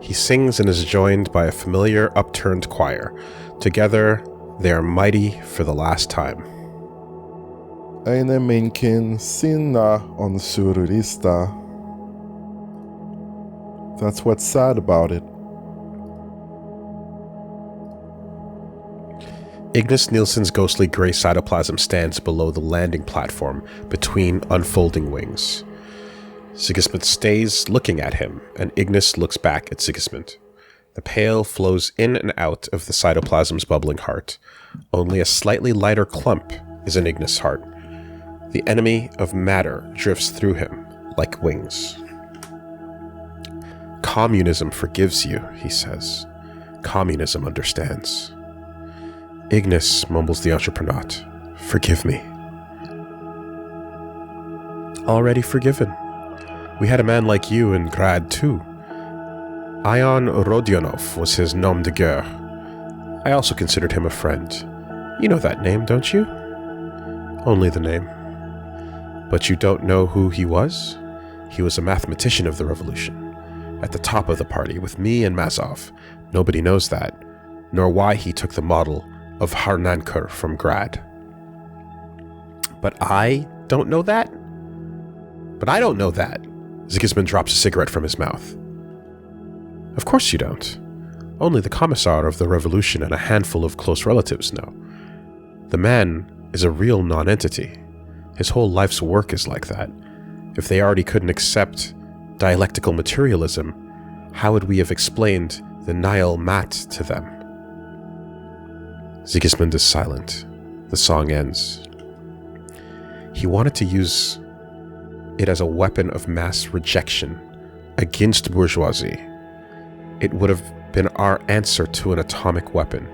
He sings and is joined by a familiar upturned choir. Together, they are mighty for the last time. Eine minkin sinna on sururista. That's what's sad about it. Ignis Nielsen's ghostly gray cytoplasm stands below the landing platform between unfolding wings. Sigismund stays looking at him, and Ignis looks back at Sigismund. The pail flows in and out of the cytoplasm's bubbling heart. Only a slightly lighter clump is in Ignis' heart. The enemy of matter drifts through him like wings. Communism forgives you, he says. Communism understands. Ignis, mumbles the Entreponaut. Forgive me. Already forgiven. We had a man like you in Grad too. Ion Rodionov was his nom de guerre. I also considered him a friend. You know that name, don't you? Only the name. But you don't know who he was? He was a mathematician of the revolution. At the top of the party with me and Mazov. Nobody knows that, nor why he took the model of HARNANKUR from Grad. But I don't know that? But I don't know that. Sigismund drops a cigarette from his mouth. Of course you don't. Only the commissar of the revolution and a handful of close relatives know. The man is a real non-entity. His whole life's work is like that. If they already couldn't accept dialectical materialism, how would we have explained the Nihil Mat to them? Sigismund is silent. The song ends. He wanted to use it as a weapon of mass rejection against bourgeoisie. It would have been our answer to an atomic weapon.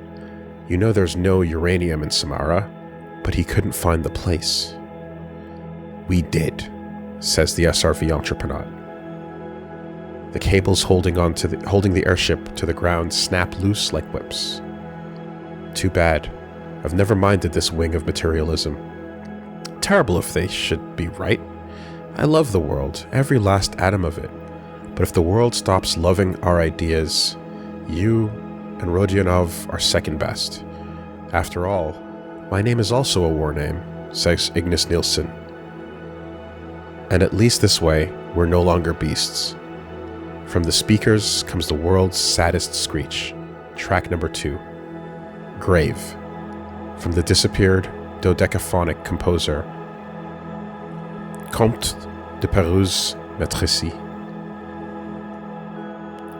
You know there's no uranium in Samara, but he couldn't find the place. We did, says the SRV Entreponaut. The cables holding the airship to the ground snap loose like whips. Too bad. I've never minded this wing of materialism. Terrible if they should be right. I love the world, every last atom of it. But if the world stops loving our ideas, you and Rodionov are second best. After all, my name is also a war name, says Ignis Nielsen. And at least this way, we're no longer beasts. From the speakers comes the world's saddest screech. Track number 2. Grave. From the disappeared dodecaphonic composer Comte de Pérouse Maîtrisy.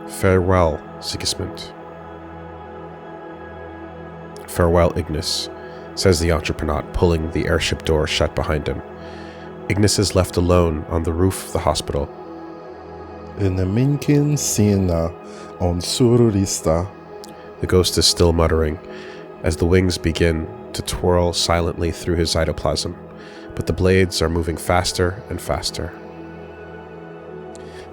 Farewell, Sigismund. Farewell, Ignis, says the Entreponaut, pulling the airship door shut behind him. Ignis is left alone on the roof of the hospital. In a minkin sina on sururista. The ghost is still muttering as the wings begin to twirl silently through his cytoplasm, but the blades are moving faster and faster.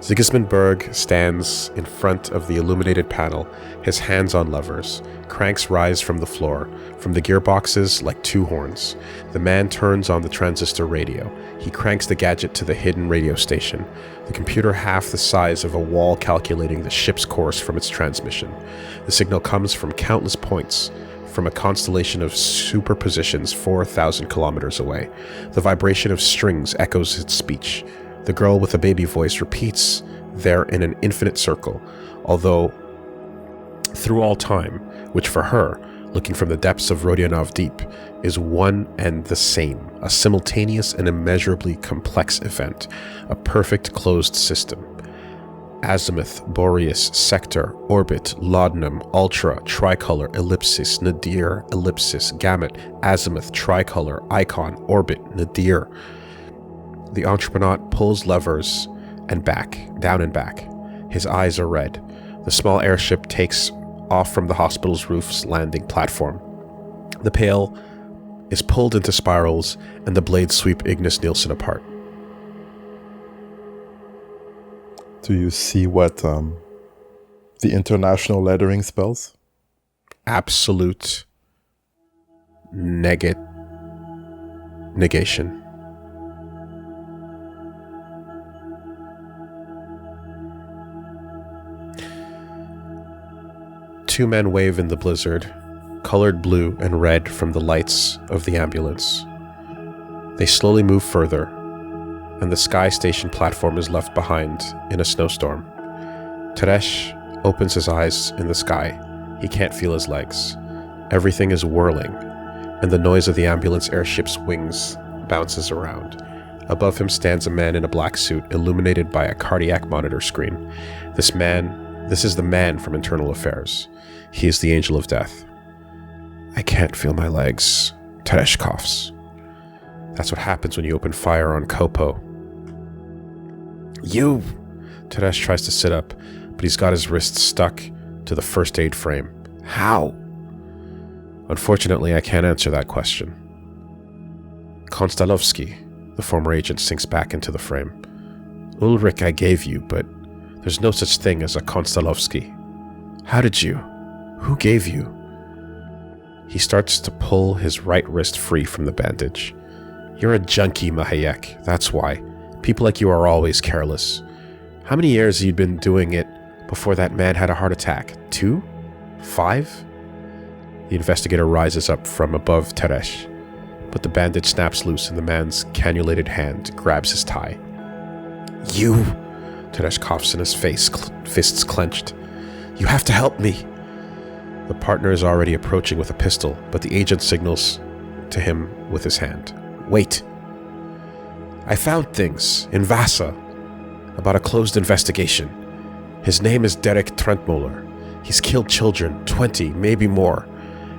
Sigismund Berg stands in front of the illuminated panel, his hands on levers. Cranks rise from the floor, from the gearboxes like 2 horns. The man turns on the transistor radio. He cranks the gadget to the hidden radio station, the computer half the size of a wall calculating the ship's course from its transmission. The signal comes from countless points, from a constellation of superpositions 4,000 kilometers away. The vibration of strings echoes its speech. The girl with a baby voice repeats there in an infinite circle, although through all time, which for her, looking from the depths of Rodionov Deep, is one and the same, a simultaneous and immeasurably complex event, a perfect closed system. Azimuth, Boreas, Sector, Orbit, Laudanum, Ultra, Tricolor, Ellipsis, Nadir, Ellipsis, Gamut, Azimuth, Tricolor, Icon, Orbit, Nadir. The Entreponaut pulls levers and back, down and back. His eyes are red. The small airship takes off from the hospital's roof's landing platform. The pail is pulled into spirals, and the blades sweep Ignis Nielsen apart. Do you see what the international lettering spells? Absolute negation. 2 men wave in the blizzard, colored blue and red from the lights of the ambulance. They slowly move further, and the sky station platform is left behind in a snowstorm. Teresh opens his eyes in the sky. He can't feel his legs. Everything is whirling, and the noise of the ambulance airship's wings bounces around. Above him stands a man in a black suit, illuminated by a cardiac monitor screen. This is the man from Internal Affairs. He is the Angel of Death. I can't feel my legs. Teresh coughs. That's what happens when you open fire on Kopo. You! Teresh tries to sit up, but he's got his wrists stuck to the first aid frame. How? Unfortunately, I can't answer that question. Konstalovsky, the former agent, sinks back into the frame. Ulrich I gave you, but there's no such thing as a Konstalovsky. How did you? Who gave you? He starts to pull his right wrist free from the bandage. You're a junkie, Mahayek. That's why. People like you are always careless. How many years had you been doing it before that man had a heart attack? 2? 5? The investigator rises up from above Teresh, but the bandage snaps loose and the man's cannulated hand grabs his tie. You! Teresh coughs in his face, fists clenched. You have to help me! The partner is already approaching with a pistol, but the agent signals to him with his hand. Wait! I found things in Vasa about a closed investigation. His name is Derek Trentmuller. He's killed children, 20, maybe more,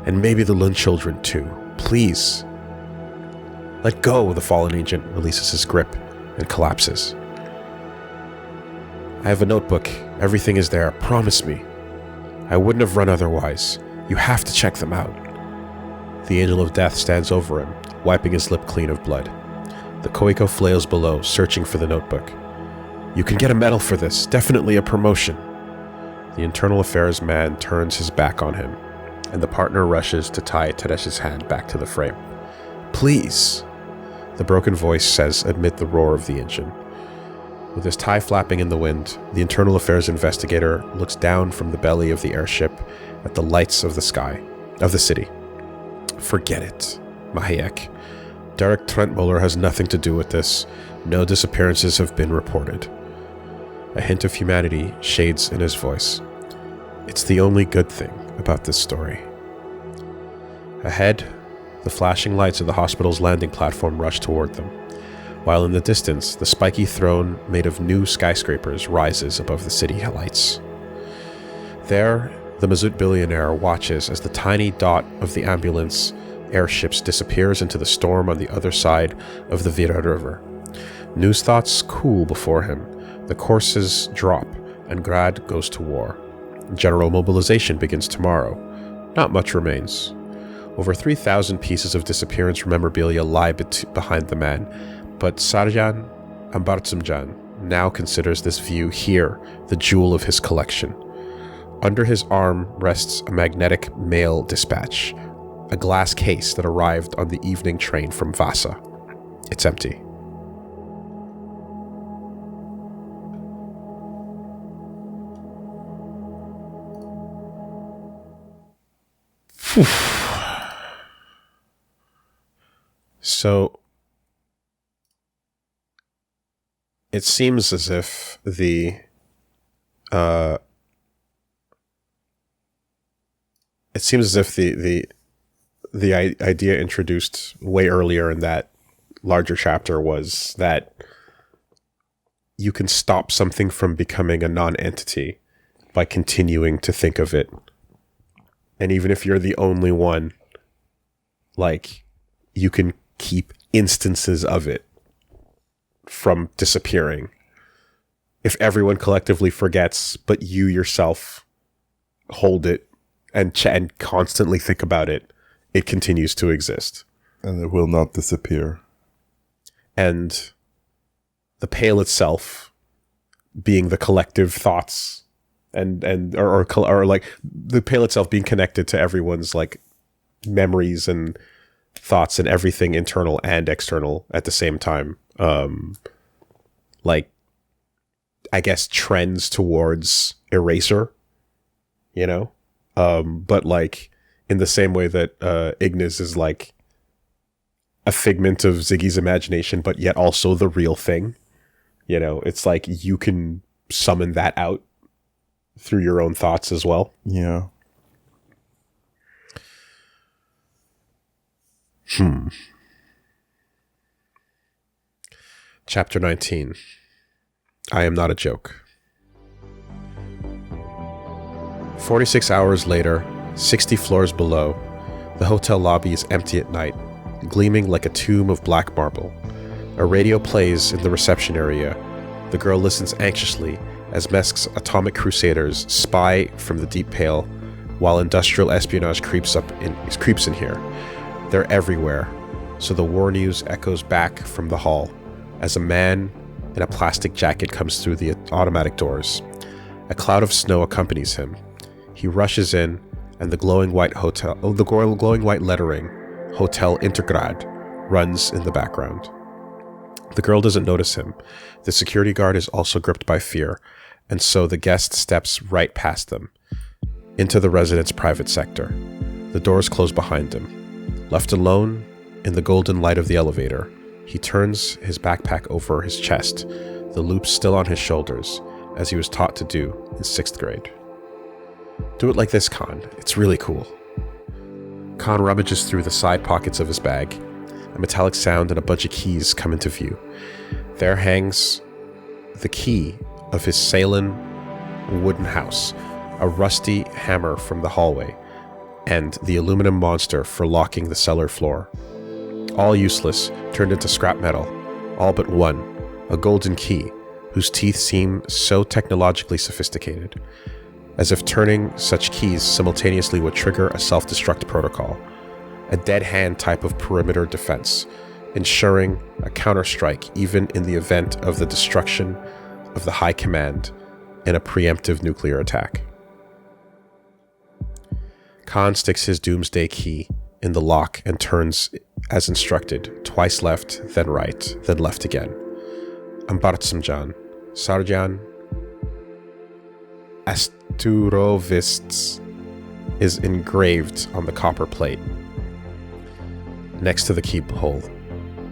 and maybe the Lund children too. Please. Let go, the fallen agent releases his grip and collapses. I have a notebook. Everything is there. Promise me. I wouldn't have run otherwise. You have to check them out. The Angel of Death stands over him, wiping his lip clean of blood. The Koiko flails below, searching for the notebook. You can get a medal for this. Definitely a promotion. The Internal Affairs man turns his back on him, and the partner rushes to tie Teresh's hand back to the frame. Please, the broken voice says amid the roar of the engine. With his tie flapping in the wind, the Internal Affairs investigator looks down from the belly of the airship at the lights of the city. Forget it, Mahayek. Derek Trentmuller has nothing to do with this. No disappearances have been reported. A hint of humanity shades in his voice. It's the only good thing about this story. Ahead, the flashing lights of the hospital's landing platform rush toward them, while in the distance, the spiky throne made of new skyscrapers rises above the city lights. There, the Mazout billionaire watches as the tiny dot of the ambulance airships disappears into the storm on the other side of the Vira River. News thoughts cool before him. The courses drop, and Grad goes to war. General mobilization begins tomorrow. Not much remains. Over 3,000 pieces of disappearance memorabilia lie behind the man, but Sarjan Ambartsumjan now considers this view here the jewel of his collection. Under his arm rests a magnetic mail dispatch, a glass case that arrived on the evening train from Vasa. It's empty. So, it seems as if the idea introduced way earlier in that larger chapter was that you can stop something from becoming a non-entity by continuing to think of it. And even if you're the only one, like, you can keep instances of it from disappearing. If everyone collectively forgets, but you yourself hold it and constantly think about it, it continues to exist. And it will not disappear. And the Pale itself being the collective thoughts or like the Pale itself being connected to everyone's like memories and thoughts and everything internal and external at the same time. Like, I guess trends towards eraser, you know? But like in the same way that Ignis is like a figment of Ziggy's imagination, but yet also the real thing. You know, it's like you can summon that out through your own thoughts as well. Yeah. Chapter 19. I am not a joke. 46 hours later, 60 floors below, the hotel lobby is empty at night, gleaming like a tomb of black marble. A radio plays in the reception area. The girl listens anxiously as Mesk's atomic crusaders spy from the deep Pale, while industrial espionage creeps in here. They're everywhere, so the war news echoes back from the hall as a man in a plastic jacket comes through the automatic doors. A cloud of snow accompanies him. He rushes in, and the glowing white lettering, Hotel Intergrad, runs in the background. The girl doesn't notice him. The security guard is also gripped by fear, and so the guest steps right past them, into the resident's private sector. The doors close behind him. Left alone, in the golden light of the elevator, he turns his backpack over his chest, the loops still on his shoulders, as he was taught to do in 6th grade. Do it like this, Khan. It's really cool. Khan rummages through the side pockets of his bag. A metallic sound and a bunch of keys come into view. There hangs the key of his Salem wooden house, a rusty hammer from the hallway, and the aluminum monster for locking the cellar floor. All useless, turned into scrap metal, all but one, a golden key, whose teeth seem so technologically sophisticated, as if turning such keys simultaneously would trigger a self-destruct protocol, a dead-hand type of perimeter defense, ensuring a counterstrike even in the event of the destruction of the High Command in a preemptive nuclear attack. Khan sticks his doomsday key in the lock and turns as instructed, twice left, then right, then left again. Ambartsumjan, Sarjan Asturovists is engraved on the copper plate next to the keyhole.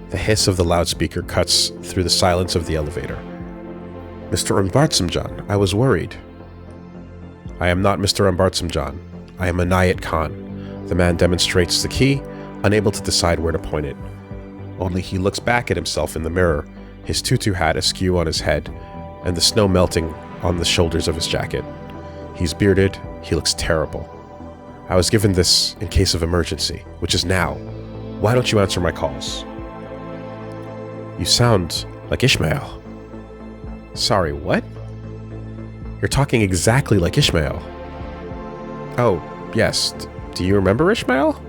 The hiss of the loudspeaker cuts through the silence of the elevator. Mr. Umbartsamjan, I was worried. I am not Mr. Umbartsamjan. I am Anayat Khan. The man demonstrates the key, unable to decide where to point it. Only he looks back at himself in the mirror, his tutu hat askew on his head, and the snow melting on the shoulders of his jacket. He's bearded, he looks terrible. I was given this in case of emergency, which is now. Why don't you answer my calls? You sound like Ishmael. Sorry, what? You're talking exactly like Ishmael. Oh, yes. Do you remember Ishmael?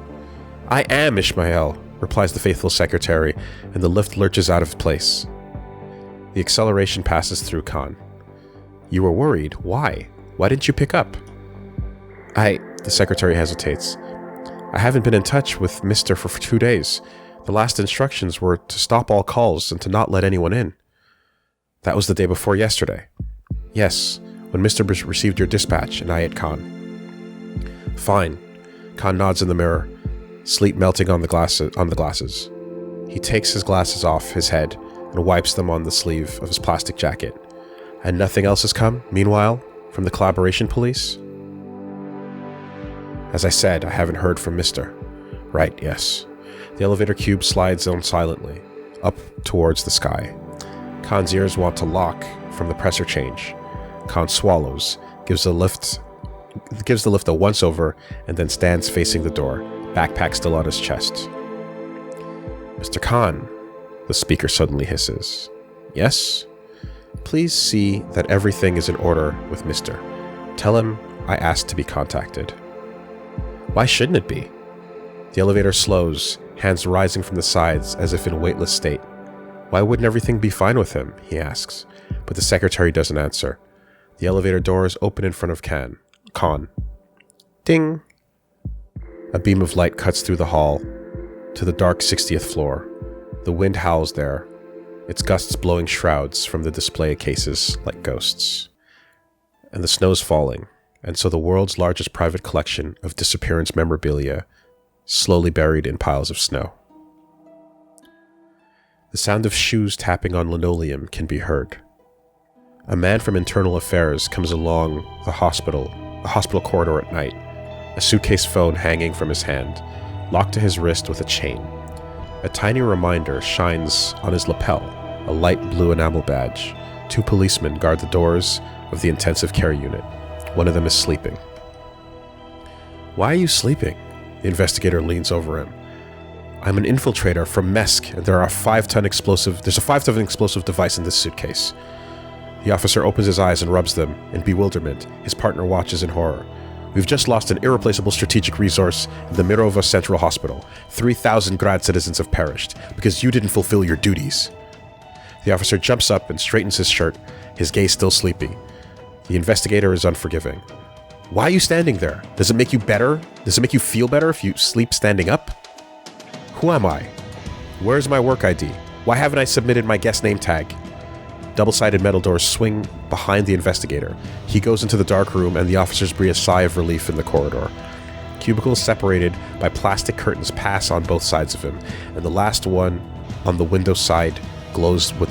I am Ishmael, replies the faithful secretary, and the lift lurches out of place. The acceleration passes through Khan. You were worried. Why? Why didn't you pick up? The secretary hesitates. I haven't been in touch with Mr. for 2 days. The last instructions were to stop all calls and to not let anyone in. That was the day before yesterday. Yes, when Mr. received your dispatch, Anayat Khan. Fine. Khan nods in the mirror, sleep melting on the glasses. He takes his glasses off his head and wipes them on the sleeve of his plastic jacket. And nothing else has come, meanwhile, from the collaboration police? As I said, I haven't heard from Mr. Right, yes. The elevator cube slides on silently, up towards the sky. Khan's ears want to lock from the pressure change. Khan swallows, gives the lift a once-over, and then stands facing the door, backpack still on his chest. Mr. Khan, the speaker suddenly hisses. Yes? Please see that everything is in order with Mr. Tell him I asked to be contacted. Why shouldn't it be? The elevator slows, hands rising from the sides as if in weightless state. Why wouldn't everything be fine with him? He asks, but the secretary doesn't answer. The elevator doors open in front of Khan. Ding! A beam of light cuts through the hall to the dark 60th floor. The wind howls there, its gusts blowing shrouds from the display cases like ghosts. And the snow's falling, and so the world's largest private collection of disappearance memorabilia slowly buried in piles of snow. The sound of shoes tapping on linoleum can be heard. A man from internal affairs comes along the hospital corridor at night, a suitcase phone hanging from his hand, locked to his wrist with a chain. A tiny reminder shines on his lapel, a light blue enamel badge. 2 policemen guard the doors of the intensive care unit. One of them is sleeping. Why are you sleeping? The investigator leans over him. I'm an infiltrator from MESC, and there's a 5-ton explosive device in this suitcase. The officer opens his eyes and rubs them in bewilderment. His partner watches in horror. We've just lost an irreplaceable strategic resource in the Mirova Central Hospital. 3,000 grad citizens have perished because you didn't fulfill your duties. The officer jumps up and straightens his shirt, his gaze still sleepy. The investigator is unforgiving. Why are you standing there? Does it make you better? Does it make you feel better if you sleep standing up? Who am I? Where's my work ID? Why haven't I submitted my guest name tag? Double-sided metal doors swing behind the investigator. He goes into the dark room, and the officers breathe a sigh of relief in the corridor. Cubicles separated by plastic curtains pass on both sides of him, and the last one on the window side glows with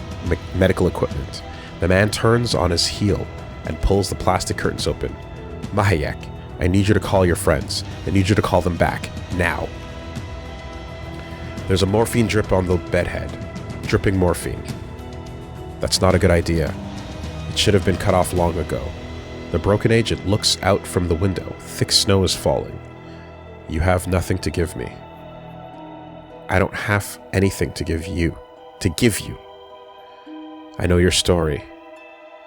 medical equipment. The man turns on his heel and pulls the plastic curtains open. Mahayek, I need you to call your friends. I need you to call them back. Now. There's a morphine drip on the bedhead. Dripping morphine. That's not a good idea. It should have been cut off long ago. The broken agent looks out from the window. Thick snow is falling. You have nothing to give me. I don't have anything to give you. I know your story.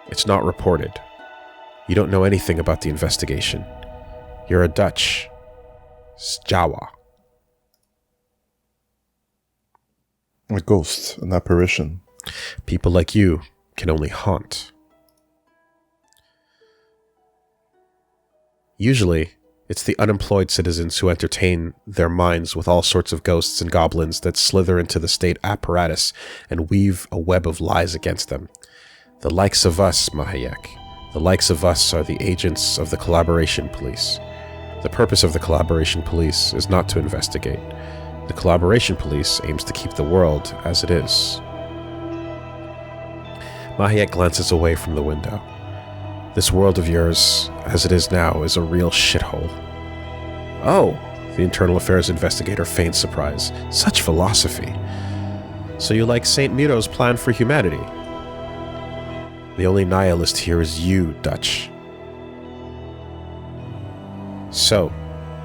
It's not reported. You don't know anything about the investigation. You're a Dutch. Jawa. A ghost, an apparition. People like you can only haunt. Usually, it's the unemployed citizens who entertain their minds with all sorts of ghosts and goblins that slither into the state apparatus and weave a web of lies against them. The likes of us, Mahayek. The likes of us are the agents of the collaboration police. The purpose of the collaboration police is not to investigate. The collaboration police aims to keep the world as it is. Mahayek glances away from the window. This world of yours, as it is now, is a real shithole. Oh, the internal affairs investigator feigns surprise. Such philosophy. So you like St. Miro's plan for humanity? The only nihilist here is you, Dutch. So,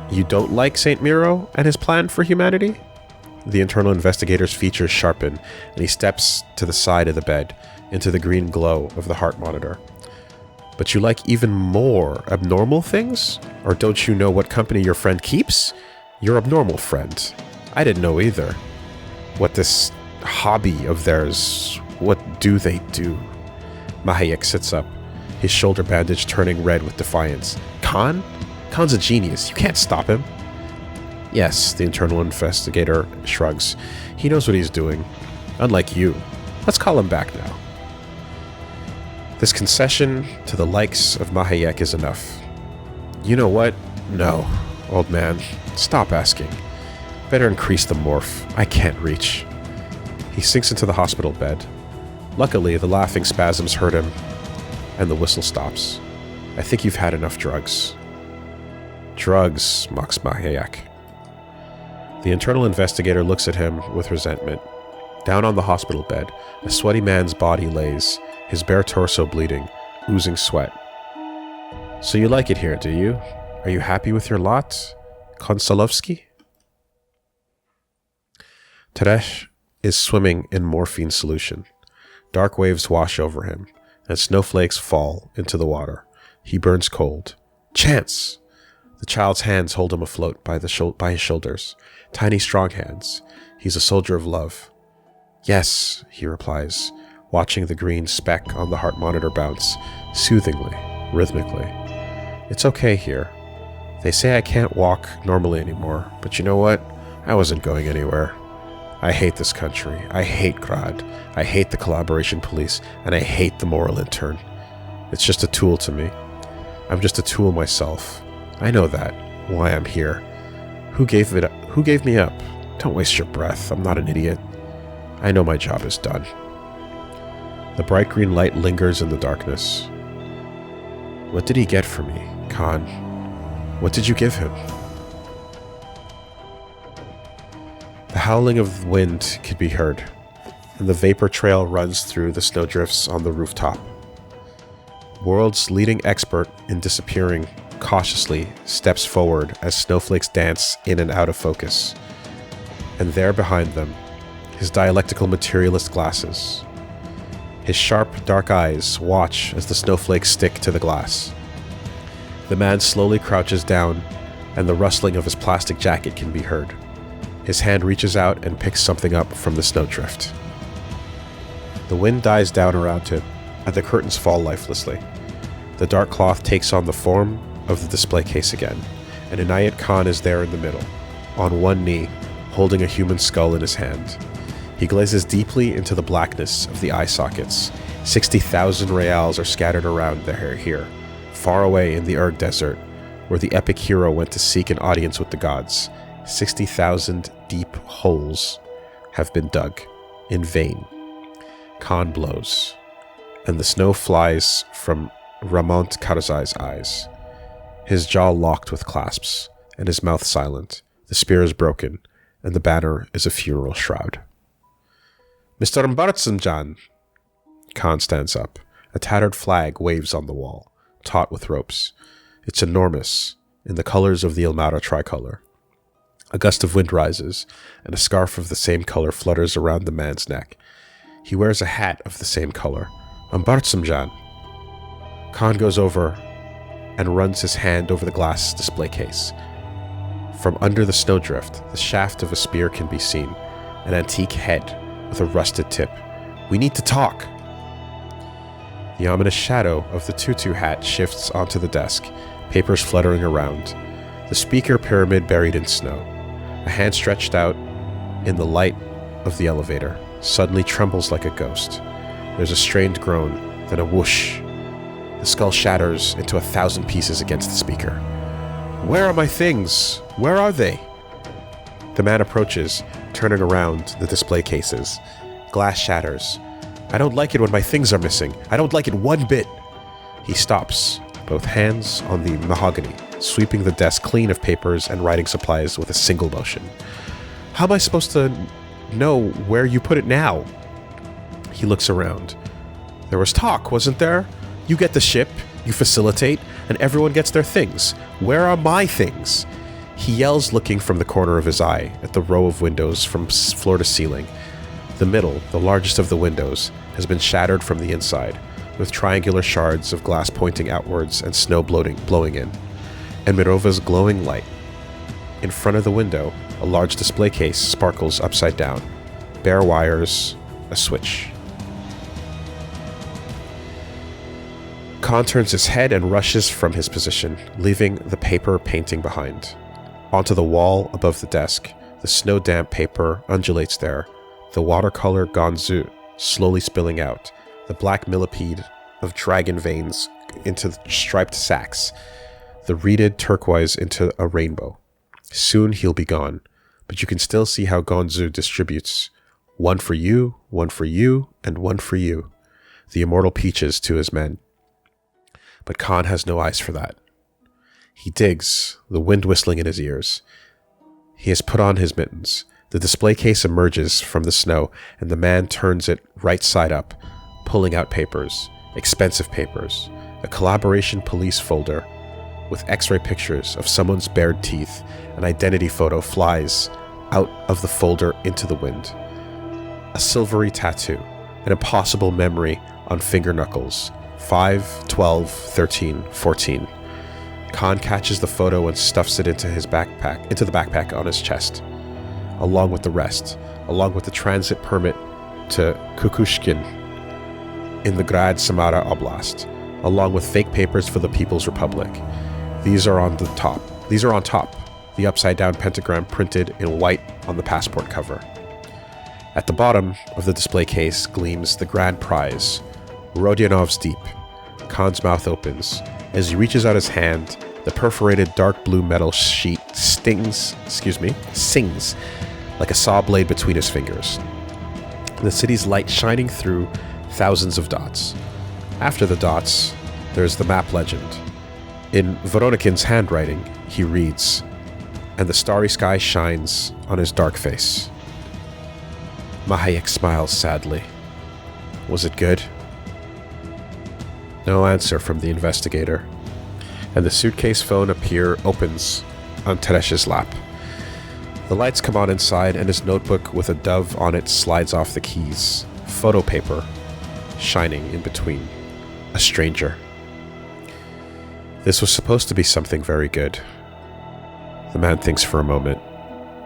you don't like St. Miro and his plan for humanity? The internal investigator's features sharpen, and he steps to the side of the bed, into the green glow of the heart monitor. But you like even more abnormal things? Or don't you know what company your friend keeps? Your abnormal friend. I didn't know either. What this hobby of theirs, what do they do? Mahayek sits up, his shoulder bandage turning red with defiance. Khan? Khan's a genius. You can't stop him. Yes, the internal investigator shrugs. He knows what he's doing. Unlike you. Let's call him back now. This concession to the likes of Mahayek is enough. You know what? No, old man. Stop asking. Better increase the morph. I can't reach. He sinks into the hospital bed. Luckily, the laughing spasms hurt him, and the whistle stops. I think you've had enough drugs. Drugs, mocks Mahayek. The internal investigator looks at him with resentment. Down on the hospital bed, a sweaty man's body lays, his bare torso bleeding, oozing sweat. So you like it here, do you? Are you happy with your lot, Konsalovsky? Teresh is swimming in morphine solution. Dark waves wash over him, and snowflakes fall into the water. He burns cold. Chance! The child's hands hold him afloat by his shoulders. Tiny, strong hands. He's a soldier of love. Yes, he replies, watching the green speck on the heart monitor bounce, soothingly, rhythmically. It's okay here. They say I can't walk normally anymore, but you know what? I wasn't going anywhere. I hate this country. I hate Grad. I hate the collaboration police, and I hate the moral intern. It's just a tool to me. I'm just a tool myself. I know that. Why I'm here. Who gave me up? Don't waste your breath. I'm not an idiot. I know my job is done. The bright green light lingers in the darkness. What did he get for me, Khan? What did you give him? The howling of the wind could be heard, and the vapor trail runs through the snowdrifts on the rooftop. World's leading expert in disappearing cautiously steps forward as snowflakes dance in and out of focus. And there behind them, his dialectical materialist glasses. His sharp, dark eyes watch as the snowflakes stick to the glass. The man slowly crouches down, and the rustling of his plastic jacket can be heard. His hand reaches out and picks something up from the snowdrift. The wind dies down around him, and the curtains fall lifelessly. The dark cloth takes on the form of the display case again, and Inayat Khan is there in the middle, on one knee, holding a human skull in his hand. He gazes deeply into the blackness of the eye sockets. 60,000 reals are scattered around there here, far away in the Ur desert, where the epic hero went to seek an audience with the gods. 60,000 deep holes have been dug, in vain. Khan blows, and the snow flies from Ramont Karzai's eyes. His jaw locked with clasps, and his mouth silent. The spear is broken, and the banner is a funeral shroud. Mr. Mbartsanjan! Khan stands up. A tattered flag waves on the wall, taut with ropes. It's enormous, in the colors of the Ilmara tricolor. A gust of wind rises, and a scarf of the same color flutters around the man's neck. He wears a hat of the same color. Mbartsanjan! Khan goes over and runs his hand over the glass display case. From under the snowdrift, the shaft of a spear can be seen, an antique head with a rusted tip. We need to talk! The ominous shadow of the tutu hat shifts onto the desk, papers fluttering around. The speaker pyramid buried in snow. A hand stretched out in the light of the elevator suddenly trembles like a ghost. There's a strained groan, then a whoosh. The skull shatters into 1,000 pieces against the speaker. Where are my things? Where are they? The man approaches, turning around the display cases. Glass shatters. I don't like it when my things are missing. I don't like it one bit. He stops, both hands on the mahogany, sweeping the desk clean of papers and writing supplies with a single motion. How am I supposed to know where you put it now? He looks around. There was talk, wasn't there? You get the ship, you facilitate, and everyone gets their things. Where are my things? He yells, looking from the corner of his eye at the row of windows from floor to ceiling. The middle, the largest of the windows, has been shattered from the inside, with triangular shards of glass pointing outwards and snow blowing in, and Mirova's glowing light. In front of the window, a large display case sparkles upside down. Bare wires, a switch. Khan turns his head and rushes from his position, leaving the paper painting behind. Onto the wall above the desk, the snow-damp paper undulates there, the watercolor gonzu slowly spilling out, the black millipede of dragon veins into the striped sacks, the reeded turquoise into a rainbow. Soon he'll be gone, but you can still see how gonzu distributes. One for you, and one for you. The immortal peaches to his men. But Khan has no eyes for that. He digs, the wind whistling in his ears. He has put on his mittens. The display case emerges from the snow, and the man turns it right side up, pulling out papers, expensive papers, a collaboration police folder with x-ray pictures of someone's bared teeth. An identity photo flies out of the folder into the wind. A silvery tattoo, an impossible memory on finger knuckles. 5, 12, 13, 14. Khan catches the photo and stuffs it into the backpack on his chest, along with the rest, along with the transit permit to Kukushkin in the Grad Samara Oblast, along with fake papers for the People's Republic. These are on top, the upside-down pentagram printed in white on the passport cover. At the bottom of the display case gleams the grand prize, Rodionov's Deep. Khan's mouth opens. As he reaches out his hand, the perforated dark blue metal sheet sings like a saw blade between his fingers. The city's light shining through thousands of dots. After the dots, there's the map legend. In Veronikin's handwriting, he reads, and the starry sky shines on his dark face. Mahayek smiles sadly. Was it good? No answer from the investigator, and the suitcase phone opens on Teresh's lap. The lights come on inside, and his notebook with a dove on it slides off the keys. Photo paper, shining in between. A stranger. This was supposed to be something very good. The man thinks for a moment.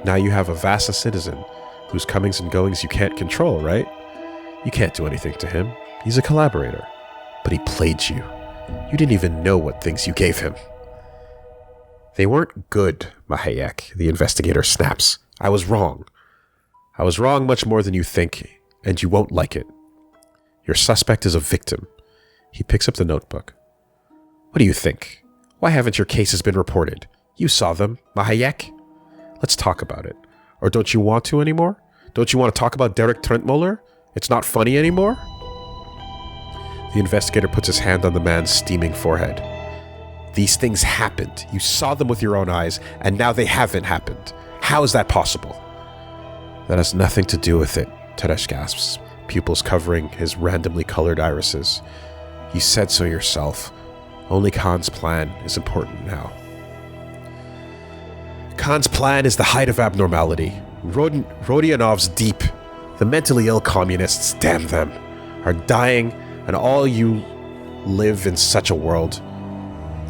Now you have a Vasa citizen, whose comings and goings you can't control, right? You can't do anything to him. He's a collaborator. But he played you. You didn't even know what things you gave him. They weren't good, Mahayek, the investigator snaps. I was wrong. I was wrong much more than you think, and you won't like it. Your suspect is a victim. He picks up the notebook. What do you think? Why haven't your cases been reported? You saw them, Mahayek. Let's talk about it. Or don't you want to anymore? Don't you want to talk about Derek Trentmuller? It's not funny anymore? The investigator puts his hand on the man's steaming forehead. These things happened. You saw them with your own eyes, and now they haven't happened. How is that possible? That has nothing to do with it, Teresh gasps, pupils covering his randomly colored irises. You said so yourself. Only Khan's plan is important now. Khan's plan is the height of abnormality. Rodionov's Deep. The mentally ill communists, damn them, are dying, and all you live in such a world.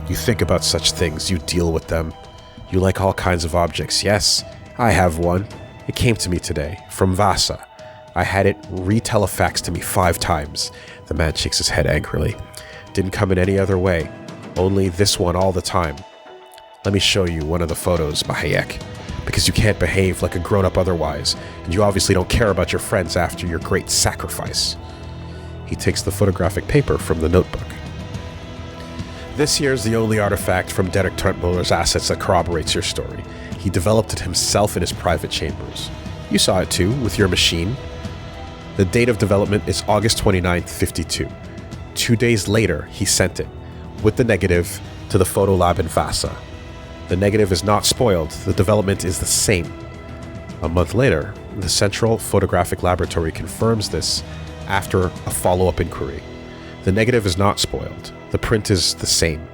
You think about such things, you deal with them. You like all kinds of objects. Yes, I have one. It came to me today, from Vasa. I had it re-telefaxed to me 5 times. The man shakes his head angrily. Didn't come in any other way. Only this one all the time. Let me show you one of the photos, Mahayek. Because you can't behave like a grown-up otherwise, and you obviously don't care about your friends after your great sacrifice. He takes the photographic paper from the notebook. This here is the only artifact from Derek Trentmuller's assets that corroborates your story. He developed it himself in his private chambers. You saw it too, with your machine. The date of development is August 29th, 52. 2 days later, he sent it, with the negative, to the photo lab in Vasa. The negative is not spoiled, the development is the same. A month later, the Central Photographic Laboratory confirms this after a follow-up inquiry. The negative is not spoiled, the print is the same.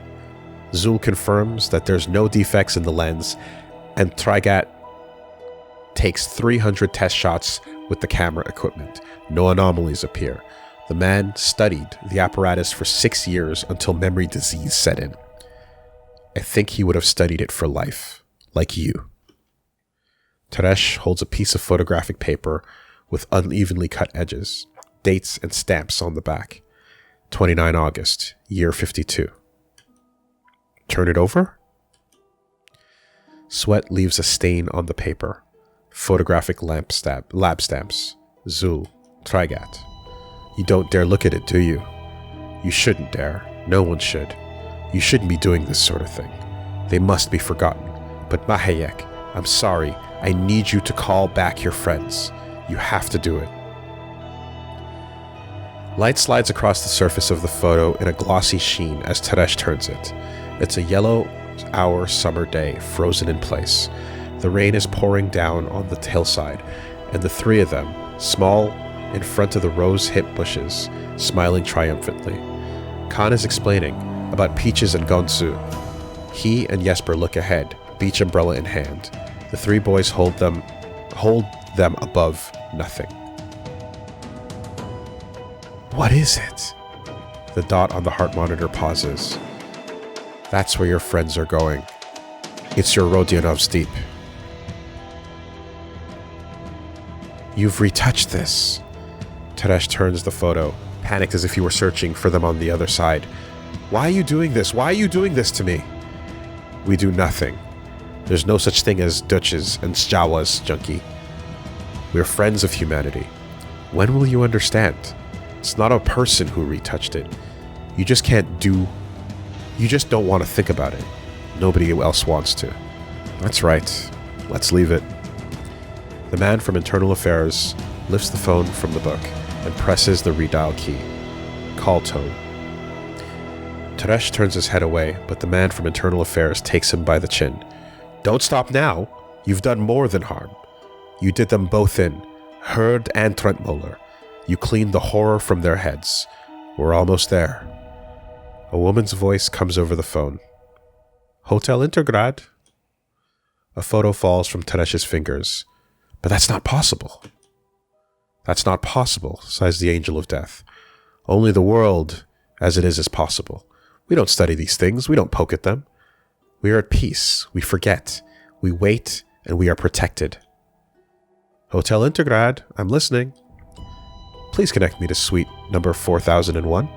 Zuul confirms that there's no defects in the lens, and Trigat takes 300 test shots with the camera equipment. No anomalies appear. The man studied the apparatus for 6 years until memory disease set in. I think he would have studied it for life, like you. Teresh holds a piece of photographic paper with unevenly cut edges, dates and stamps on the back. 29 August, year 52. Turn it over? Sweat leaves a stain on the paper. Photographic lab stamps. Zuul, Trigat. You don't dare look at it, do you? You shouldn't dare. No one should. You shouldn't be doing this sort of thing. They must be forgotten. But Mahayek, I'm sorry. I need you to call back your friends. You have to do it. Light slides across the surface of the photo in a glossy sheen as Teresh turns it. It's a yellow-hour summer day, frozen in place. The rain is pouring down on the hillside, and the three of them, small in front of the rose-hip bushes, smiling triumphantly. Khan is explaining about peaches and gonsu. He and Jesper look ahead, beach umbrella in hand. The three boys hold them above nothing. What is it? The dot on the heart monitor pauses. That's where your friends are going. It's your Rodionov's Deep. You've retouched this. Teresh turns the photo, panicked as if he were searching for them on the other side. Why are you doing this? Why are you doing this to me? We do nothing. There's no such thing as Dutches and Jawas, junkie. We're friends of humanity. When will you understand? It's not a person who retouched it. You just don't want to think about it. Nobody else wants to. That's right. Let's leave it. The man from Internal Affairs lifts the phone from the book and presses the redial key. Call tone. Teresh turns his head away, but the man from Internal Affairs takes him by the chin. Don't stop now. You've done more than harm. You did them both in, Herd and Trentmoller. You cleaned the horror from their heads. We're almost there. A woman's voice comes over the phone. Hotel Intergrad. A photo falls from Teresh's fingers. But that's not possible. That's not possible, sighs the angel of death. Only the world as it is possible. We don't study these things. We don't poke at them. We are at peace. We forget. We wait, and we are protected. Hotel Intergrad, I'm listening. Please connect me to suite number 4001.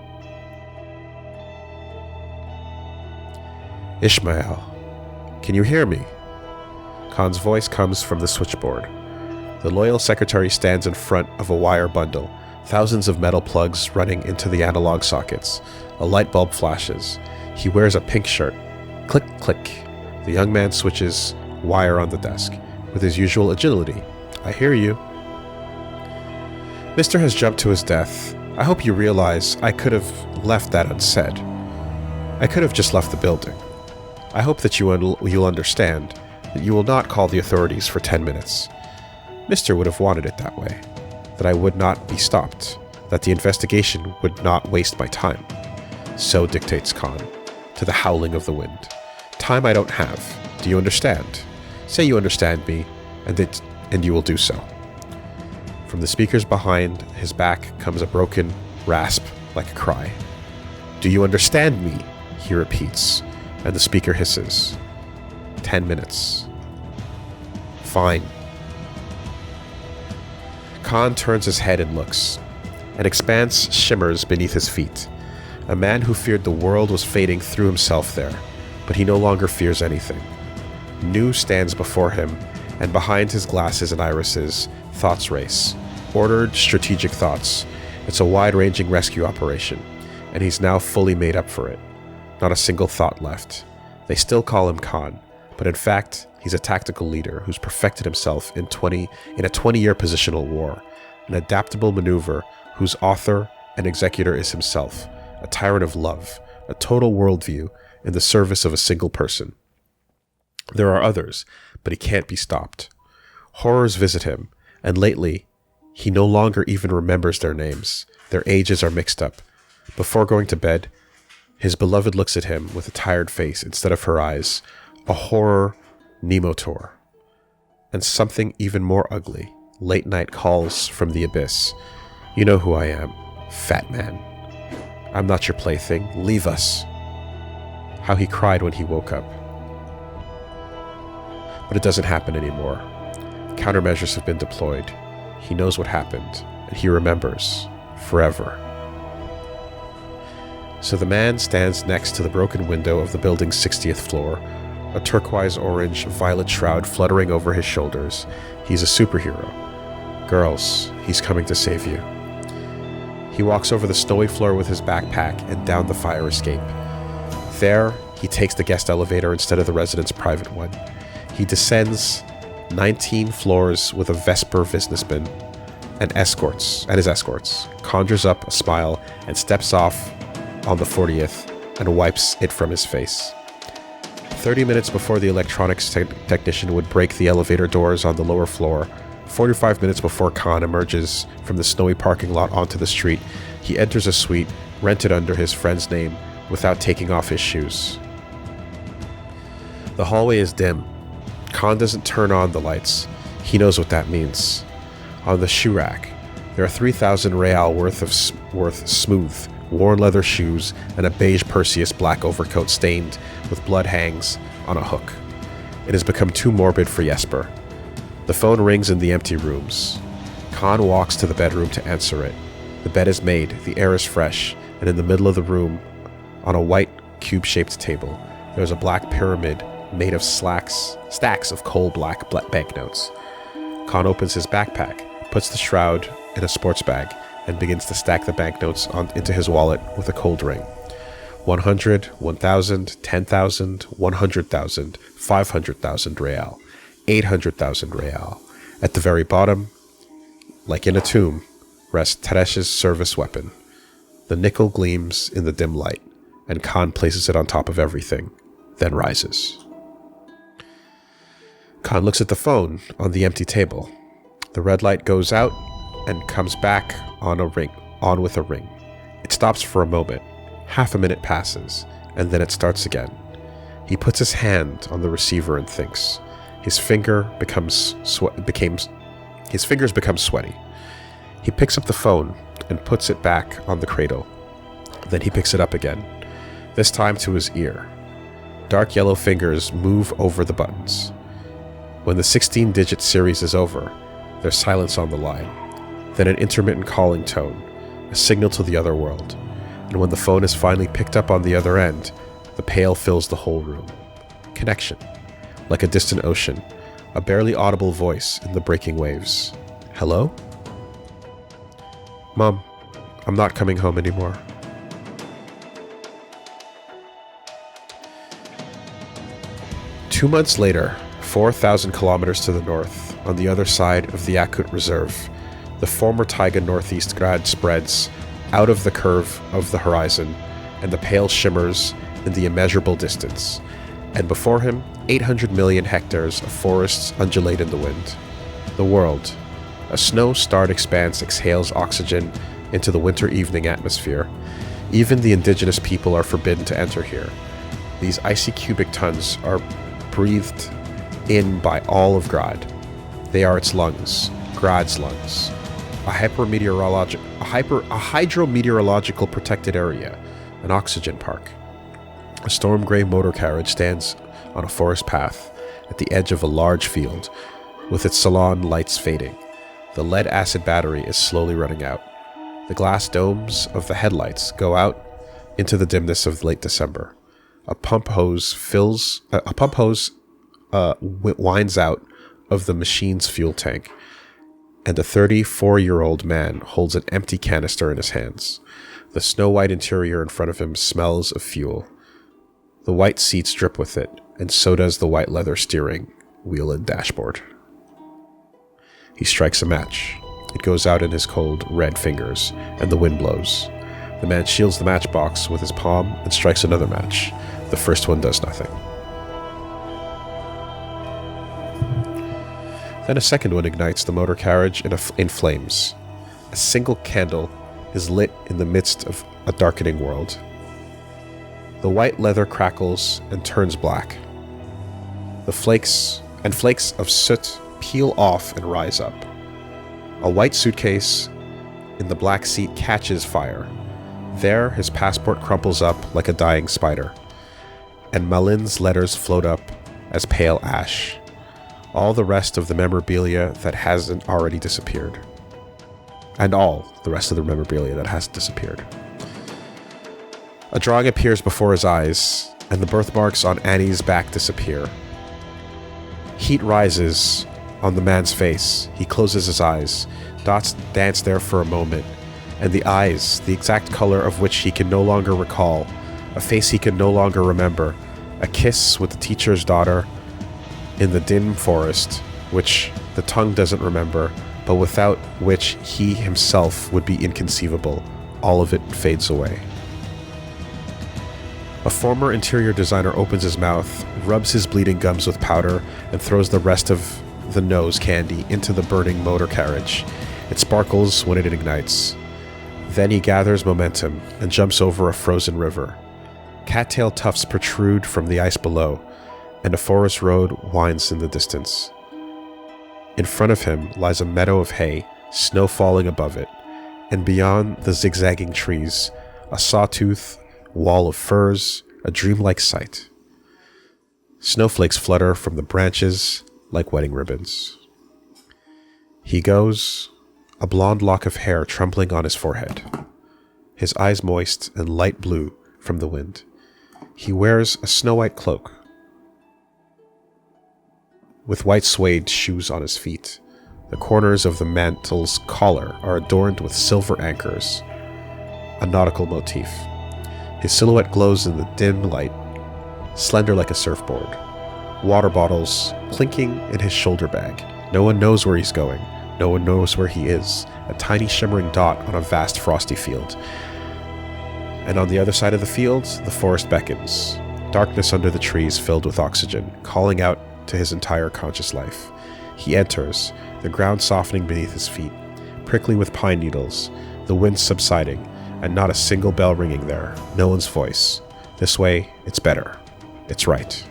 Ishmael, can you hear me? Khan's voice comes from the switchboard. The loyal secretary stands in front of a wire bundle, thousands of metal plugs running into the analog sockets. A light bulb flashes. He wears a pink shirt. Click, click. The young man switches wire on the desk. With his usual agility. I hear you. Mister has jumped to his death. I hope you realize I could have left that unsaid. I could have just left the building. I hope that you'll understand that you will not call the authorities for 10 minutes. Mister would have wanted it that way. That I would not be stopped. That the investigation would not waste my time. So dictates Khan, to the howling of the wind. Time I don't have. Do you understand? Say you understand me, and you will do so. From the speakers behind his back comes a broken rasp like a cry. Do you understand me? He repeats, and the speaker hisses. 10 minutes. Fine. Khan turns his head and looks. An expanse shimmers beneath his feet. A man who feared the world was fading through himself there, but he no longer fears anything. New stands before him, and behind his glasses and irises, thoughts race. Ordered, strategic thoughts. It's a wide-ranging rescue operation, and he's now fully made up for it. Not a single thought left. They still call him Khan, but in fact, he's a tactical leader who's perfected himself in a 20-year positional war. an adaptable maneuver whose author and executor is himself, a tyrant of love, a total worldview in the service of a single person. There are others, but he can't be stopped. Horrors visit him, and lately, he no longer even remembers their names. Their ages are mixed up. Before going to bed, his beloved looks at him with a tired face instead of her eyes, a horror nemotor. And something even more ugly, late night calls from the abyss. You know who I am, fat man. I'm not your plaything, leave us. How he cried when he woke up. But it doesn't happen anymore. Countermeasures have been deployed. He knows what happened, and he remembers, forever. So the man stands next to the broken window of the building's 60th floor, a turquoise-orange violet shroud fluttering over his shoulders. He's a superhero. Girls, he's coming to save you. He walks over the snowy floor with his backpack and down the fire escape. There, he takes the guest elevator instead of the resident's private one. He descends 19 floors with a Vesper businessman and his escorts, conjures up a smile and steps off on the 40th and wipes it from his face. 30 minutes before the electronics technician would break the elevator doors on the lower floor, 45 minutes before Khan emerges from the snowy parking lot onto the street, he enters a suite rented under his friend's name without taking off his shoes. The hallway is dim. Khan doesn't turn on the lights. He knows what that means. On the shoe rack, there are 3,000 real worth smooth, worn leather shoes and a beige Perseus black overcoat stained with blood hangs on a hook. It has become too morbid for Jesper. The phone rings in the empty rooms. Khan walks to the bedroom to answer it. The bed is made, the air is fresh, and in the middle of the room, on a white cube-shaped table, there is a black pyramid made of stacks of coal black banknotes. Khan opens his backpack, puts the shroud in a sports bag, and begins to stack the banknotes into his wallet with a cold ring. 100, 1,000, 10,000, 100,000, 500,000 real, 800,000 real. At the very bottom, like in a tomb, rests Teresh's service weapon. The nickel gleams in the dim light, and Khan places it on top of everything, then rises. Khan looks at the phone on the empty table. The red light goes out and comes back on with a ring. It stops for a moment. Half a minute passes, and then it starts again. He puts his hand on the receiver and thinks. His fingers become sweaty. He picks up the phone and puts it back on the cradle. Then he picks it up again, this time to his ear. Dark yellow fingers move over the buttons. When the 16-digit series is over, there's silence on the line, then an intermittent calling tone, a signal to the other world. And when the phone is finally picked up on the other end, the pale fills the whole room. Connection. Like a distant ocean, a barely audible voice in the breaking waves. Hello? Mom, I'm not coming home anymore. Two months later, 4,000 kilometers to the north, on the other side of the Yakut Reserve, the former Taiga Northeast Grad spreads out of the curve of the horizon, and the pale shimmers in the immeasurable distance. And before him, 800 million hectares of forests undulate in the wind. The world, a snow-starred expanse, exhales oxygen into the winter evening atmosphere. Even the indigenous people are forbidden to enter here. These icy cubic tons are breathed in by all of Grad. They are its lungs, Grad's lungs. A hydrometeorological protected area, an oxygen park. A storm gray motor carriage stands on a forest path at the edge of a large field, with its salon lights fading. The lead acid battery is slowly running out. The glass domes of the headlights go out into the dimness of late December. A pump hose winds out of the machine's fuel tank, and a 34-year-old man holds an empty canister in his hands. The snow-white interior in front of him smells of fuel. The white seats drip with it, and so does the white leather steering wheel and dashboard. He strikes a match. It goes out in his cold, red fingers, and the wind blows. The man shields the matchbox with his palm and strikes another match. The first one does nothing. Then a second one ignites the motor carriage in flames. A single candle is lit in the midst of a darkening world. The white leather crackles and turns black. The flakes of soot peel off and rise up. A white suitcase in the black seat catches fire. There, his passport crumples up like a dying spider, and Malin's letters float up as pale ash. All the rest of the memorabilia that hasn't already disappeared. And all the rest of the memorabilia that hasn't disappeared. A drawing appears before his eyes, and the birthmarks on Annie's back disappear. Heat rises on the man's face. He closes his eyes. Dots dance there for a moment, and the eyes, the exact color of which he can no longer recall, a face he can no longer remember, a kiss with the teacher's daughter in the dim forest, which the tongue doesn't remember, but without which he himself would be inconceivable. All of it fades away. A former interior designer opens his mouth, rubs his bleeding gums with powder, and throws the rest of the nose candy into the burning motor carriage. It sparkles when it ignites. Then he gathers momentum and jumps over a frozen river. Cattail tufts protrude from the ice below, and a forest road winds in the distance. In front of him lies a meadow of hay, snow falling above it, and beyond the zigzagging trees, a sawtooth wall of firs, a dreamlike sight. Snowflakes flutter from the branches like wedding ribbons. He goes, a blonde lock of hair trembling on his forehead, his eyes moist and light blue from the wind. He wears a snow-white cloak, with white suede shoes on his feet. The corners of the mantle's collar are adorned with silver anchors, a nautical motif. His silhouette glows in the dim light, slender like a surfboard. Water bottles clinking in his shoulder bag. No one knows where he's going. No one knows where he is. A tiny shimmering dot on a vast frosty field. And on the other side of the field, the forest beckons. Darkness under the trees filled with oxygen, calling out to his entire conscious life. He enters, the ground softening beneath his feet, prickly with pine needles, the wind subsiding, and not a single bell ringing there, no one's voice. This way, it's better. It's right.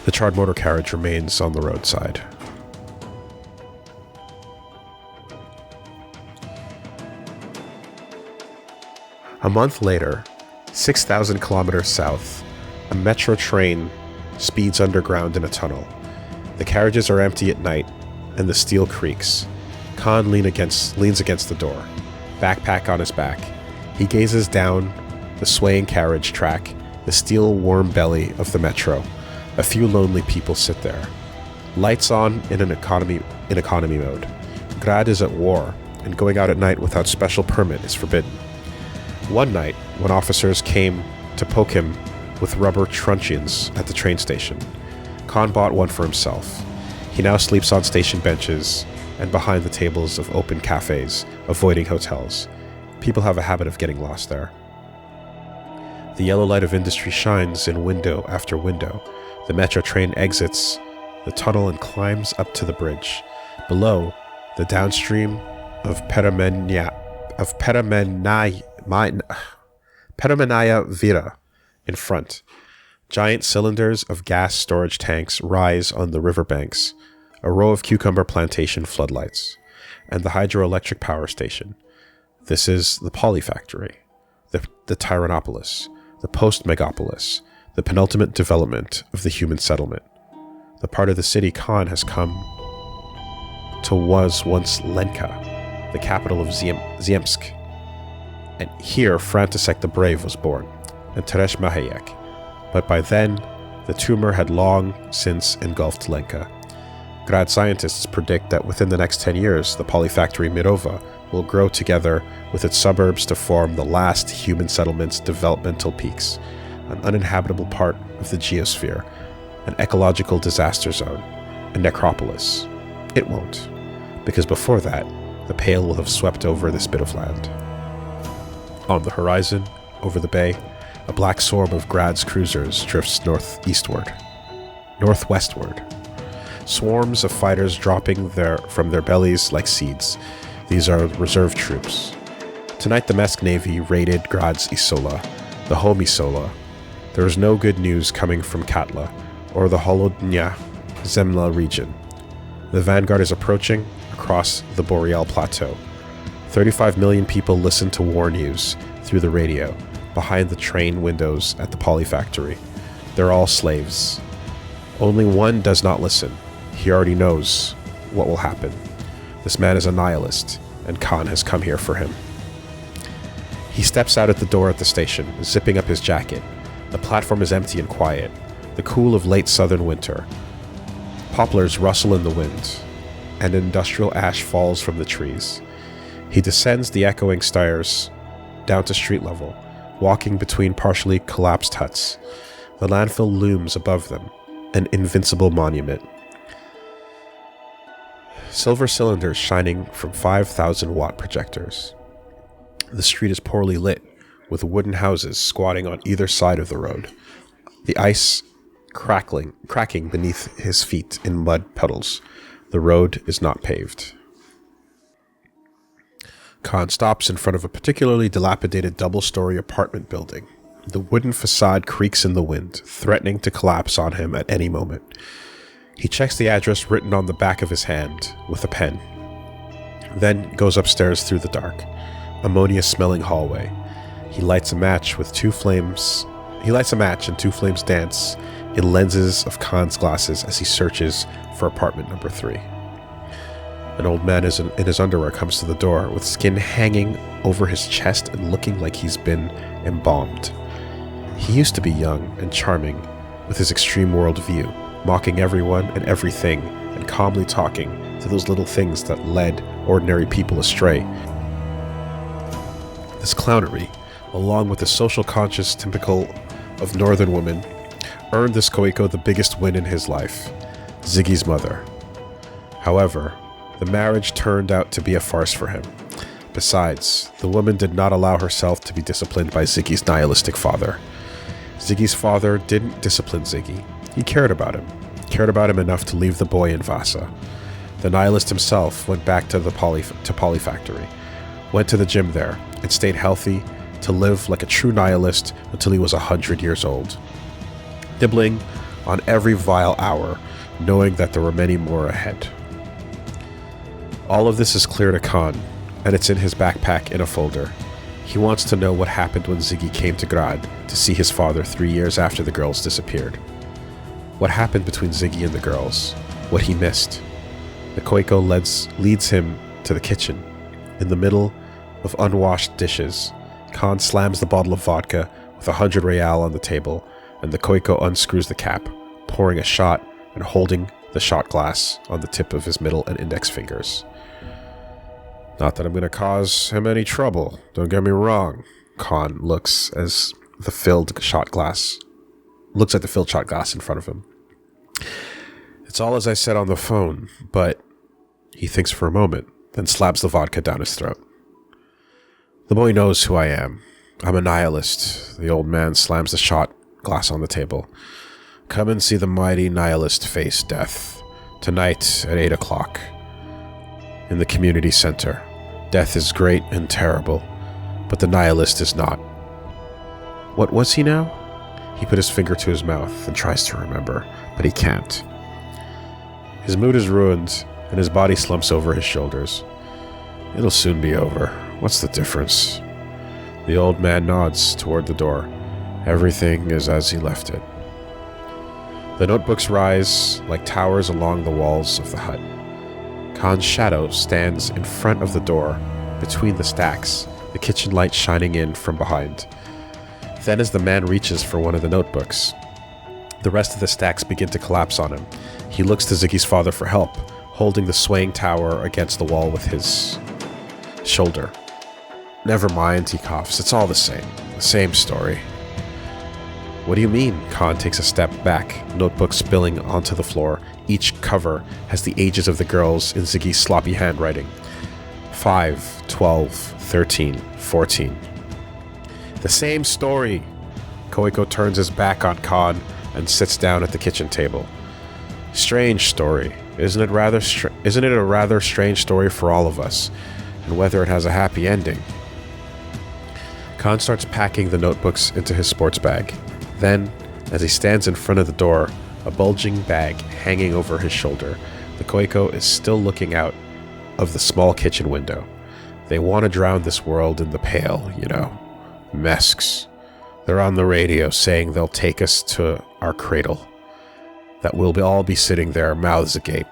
The charred motor carriage remains on the roadside. A month later, 6,000 kilometers south, a metro train speeds underground in a tunnel. The carriages are empty at night, and the steel creaks. Khan leans against the door, backpack on his back. He gazes down the swaying carriage track, the steel warm belly of the metro. A few lonely people sit there. Lights on in economy mode. Grad is at war, and going out at night without special permit is forbidden. One night, when officers came to poke him with rubber truncheons at the train station, Khan bought one for himself. He now sleeps on station benches and behind the tables of open cafes, avoiding hotels. People have a habit of getting lost there. The yellow light of industry shines in window after window. The metro train exits the tunnel and climbs up to the bridge. Below, the downstream of Peremenaya Vira in front. Giant cylinders of gas storage tanks rise on the riverbanks, a row of cucumber plantation floodlights, and the hydroelectric power station. This is the Poly Factory, the Tyrannopolis, the post-megapolis, the penultimate development of the human settlement. The part of the city Khan has come to was once Lenka, the capital of Ziemsk. And here František the Brave was born, and Teresh Mahayek. But by then, the tumor had long since engulfed Lenka. Grad scientists predict that within the next 10 years, the polyfactory Mirova will grow together with its suburbs to form the last human settlement's developmental peaks, an uninhabitable part of the geosphere, an ecological disaster zone, a necropolis. It won't. because before that, the Pale will have swept over this bit of land. On the horizon, over the bay, a black swarm of Grad's cruisers drifts northwestward. Swarms of fighters dropping from their bellies like seeds. These are reserve troops. Tonight the Mesk Navy raided Grad's Isola, the home Isola. There is no good news coming from Katla, or the Holodnya Zemla region. The vanguard is approaching across the Boreal Plateau. 35 million people listen to war news through the radio, behind the train windows at the poly factory. They're all slaves. Only one does not listen. He already knows what will happen. This man is a nihilist, and Khan has come here for him. He steps out at the door at the station, zipping up his jacket. The platform is empty and quiet, the cool of late southern winter. Poplars rustle in the wind, and industrial ash falls from the trees. He descends the echoing stairs down to street level, walking between partially collapsed huts. The landfill looms above them, an invincible monument. Silver cylinders shining from 5,000-watt projectors. The street is poorly lit, with wooden houses squatting on either side of the road. The ice cracking beneath his feet in mud puddles. The road is not paved. Khan stops in front of a particularly dilapidated double-story apartment building. The wooden facade creaks in the wind, threatening to collapse on him at any moment. He checks the address written on the back of his hand with a pen, then goes upstairs through the dark, ammonia-smelling hallway. He lights a match and two flames dance in lenses of Khan's glasses as he searches for apartment number 3. An old man in his underwear comes to the door, with skin hanging over his chest and looking like he's been embalmed. He used to be young and charming, with his extreme worldview, mocking everyone and everything, and calmly talking to those little things that led ordinary people astray. This clownery, along with the social conscience typical of northern women, earned this Koiko the biggest win in his life, Ziggy's mother. However, the marriage turned out to be a farce for him. Besides, the woman did not allow herself to be disciplined by Ziggy's nihilistic father. Ziggy's father didn't discipline Ziggy. He cared about him enough to leave the boy in Vasa. The nihilist himself went back to the poly factory, went to the gym there, and stayed healthy to live like a true nihilist until he was 100 years old. Nibbling on every vile hour, knowing that there were many more ahead. All of this is clear to Khan, and it's in his backpack in a folder. He wants to know what happened when Ziggy came to Grad to see his father 3 years after the girls disappeared. What happened between Ziggy and the girls? What he missed? The Koiko leads him to the kitchen. In the middle of unwashed dishes, Khan slams the bottle of vodka with 100 real on the table, and the Koiko unscrews the cap, pouring a shot and holding the shot glass on the tip of his middle and index fingers. Not that I'm going to cause him any trouble, don't get me wrong. Khan looks at the filled shot glass in front of him. It's all as I said on the phone, but he thinks for a moment, then slams the vodka down his throat. The boy knows who I am. I'm a nihilist. The old man slams the shot glass on the table. Come and see the mighty nihilist face death. Tonight at 8 o'clock. In the community center. Death is great and terrible, but the nihilist is not. What was he now? He put his finger to his mouth and tries to remember, but he can't. His mood is ruined, and his body slumps over his shoulders. It'll soon be over. What's the difference? The old man nods toward the door. Everything is as he left it. The notebooks rise like towers along the walls of the hut. Khan's shadow stands in front of the door, between the stacks, the kitchen light shining in from behind. Then as the man reaches for one of the notebooks, the rest of the stacks begin to collapse on him. He looks to Ziggy's father for help, holding the swaying tower against the wall with his shoulder. Never mind, he coughs. It's all the same story. What do you mean? Khan takes a step back, notebook spilling onto the floor. Each cover has the ages of the girls in Ziggy's sloppy handwriting. 5, 12, 13, 14. The same story. Koiko turns his back on Khan and sits down at the kitchen table. Strange story. Isn't it a rather strange story for all of us? And whether it has a happy ending. Khan starts packing the notebooks into his sports bag. Then, as he stands in front of the door, a bulging bag hanging over his shoulder, the Koiko is still looking out of the small kitchen window. They want to drown this world in the pail, you know. Mesks. They're on the radio saying they'll take us to our cradle. That we'll all be sitting there, mouths agape,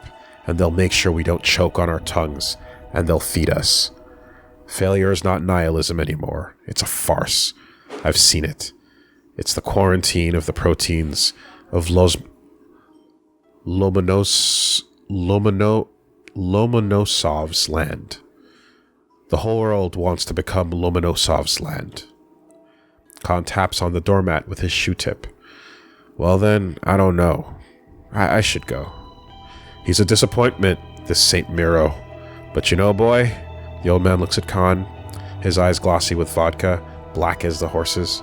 and they'll make sure we don't choke on our tongues, and they'll feed us. Failure is not nihilism anymore. It's a farce. I've seen it. It's the quarantine of the proteins of Lomonosov's land. The whole world wants to become Lomonosov's land. Khan taps on the doormat with his shoe tip. Well then, I don't know. I should go. He's a disappointment, this Saint Miro. But you know, boy, the old man looks at Khan, his eyes glossy with vodka, black as the horses.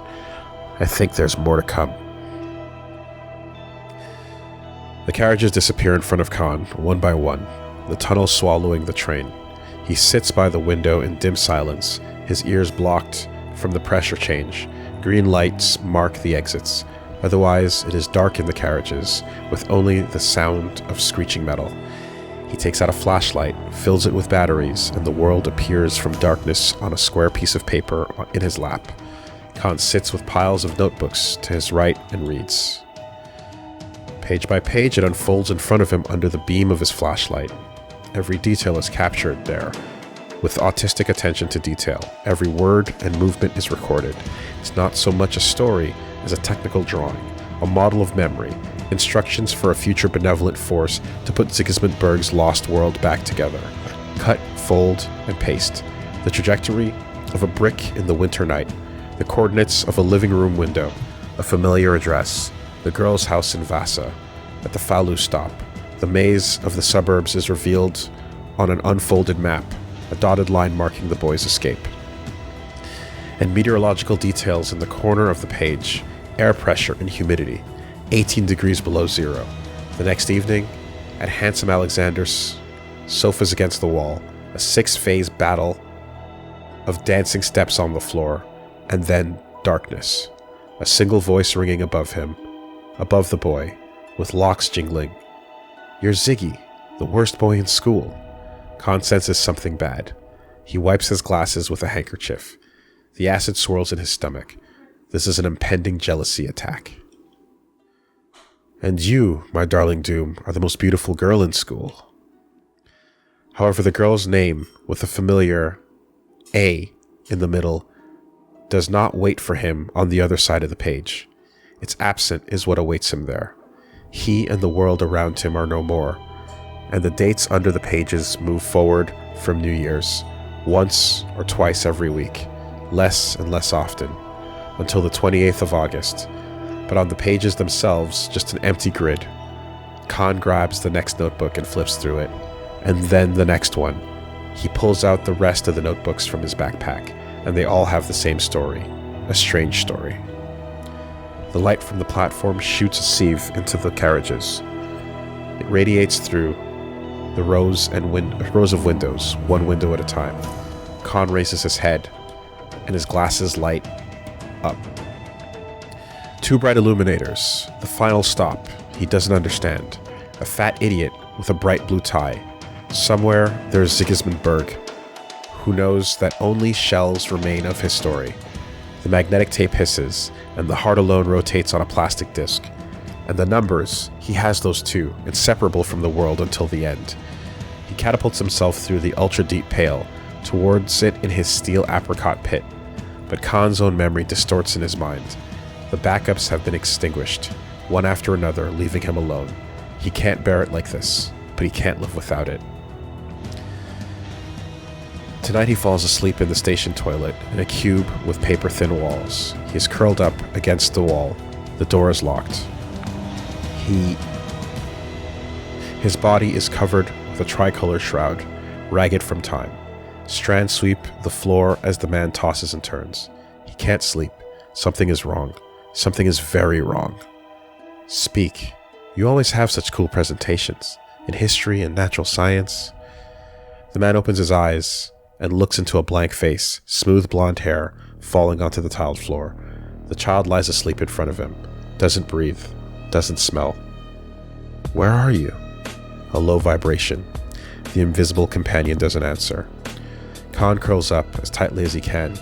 I think there's more to come. The carriages disappear in front of Khan, one by one, the tunnel swallowing the train. He sits by the window in dim silence, his ears blocked from the pressure change. Green lights mark the exits. Otherwise, it is dark in the carriages, with only the sound of screeching metal. He takes out a flashlight, fills it with batteries, and the world appears from darkness on a square piece of paper in his lap. Khan sits with piles of notebooks to his right and reads. Page by page, it unfolds in front of him under the beam of his flashlight. Every detail is captured there, with autistic attention to detail. Every word and movement is recorded. It's not so much a story as a technical drawing, a model of memory, instructions for a future benevolent force to put Sigismund lost world back together. Cut, fold, and paste. The trajectory of a brick in the winter night. The coordinates of a living room window. A familiar address. The girl's house in Vasa. At the Falu stop. The maze of the suburbs is revealed on an unfolded map, a dotted line marking the boy's escape. And meteorological details in the corner of the page. Air pressure and humidity. 18 degrees below zero. The next evening, at Handsome Alexander's, sofas against the wall, a 6-phase battle of dancing steps on the floor, and then darkness. A single voice ringing above him, above the boy, with locks jingling. You're Ziggy, the worst boy in school. Khan senses something bad. He wipes his glasses with a handkerchief. The acid swirls in his stomach. This is an impending jealousy attack. And you, my darling Doom, are the most beautiful girl in school. However, the girl's name, with a familiar A in the middle, does not wait for him on the other side of the page. Its absent is what awaits him there. He and the world around him are no more, and the dates under the pages move forward from New Year's, once or twice every week, less and less often, until the 28th of August. But on the pages themselves, just an empty grid. Khan grabs the next notebook and flips through it, and then the next one. He pulls out the rest of the notebooks from his backpack, and they all have the same story, a strange story. The light from the platform shoots a sieve into the carriages. It radiates through the rows of windows, one window at a time. Khan raises his head, and his glasses light up. 2 bright illuminators. The final stop. He doesn't understand. A fat idiot with a bright blue tie. Somewhere there's Sigismund Berg, who knows that only shells remain of his story. The magnetic tape hisses, and the heart alone rotates on a plastic disc. And the numbers, he has those too, inseparable from the world until the end. He catapults himself through the ultra-deep pail, towards it in his steel apricot pit. But Khan's own memory distorts in his mind. The backups have been extinguished, one after another, leaving him alone. He can't bear it like this, but he can't live without it. Tonight he falls asleep in the station toilet, in a cube with paper-thin walls. He is curled up His body is covered with a tricolor shroud, ragged from time. Strands sweep the floor as the man tosses and turns. He can't sleep. Something is wrong. Something is very wrong. Speak. You always have such cool presentations, in history and natural science. The man opens his eyes and looks into a blank face, smooth blonde hair falling onto the tiled floor. The child lies asleep in front of him, doesn't breathe, doesn't smell. Where are you? A low vibration. The invisible companion doesn't answer. Khan curls up as tightly as he can,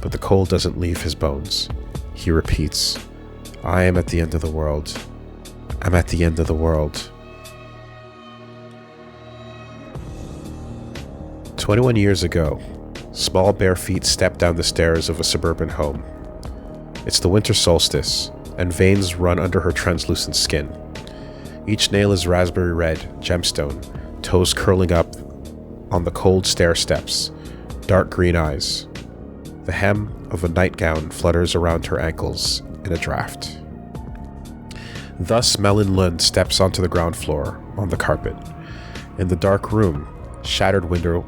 but the cold doesn't leave his bones. He repeats, I am at the end of the world. I'm at the end of the world. 21 years ago, small bare feet stepped down the stairs of a suburban home. It's the winter solstice, and veins run under her translucent skin. Each nail is raspberry red, gemstone, toes curling up on the cold stair steps, dark green eyes. The hem of a nightgown flutters around her ankles in a draft. Thus Melon Lund steps onto the ground floor, on the carpet. In the dark room, a shattered window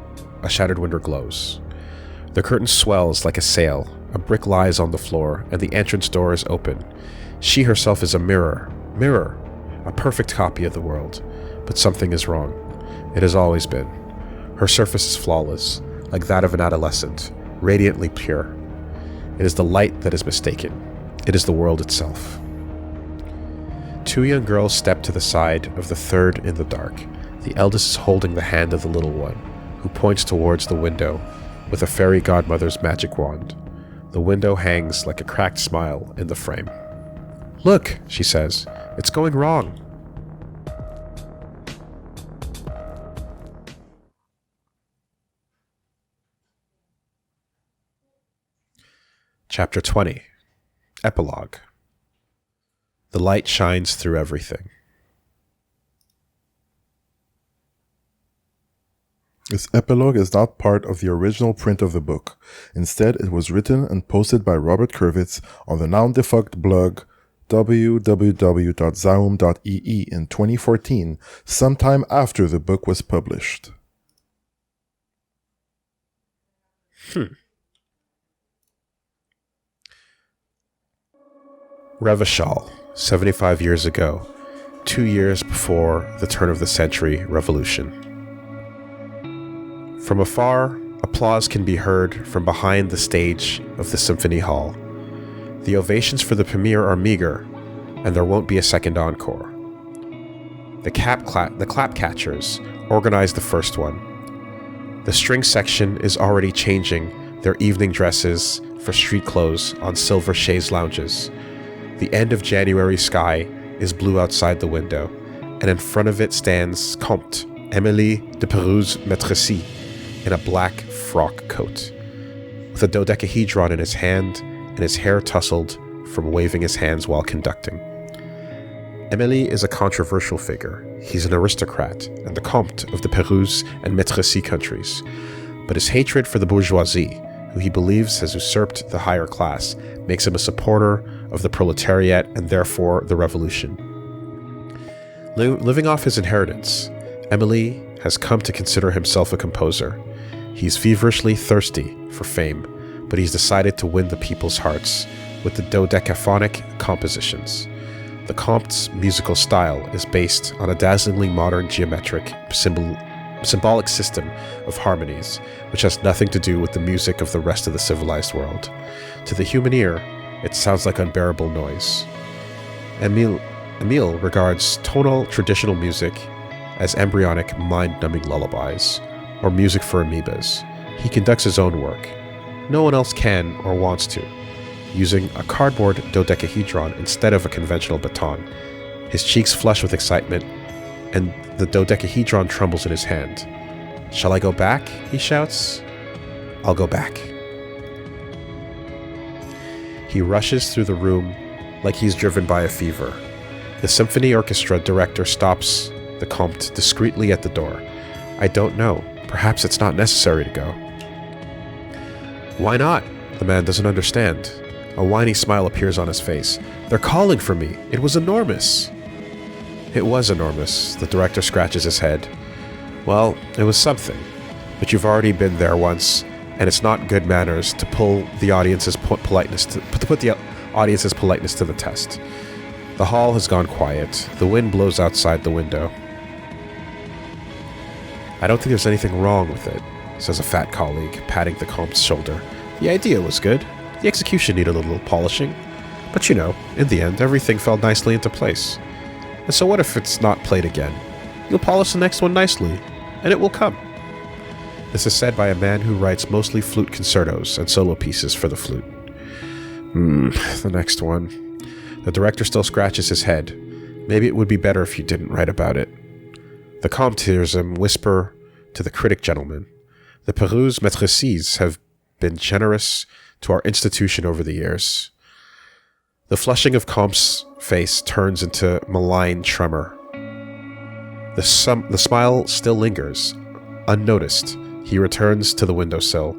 glows. The curtain swells like a sail, a brick lies on the floor, and the entrance door is open. She herself is a mirror, a perfect copy of the world. But something is wrong. It has always been. Her surface is flawless, like that of an adolescent, radiantly pure. It is the light that is mistaken. It is the world itself. Two young girls step to the side of the third in the dark. The eldest is holding the hand of the little one, who points towards the window with a fairy godmother's magic wand. The window hangs like a cracked smile in the frame. Look, she says, it's going wrong. Chapter 20. Epilogue. The light shines through everything. This epilogue is not part of the original print of the book. Instead, it was written and posted by Robert Kurwitz on the now-defunct blog www.zaum.ee in 2014, sometime after the book was published. Revachol, 75 years ago, 2 years before the turn of the century revolution. From afar, applause can be heard from behind the stage of the symphony hall. The ovations for the premiere are meager, and there won't be a second encore. The clap catchers organize the first one. The string section is already changing their evening dresses for street clothes on silver chaise lounges. The end of January sky is blue outside the window, and in front of it stands Comte Émilie de Pérouse Maîtresse in a black frock coat, with a dodecahedron in his hand and his hair tousled from waving his hands while conducting. Émilie is a controversial figure. He's an aristocrat and the Comte of the Pérouse and Maîtresse countries, but his hatred for the bourgeoisie, who he believes has usurped the higher class, makes him a supporter of the proletariat and therefore the revolution. Living off his inheritance, Émilie has come to consider himself a composer. He's feverishly thirsty for fame, but he's decided to win the people's hearts with the dodecaphonic compositions. The Comte's musical style is based on a dazzlingly modern geometric symbolic system of harmonies, which has nothing to do with the music of the rest of the civilized world. To the human ear, it sounds like unbearable noise. Emile regards tonal traditional music as embryonic, mind-numbing lullabies, or music for amoebas. He conducts his own work. No one else can or wants to, using a cardboard dodecahedron instead of a conventional baton. His cheeks flush with excitement, and the dodecahedron trembles in his hand. Shall I go back? He shouts. I'll go back. He rushes through the room like he's driven by a fever. The symphony orchestra director stops the Comte discreetly at the door. I don't know. Perhaps it's not necessary to go. Why not? The man doesn't understand. A whiny smile appears on his face. They're calling for me. It was enormous. It was enormous. The director scratches his head. Well, it was something. But you've already been there once, and it's not good manners to pull the audience's politeness to put the audience's politeness to the test. The hall has gone quiet. The wind blows outside the window. I don't think there's anything wrong with it, says a fat colleague, patting the Comte's shoulder. The idea was good. The execution needed a little polishing. But you know, in the end, everything fell nicely into place. And so what if it's not played again? You'll polish the next one nicely, and it will come. This is said by a man who writes mostly flute concertos and solo pieces for the flute. The next one. The director still scratches his head. Maybe it would be better if you didn't write about it. The Comte hears him whisper to the critic gentleman. The Perouse maîtresses have been generous to our institution over the years. The flushing of Comte's face turns into malign tremor. The smile still lingers. Unnoticed, he returns to the windowsill.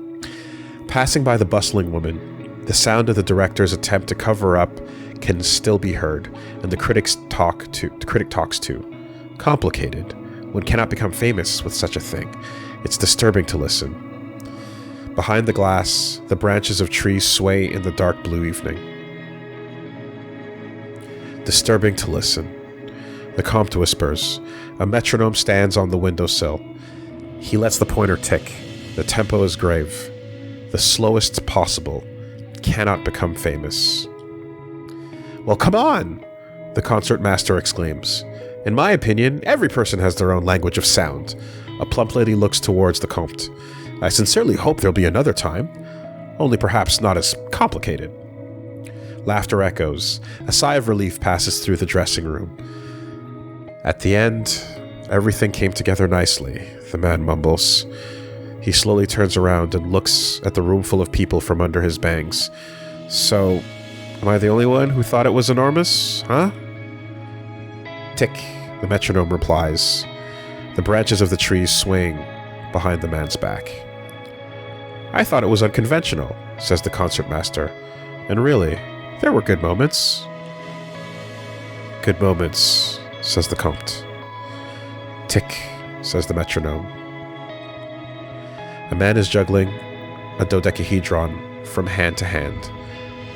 Passing by the bustling woman, the sound of the director's attempt to cover up can still be heard, and the critic talks too. Complicated. One cannot become famous with such a thing. It's disturbing to listen. Behind the glass, the branches of trees sway in the dark blue evening. Disturbing to listen. The Comte whispers. A metronome stands on the windowsill. He lets the pointer tick. The tempo is grave. The slowest possible. Cannot become famous. Well, come on! The concertmaster exclaims. In my opinion, every person has their own language of sound. A plump lady looks towards the Comte. I sincerely hope there'll be another time. Only perhaps not as complicated. Laughter echoes. A sigh of relief passes through the dressing room. At the end, everything came together nicely, the man mumbles. He slowly turns around and looks at the room full of people from under his bangs. So, am I the only one who thought it was enormous, huh? Tick, the metronome replies. The branches of the trees swing behind the man's back. I thought it was unconventional, says the concertmaster. And really, there were good moments. Good moments, says the Comte. Tick, says the metronome. A man is juggling a dodecahedron from hand to hand.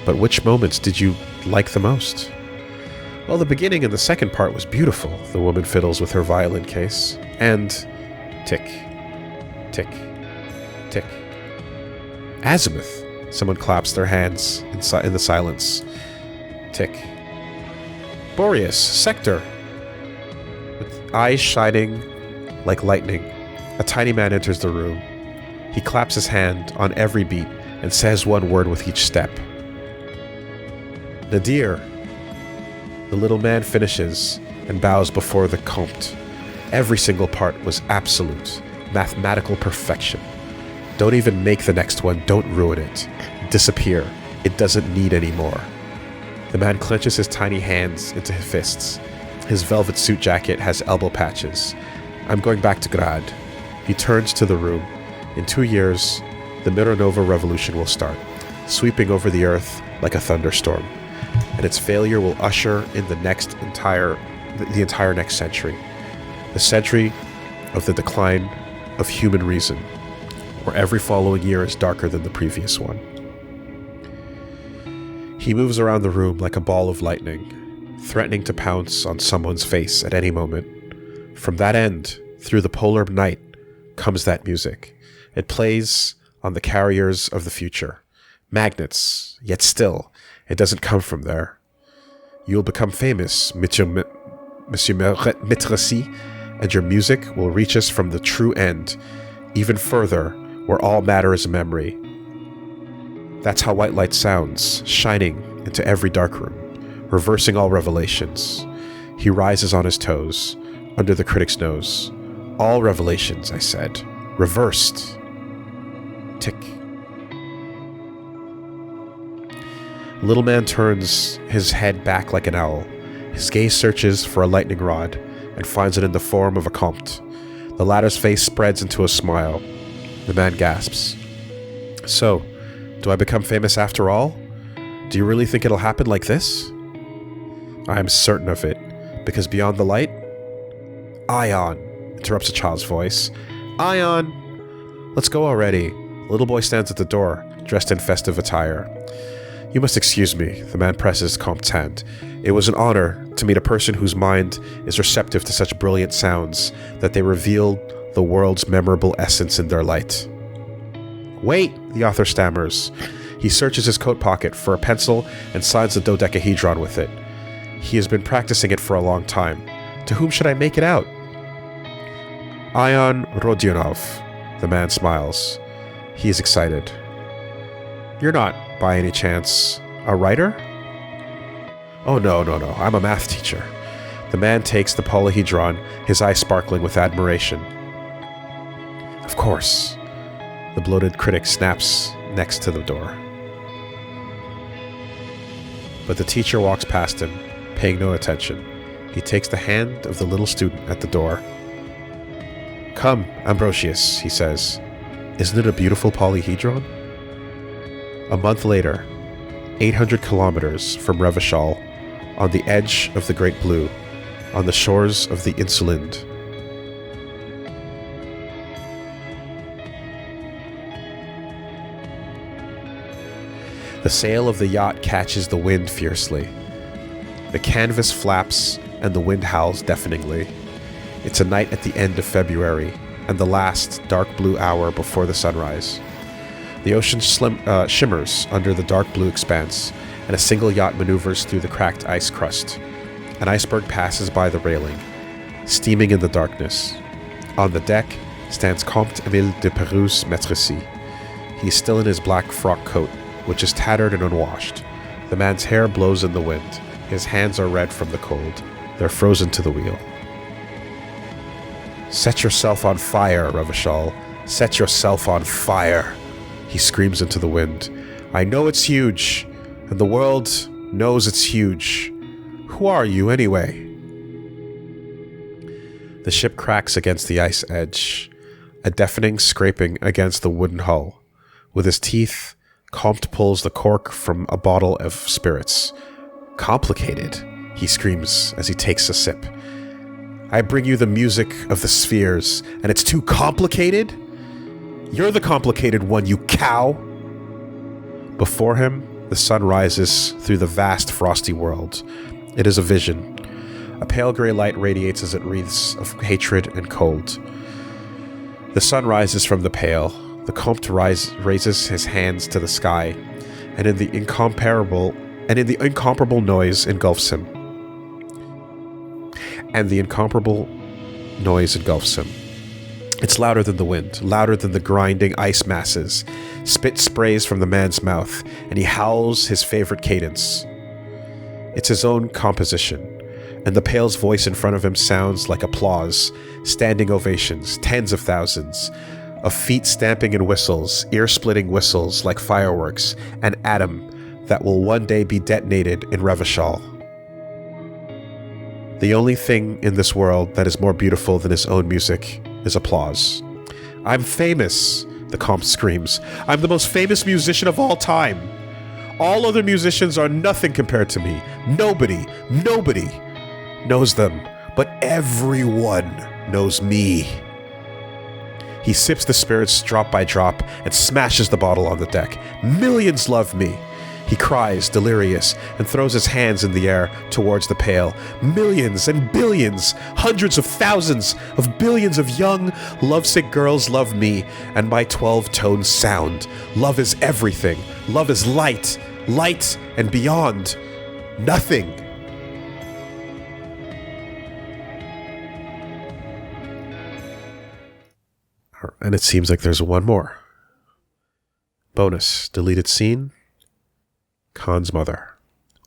But which moments did you like the most? Well, the beginning and the second part was beautiful, the woman fiddles with her violin case. And tick, tick, tick. Azimuth, someone claps their hands in the silence. Tick. Boreas, sector. With eyes shining like lightning, a tiny man enters the room. He claps his hand on every beat and says one word with each step. Nadir. The little man finishes and bows before the Comte. Every single part was absolute, mathematical perfection. Don't even make the next one, don't ruin it. Disappear. It doesn't need any more. The man clenches his tiny hands into his fists. His velvet suit jacket has elbow patches. I'm going back to Grad. He turns to the room. In 2 years, the Mironova Revolution will start, sweeping over the earth like a thunderstorm. And its failure will usher in the entire next century. The century of the decline of human reason, where every following year is darker than the previous one. He moves around the room like a ball of lightning, threatening to pounce on someone's face at any moment. From that end, through the polar night, comes that music. It plays on the carriers of the future. Magnets, yet still, it doesn't come from there. You'll become famous, Monsieur Maîtresse, and your music will reach us from the true end, even further, where all matter is a memory. That's how white light sounds, shining into every dark room, reversing all revelations. He rises on his toes, under the critic's nose. All revelations, I said, reversed. Tick. Little man turns his head back like an owl. His gaze searches for a lightning rod and finds it in the form of a Comte. The latter's face spreads into a smile. The man gasps. So, do I become famous after all? Do you really think it'll happen like this? I am certain of it, Because beyond the light? Ion, interrupts a child's voice. Ion! Let's go already. The little boy stands at the door, dressed in festive attire. You must excuse me, the man presses Comte's hand. It was an honor to meet a person whose mind is receptive to such brilliant sounds that they reveal the world's memorable essence in their light. Wait, the author stammers. He searches his coat pocket for a pencil and signs the dodecahedron with it. He has been practicing it for a long time. To whom should I make it out? Ion Rodionov, the man smiles. He is excited. You're not, by any chance, a writer? Oh, no, I'm a math teacher. The man takes the polyhedron, his eyes sparkling with admiration. Of course. The bloated critic snaps next to the door. But the teacher walks past him, paying no attention. He takes the hand of the little student at the door. Come, Ambrosius, he says. Isn't it a beautiful polyhedron? A month later, 800 kilometers from Revachol, on the edge of the Great Blue, on the shores of the Insulind. The sail of the yacht catches the wind fiercely. The canvas flaps and the wind howls deafeningly. It's a night at the end of February, and the last dark blue hour before the sunrise. The ocean shimmers under the dark blue expanse, and a single yacht maneuvers through the cracked ice crust. An iceberg passes by the railing, steaming in the darkness. On the deck stands Comte Émile de Pérouse Maîtrisy. He is still in his black frock coat, which is tattered and unwashed. The man's hair blows in the wind. His hands are red from the cold. They're frozen to the wheel. Set yourself on fire, Revachol. Set yourself on fire. He screams into the wind. I know it's huge, and the world knows it's huge. Who are you, anyway? The ship cracks against the ice edge, a deafening scraping against the wooden hull. With his teeth, Comte pulls the cork from a bottle of spirits. Complicated, he screams as he takes a sip. I bring you the music of the spheres, and it's too complicated? You're the complicated one, you cow! Before him, the sun rises through the vast frosty world. It is a vision. A pale gray light radiates as it wreaths of hatred and cold. The sun rises from the pale. The Comte raises his hands to the sky, and in the incomparable noise engulfs him. It's louder than the wind, louder than the grinding ice masses. Spit sprays from the man's mouth, and he howls his favorite cadence. It's his own composition, and the pale's voice in front of him sounds like applause, standing ovations, tens of thousands, of feet stamping and whistles, ear-splitting whistles like fireworks, an atom that will one day be detonated in Revachol. The only thing in this world that is more beautiful than his own music is applause. I'm famous, the Comte screams. I'm the most famous musician of all time. All other musicians are nothing compared to me. Nobody knows them, but everyone knows me. He sips the spirits drop by drop and smashes the bottle on the deck. Millions love me. He cries, delirious, and throws his hands in the air towards the pail. Millions and billions, hundreds of thousands of billions of young, lovesick girls love me and my 12-tone sound. Love is everything. Love is light. Light and beyond. Nothing. And it seems like there's one more. Bonus, deleted scene. Khan's mother.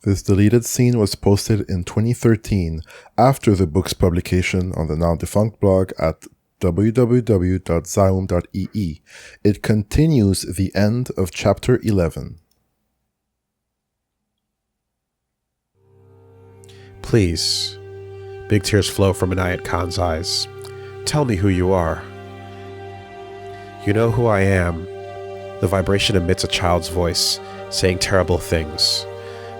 This deleted scene was posted in 2013 after the book's publication on the now-defunct blog at www.zaum.ee. It continues the end of chapter 11. Please. Big tears flow from Inayat Khan's eyes. Tell me who you are. You know who I am. The vibration emits a child's voice, saying terrible things.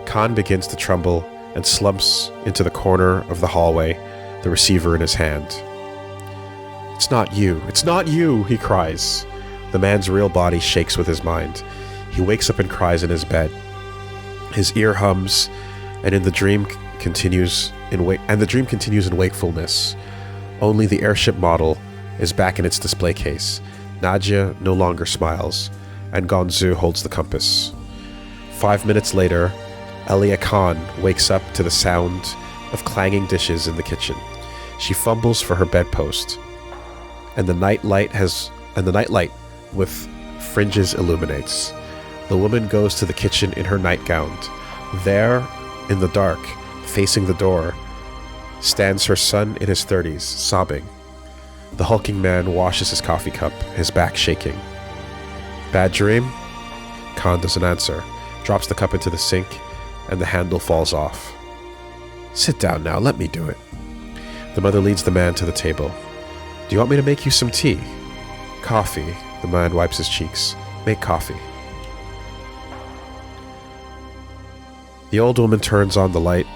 Khan begins to tremble and slumps into the corner of the hallway, the receiver in his hand. "It's not you, it's not you," he cries. The man's real body shakes with his mind. He wakes up and cries in his bed. His ear hums, and the dream continues in wakefulness. Only the airship model is back in its display case. Nadia no longer smiles, and Gonzu holds the compass. 5 minutes later, Elia Khan wakes up to the sound of clanging dishes in the kitchen. She fumbles for her bedpost, and the nightlight with fringes illuminates. The woman goes to the kitchen in her nightgown. There, in the dark, facing the door, stands her son in his 30s, sobbing. The hulking man washes his coffee cup, his back shaking. "Bad dream?" Khan doesn't answer, drops the cup into the sink, and the handle falls off. "Sit down now, let me do it." The mother leads the man to the table. "Do you want me to make you some tea?" "Coffee." The man wipes his cheeks. "Make coffee." The old woman turns on the light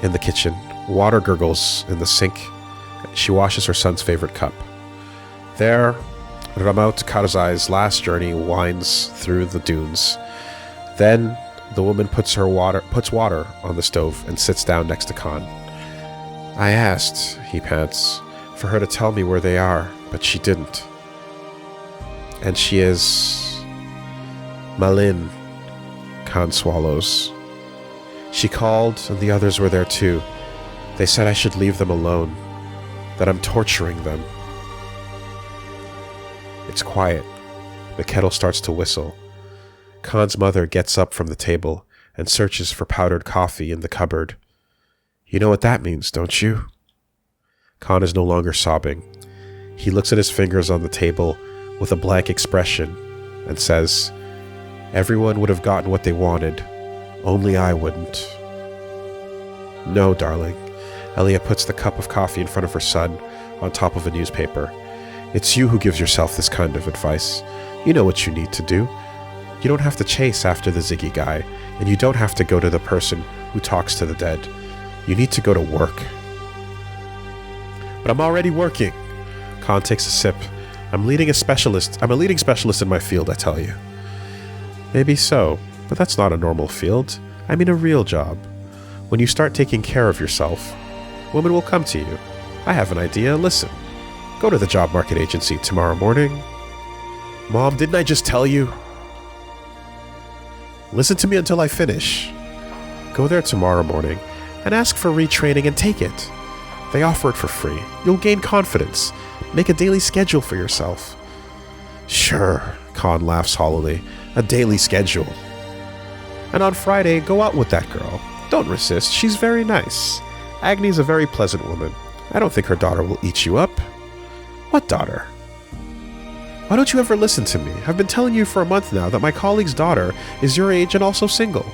in the kitchen. Water gurgles in the sink. She washes her son's favorite cup. There, Ramat Karzai's last journey winds through the dunes. Then the woman puts water on the stove and sits down next to Khan. "I asked," he pants, "for her to tell me where they are, but she didn't." "And she is... Malin," Khan swallows. "She called, and the others were there too. They said I should leave them alone, that I'm torturing them." It's quiet. The kettle starts to whistle. Khan's mother gets up from the table and searches for powdered coffee in the cupboard. "You know what that means, don't you?" Khan is no longer sobbing. He looks at his fingers on the table with a blank expression and says, "Everyone would have gotten what they wanted. Only I wouldn't." "No, darling." Elia puts the cup of coffee in front of her son on top of a newspaper. "It's you who gives yourself this kind of advice. You know what you need to do. You don't have to chase after the Ziggy guy, and you don't have to go to the person who talks to the dead. You need to go to work." "But I'm already working." Khan takes a sip. I'm a leading specialist in my field, I tell you." "Maybe so, but that's not a normal field. I mean a real job. When you start taking care of yourself, women will come to you. I have an idea, listen. Go to the job market agency tomorrow morning." "Mom, didn't I just tell you?" "Listen to me until I finish. Go there tomorrow morning and ask for retraining and take it. They offer it for free. You'll gain confidence. Make a daily schedule for yourself." "Sure," Khan laughs hollowly. "A daily schedule. And on Friday, go out with that girl. Don't resist. She's very nice. Agni's a very pleasant woman. I don't think her daughter will eat you up." "What daughter?" "Why don't you ever listen to me? I've been telling you for a month now that my colleague's daughter is your age and also single.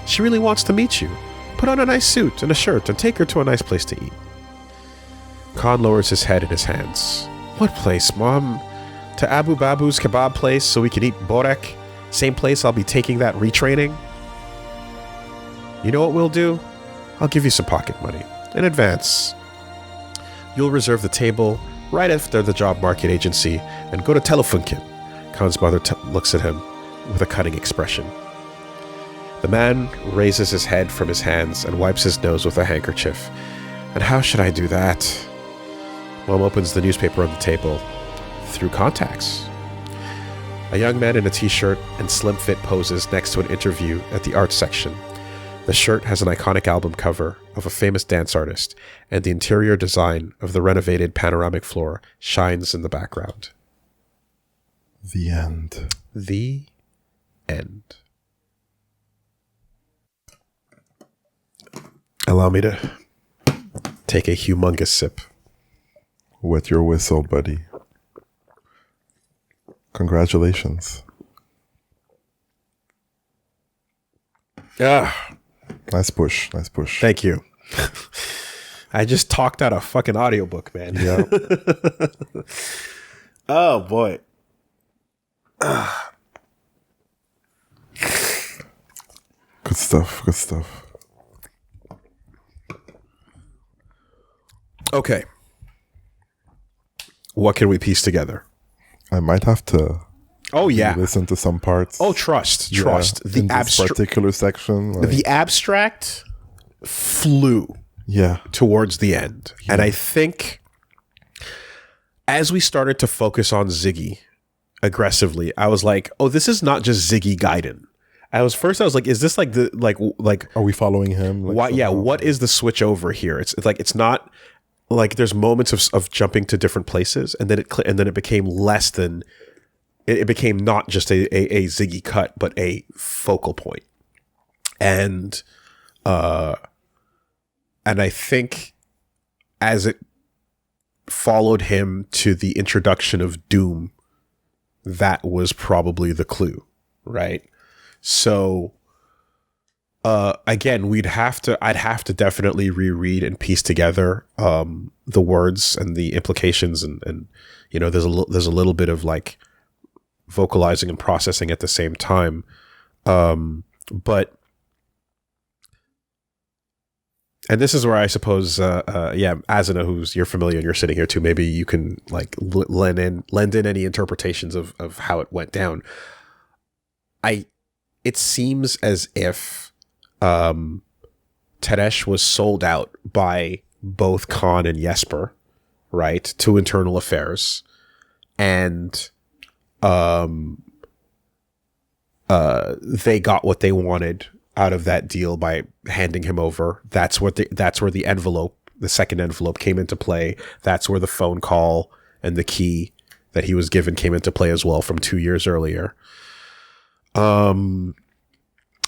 She really wants to meet you. Put on a nice suit and a shirt and take her to a nice place to eat." Khan lowers his head in his hands. "What place, Mom? To Abu Babu's kebab place so we can eat borek? Same place I'll be taking that retraining?" "You know what we'll do? I'll give you some pocket money. In advance. You'll reserve the table right after the job market agency and go to Telefunken." Khan's mother looks at him with a cutting expression. The man raises his head from his hands and wipes his nose with a handkerchief. "And how should I do that?" Mom opens the newspaper on the table. "Through contacts." A young man in a t-shirt and slim fit poses next to an interview at the arts section. The shirt has an iconic album cover of a famous dance artist, and the interior design of the renovated panoramic floor shines in the background. The end. The end. Allow me to take a humongous sip. Wet your whistle, buddy. Congratulations. Ah, Nice push. Nice push. thank you. I just talked out a fucking audiobook, man. Yeah. Oh, boy. Good stuff. Good stuff. Okay. What can we piece together? I might have to listen to some parts. Oh, trust. In this particular section. The abstract flew towards the end. Yeah. And I think as we started to focus on Ziggy aggressively, I was like, oh, this is not just Ziggy Gaiden. I was like, is this like the like are we following him? Like, what is the switch over here? It's like it's not like there's moments of jumping to different places, and then it became less than it became not just a Ziggy cut, but a focal point. And I think as it followed him to the introduction of Doom, that was probably the clue, right? So again, I'd have to definitely reread and piece together the words and the implications, and you know, there's a little bit of like vocalizing and processing at the same time, but and this is where I suppose Azina, who's you're familiar and you're sitting here too, maybe you can like lend in any interpretations of how it went down. It seems as if Teresh was sold out by both Khan and Jesper, right, to Internal Affairs, and they got what they wanted out of that deal by handing him over. That's where the envelope, the second envelope, came into play. That's where the phone call and the key that he was given came into play as well from 2 years earlier.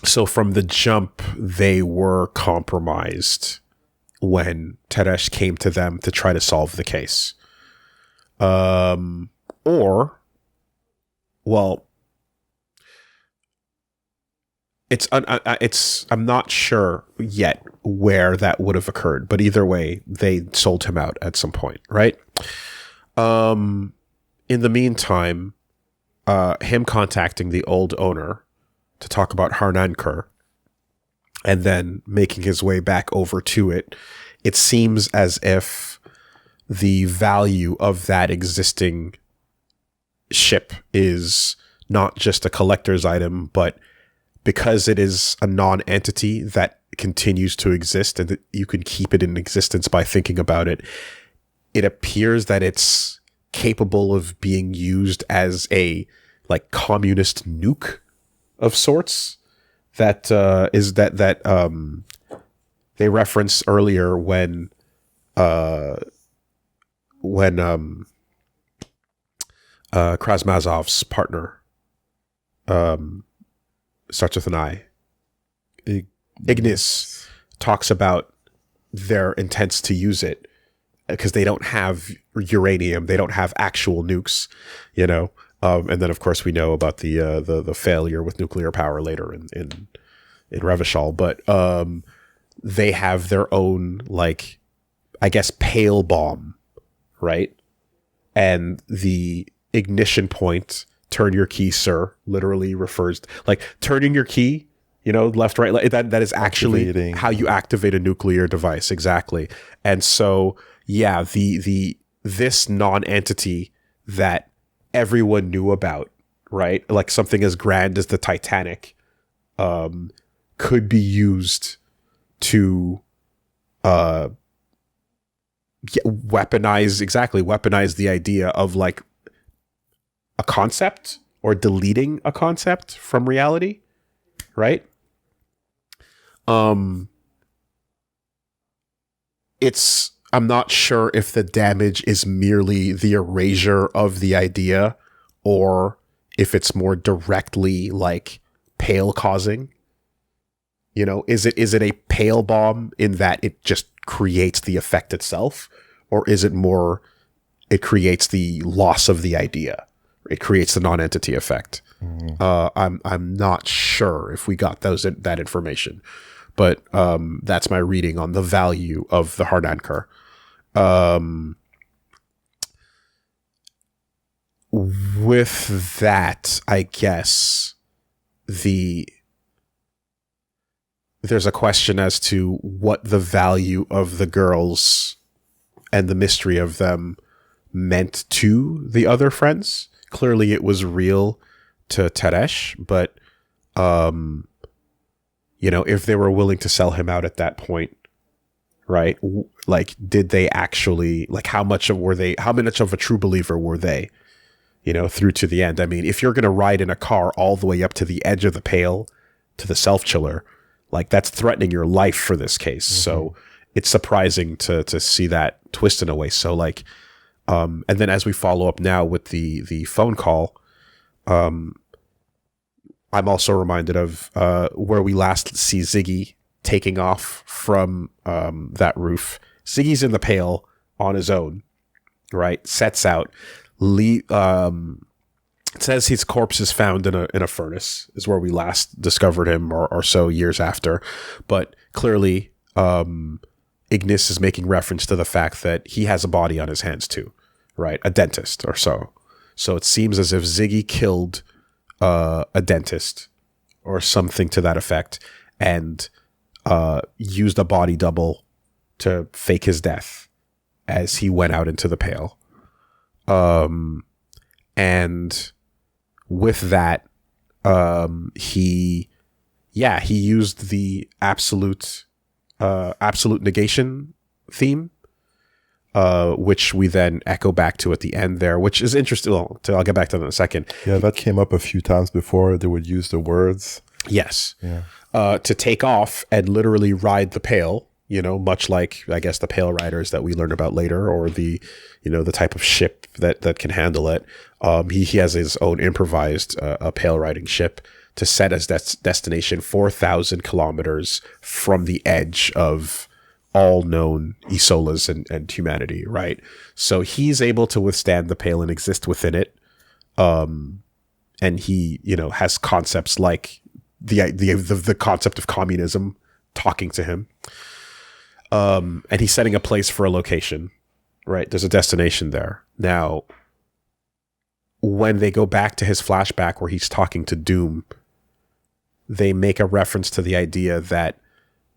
So from the jump, they were compromised when Teresh came to them to try to solve the case. I'm not sure yet where that would have occurred, but either way, they sold him out at some point, right? In the meantime, him contacting the old owner to talk about Harnankur and then making his way back over to it, it seems as if the value of that existing ship is not just a collector's item, but because it is a non-entity that continues to exist and that you can keep it in existence by thinking about it, it appears that it's capable of being used as a like communist nuke of sorts that they reference earlier when Krasmazov's partner starts with an I. Ignis talks about their intents to use it because they don't have uranium, they don't have actual nukes, you know. And then, of course, we know about the failure with nuclear power later in Revachol. But they have their own, like, I guess, pale bomb, right? And the ignition point, turn your key, sir, literally refers like turning your key, you know, left, right. Like, that is actually how you activate a nuclear device. Exactly. And so, yeah, this non-entity that everyone knew about, right? Like something as grand as the Titanic, could be used to weaponize the idea of like a concept or deleting a concept from reality, right? I'm not sure if the damage is merely the erasure of the idea or if it's more directly like pale causing. You know, is it a pale bomb in that it just creates the effect itself, or is it more it creates the loss of the idea? It creates the non-entity effect. Mm-hmm. I'm not sure if we got that information, but that's my reading on the value of the Harnankur. With that, I guess there's a question as to what the value of the girl's and the mystery of them meant to the other friends. Clearly it was real to Teresh, but if they were willing to sell him out at that point, right? Like, did they actually, like, how much of a true believer were they, through to the end? I mean, if you're going to ride in a car all the way up to the edge of the pale to the self-chiller, like, that's threatening your life for this case. Mm-hmm. So it's surprising to see that twist in a way. So, like, and then as we follow up now with the phone call, I'm also reminded of where we last see Ziggy taking off from that roof. Ziggy's in the pale on his own, right? Sets out. It says his corpse is found in a furnace, is where we last discovered him, or so years after. But clearly, Ignis is making reference to the fact that he has a body on his hands too, right? A dentist or so. So it seems as if Ziggy killed a dentist or something to that effect, and used a body double to fake his death as he went out into the pale. And with that, he used the absolute negation theme, which we then echo back to at the end there, which is interesting. Well, I'll get back to that in a second. Yeah, that came up a few times before. They would use the words. Yes. Yeah. To take off and literally ride the pale, much like, I guess, the pale riders that we learn about later, or the type of ship that can handle it. He has his own improvised a pale riding ship to set as destination 4,000 kilometers from the edge of all known Isolas and humanity, right? So he's able to withstand the pale and exist within it. And he, has concepts like the concept of communism talking to him. And he's setting a place for a location, right? There's a destination there. Now, when they go back to his flashback where he's talking to Doom, they make a reference to the idea that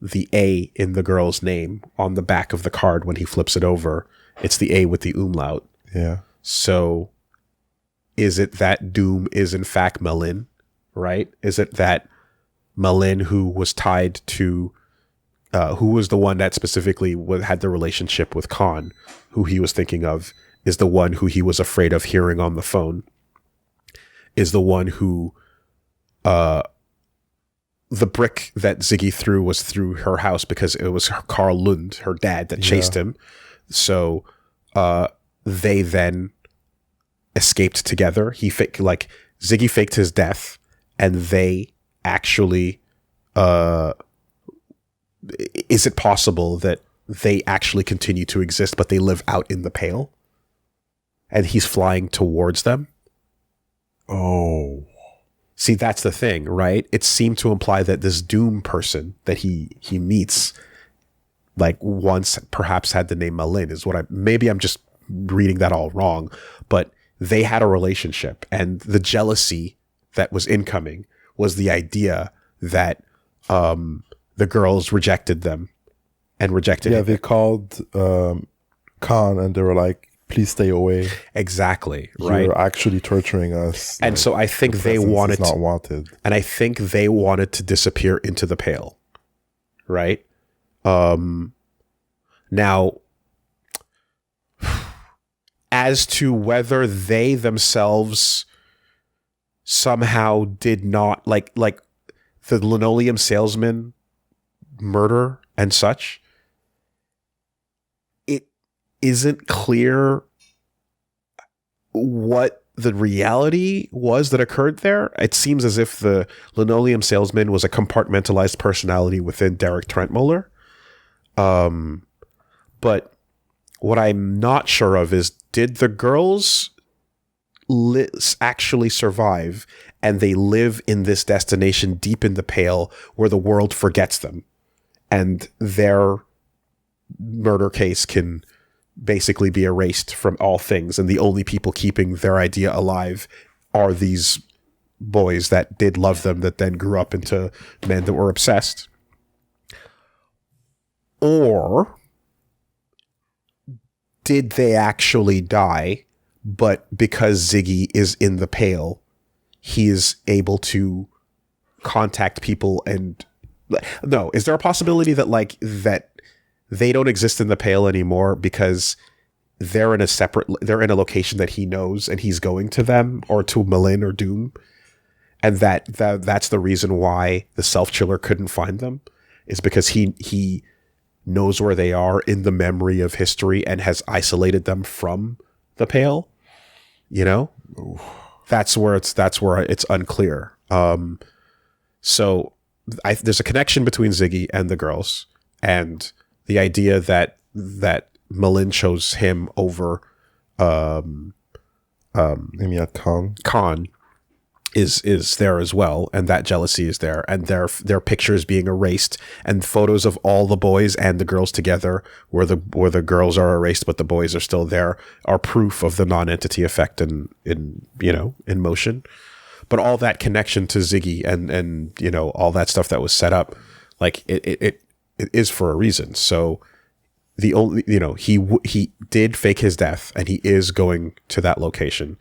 the A in the girl's name on the back of the card, when he flips it over, it's the A with the umlaut. Yeah. So is it that Doom is in fact Malin, right? Is it that Malin, who was tied to, who was the one that specifically had the relationship with Khan, who he was thinking of, is the one who he was afraid of hearing on the phone, is the one who, the brick that Ziggy threw was through her house because it was Carl Lund, her dad, that chased him. So they then escaped together. Ziggy faked his death, and they actually, is it possible that they actually continue to exist, but they live out in the pale? And he's flying towards them? Oh. See, that's the thing, right? It seemed to imply that this Doom person that he meets, like, once perhaps had the name Malin, is what maybe I'm just reading that all wrong, but they had a relationship, and the jealousy that was incoming was the idea that the girls rejected them and rejected him. They called Khan, and they were like, please stay away. Exactly, right? You're actually torturing us. And so I think they wanted not wanted. And I think they wanted to disappear into the pale, right? Now, as to whether they themselves somehow did not, like the linoleum salesman murder and such, it isn't clear what the reality was that occurred there. It seems as if the linoleum salesman was a compartmentalized personality within Derek Trentmuller. But what I'm not sure of is, did the girls actually survive, and they live in this destination deep in the pale where the world forgets them, and their murder case can basically be erased from all things, and the only people keeping their idea alive are these boys that did love them, that then grew up into men that were obsessed? Or did they actually die? But because Ziggy is in the Pale, he is able to contact people and no, is there a possibility that like that they don't exist in the Pale anymore because they're in a location that he knows and he's going to them or to Malin or Doom, and that's the reason why the Self-Chiller couldn't find them, is because he knows where they are in the memory of history and has isolated them from the Pale. You know, that's where it's unclear. So there's a connection between Ziggy and the girls, and the idea that Malin chose him over Khan. Khan is there as well, and that jealousy is there, and their pictures being erased, and photos of all the boys and the girls together, where the girls are erased but the boys are still there, are proof of the non-entity effect in motion. But all that connection to Ziggy and you know, all that stuff that was set up, like it is for a reason. So the only, you know, he did fake his death and he is going to that location.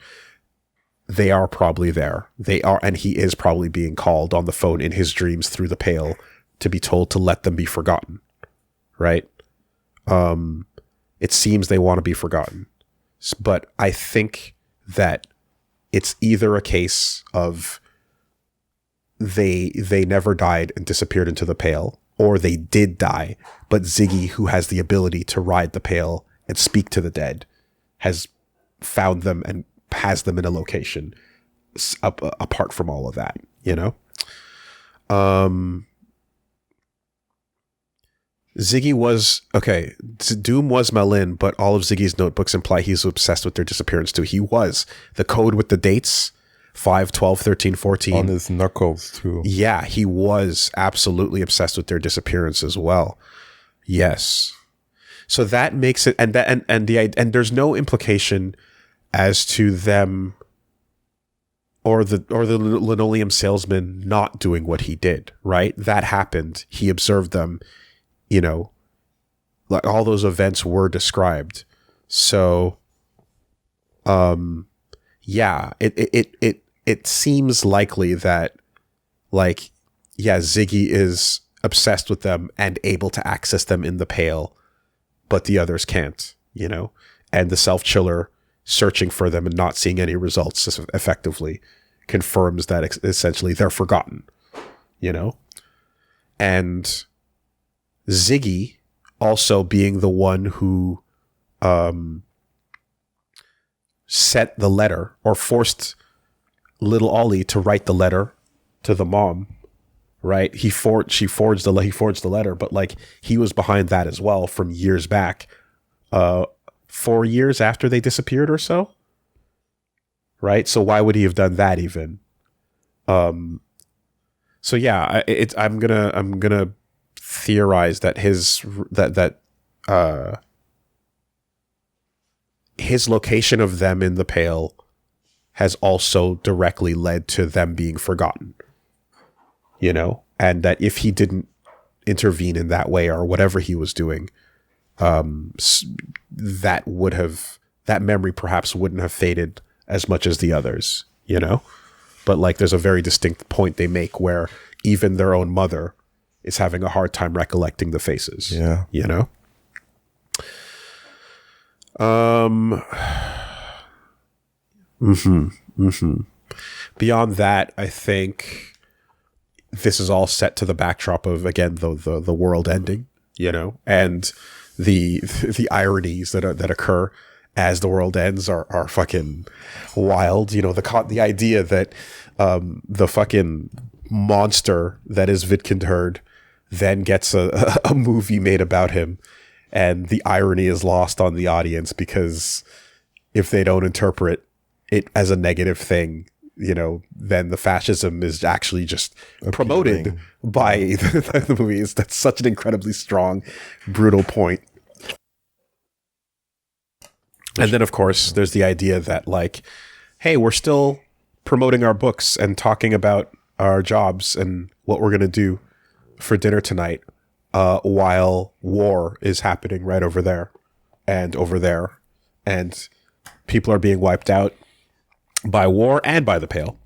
They are probably there. They are, and he is probably being called on the phone in his dreams through the Pale to be told to let them be forgotten. Right? It seems they want to be forgotten. But I think that it's either a case of they never died and disappeared into the Pale, or they did die, but Ziggy, who has the ability to ride the Pale and speak to the dead, has found them and has them in a location apart from all of that, you know? Ziggy was, okay, Doom was Malin, but all of Ziggy's notebooks imply he's obsessed with their disappearance too. He was. The code with the dates, 5, 12, 13, 14. On his knuckles too. Yeah, he was absolutely obsessed with their disappearance as well. Yes. So that makes it, and there's no implication as to them or the linoleum salesman not doing what he did, right? That happened. He observed them. You know, like all those events were described. So, yeah, it seems likely that, like, yeah, Ziggy is obsessed with them and able to access them in the Pale, but the others can't, you know, and the Self-Chiller searching for them and not seeing any results effectively confirms that essentially they're forgotten, you know, and Ziggy also being the one who sent the letter or forced little Ollie to write the letter to the mom, right? He forged the letter, but like he was behind that as well from years back, 4 years after they disappeared or so, right? So why would he have done that even? So yeah, I'm gonna theorize that his location of them in the Pale has also directly led to them being forgotten, you know, and that if he didn't intervene in that way or whatever he was doing, that memory perhaps wouldn't have faded as much as the others, you know. But like, there's a very distinct point they make where even their own mother is having a hard time recollecting the faces. Yeah. You know? Beyond that, I think this is all set to the backdrop of, again, the world ending, you know, and the ironies that occur as the world ends are fucking wild. You know, the idea that the fucking monster that is Vidkundherd then gets a movie made about him, and the irony is lost on the audience because if they don't interpret it as a negative thing, you know, then the fascism is actually just promoted by the movies. That's such an incredibly strong, brutal point. And then, of course, there's the idea that, like, hey, we're still promoting our books and talking about our jobs and what we're going to do for dinner tonight while war is happening right over there, and over there, and people are being wiped out by war and by the Pale,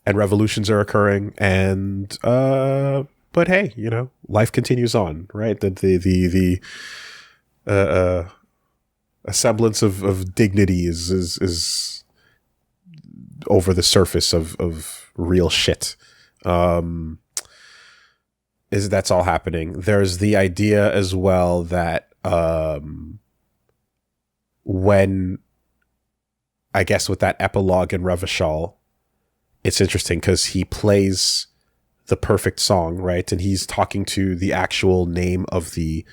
and revolutions are occurring, and but hey, you know, life continues on, right? The a semblance of dignity is over the surface of real shit. That's all happening. There's the idea as well that when, I guess with that epilogue in Revachol, it's interesting because he plays the perfect song, right? And he's talking to the actual name of the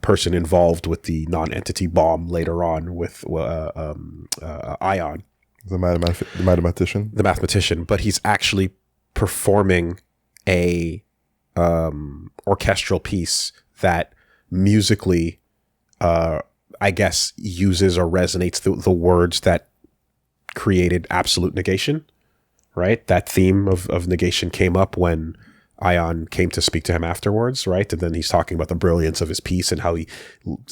person involved with the non-entity bomb later on with Ion. The mathematician? The mathematician, but he's actually performing a orchestral piece that musically, I guess, uses or resonates the words that created absolute negation, right? That theme of negation came up when Ion came to speak to him afterwards, right? And then he's talking about the brilliance of his piece and how he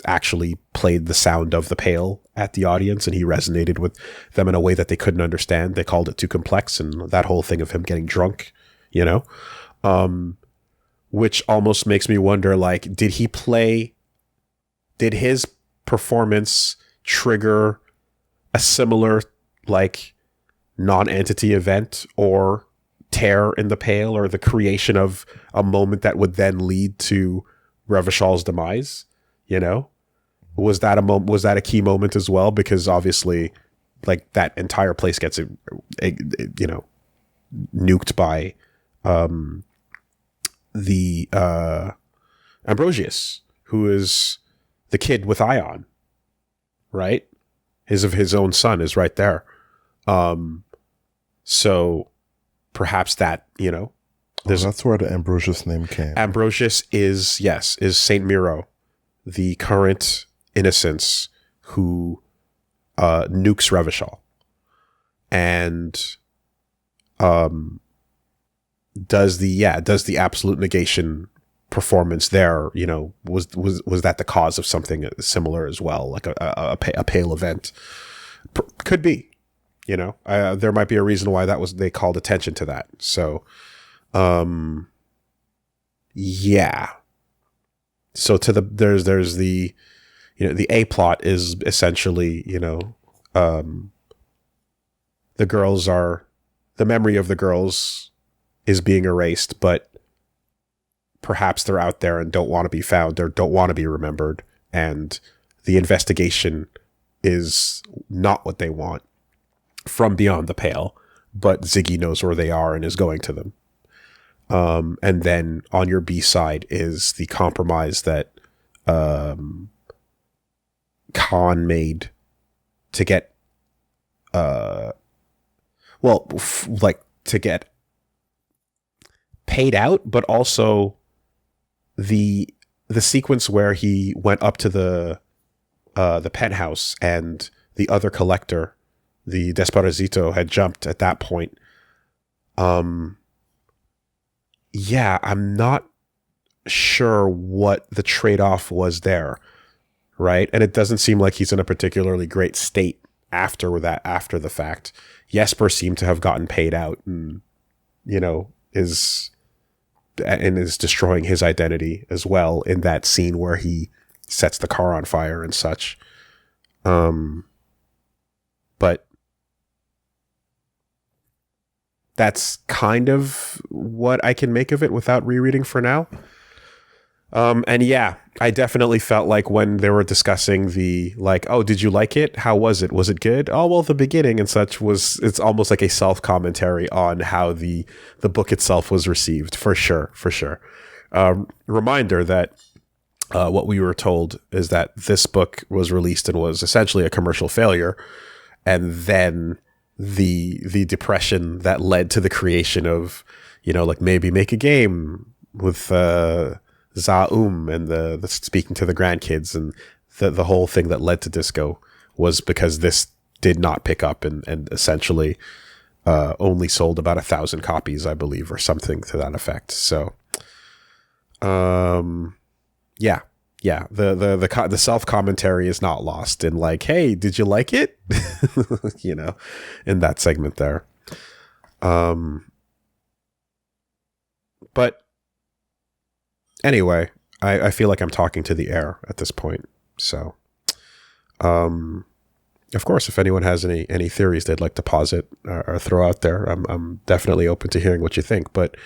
actually played the sound of the Pale at the audience, and he resonated with them in a way that they couldn't understand. They called it too complex, and that whole thing of him getting drunk, you know? Which almost makes me wonder, like, did his performance trigger a similar, like, non-entity event or tear in the Pale, or the creation of a moment that would then lead to Revachol's demise? You know, was that a key moment as well? Because obviously, like, that entire place gets you know, nuked by the Ambrosius, who is the kid with Ion, right? His own son is right there. So perhaps that, you know, that's where the Ambrosius name came. Ambrosius is Saint Miro, the current innocence who nukes Revachol, and does the absolute negation performance there, you know, was that the cause of something similar as well, like a Pale event? Could be, you know, there might be a reason why they called attention to that. So, yeah. So there's the, you know, the A plot is essentially, you know, the memory of the girls is being erased, but perhaps they're out there and don't want to be found or don't want to be remembered, and the investigation is not what they want from beyond the Pale, but Ziggy knows where they are and is going to them. And then on your B side is the compromise that Khan made to get to get paid out, but also the sequence where he went up to the penthouse and the other collector, the Desparosito, had jumped at that point. Yeah, I'm not sure what the trade-off was there, right? And it doesn't seem like he's in a particularly great state after the fact. Jesper seemed to have gotten paid out, and, you know, is destroying his identity as well in that scene where he sets the car on fire and such. But that's kind of what I can make of it without rereading for now. And yeah, I definitely felt like when they were discussing the, like, oh, did you like it? How was it? Was it good? Oh, well, the beginning and such it's almost like a self-commentary on how the book itself was received, for sure. Reminder that what we were told is that this book was released and was essentially a commercial failure, and then the depression that led to the creation of, you know, like, maybe make a game with Zaum and the speaking to the grandkids, and the whole thing that led to Disco was because this did not pick up and essentially only sold about 1,000 copies, I believe, or something to that effect. So, yeah. yeah, the self commentary is not lost in like, hey, did you like it? You know, in that segment there. But anyway, I feel like I'm talking to the air at this point. So, of course, if anyone has any theories they'd like to posit or throw out there, I'm definitely open to hearing what you think. But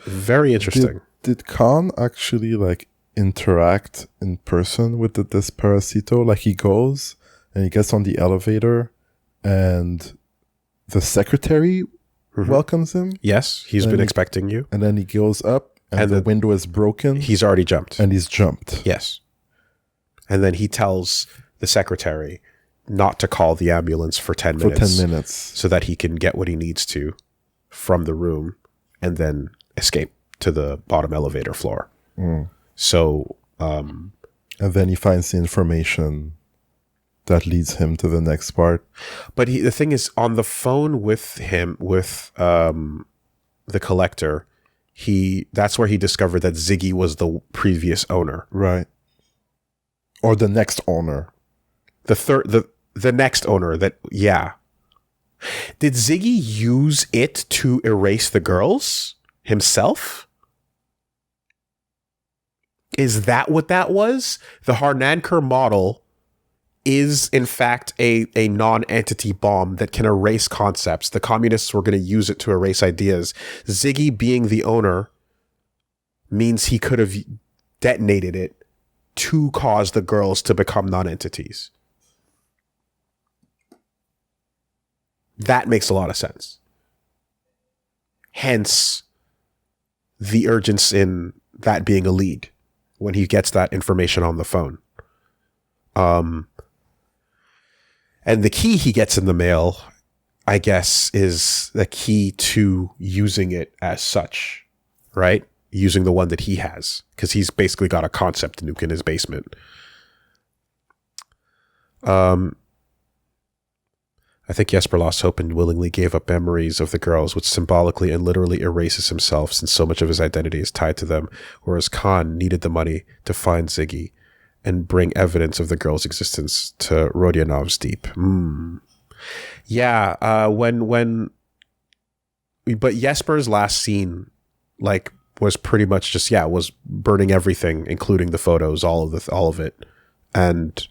very interesting. Did Khan actually like interact in person with the Desperacito? Like he goes and he gets on the elevator and the secretary welcomes him. Yes, he's been expecting you. And then he goes up and the window is broken. He's already jumped. And he's jumped. Yes. And then he tells the secretary not to call the ambulance for 10 minutes. For 10 minutes. So that he can get what he needs to from the room and then escape to the bottom elevator floor. So... and then he finds the information that leads him to the next part. But the thing is, on the phone with him, with the collector, that's where he discovered that Ziggy was the previous owner. Right. Or the next owner. The next owner that, yeah. Did Ziggy use it to erase the girls himself? Is that what that was? The HARNANKUR model is, in fact, a non-entity bomb that can erase concepts. The communists were going to use it to erase ideas. Ziggy being the owner means he could have detonated it to cause the girls to become non-entities. That makes a lot of sense. Hence, the urgency in that being a lead when he gets that information on the phone. And the key he gets in the mail, I guess, is the key to using it as such, right? Using the one that he has, because he's basically got a concept nuke in his basement. I think Jesper lost hope and willingly gave up memories of the girls, which symbolically and literally erases himself since so much of his identity is tied to them, whereas Khan needed the money to find Ziggy and bring evidence of the girl's existence to Rodionov's deep. Yeah, but Jesper's last scene, like, was pretty much just, was burning everything, including the photos, all of it. And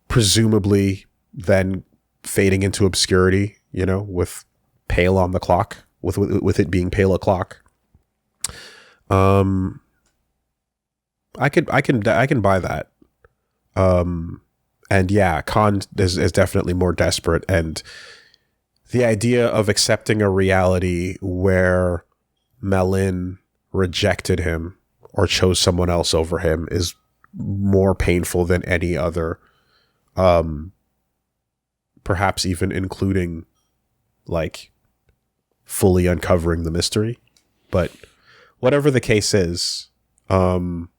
presumably then fading into obscurity, with pale on the clock, with it being pale o'clock. I can buy that. And yeah, Khan is definitely more desperate, and the idea of accepting a reality where Malin rejected him or chose someone else over him is more painful than any other. Perhaps even including, like, fully uncovering the mystery. But whatever the case is, the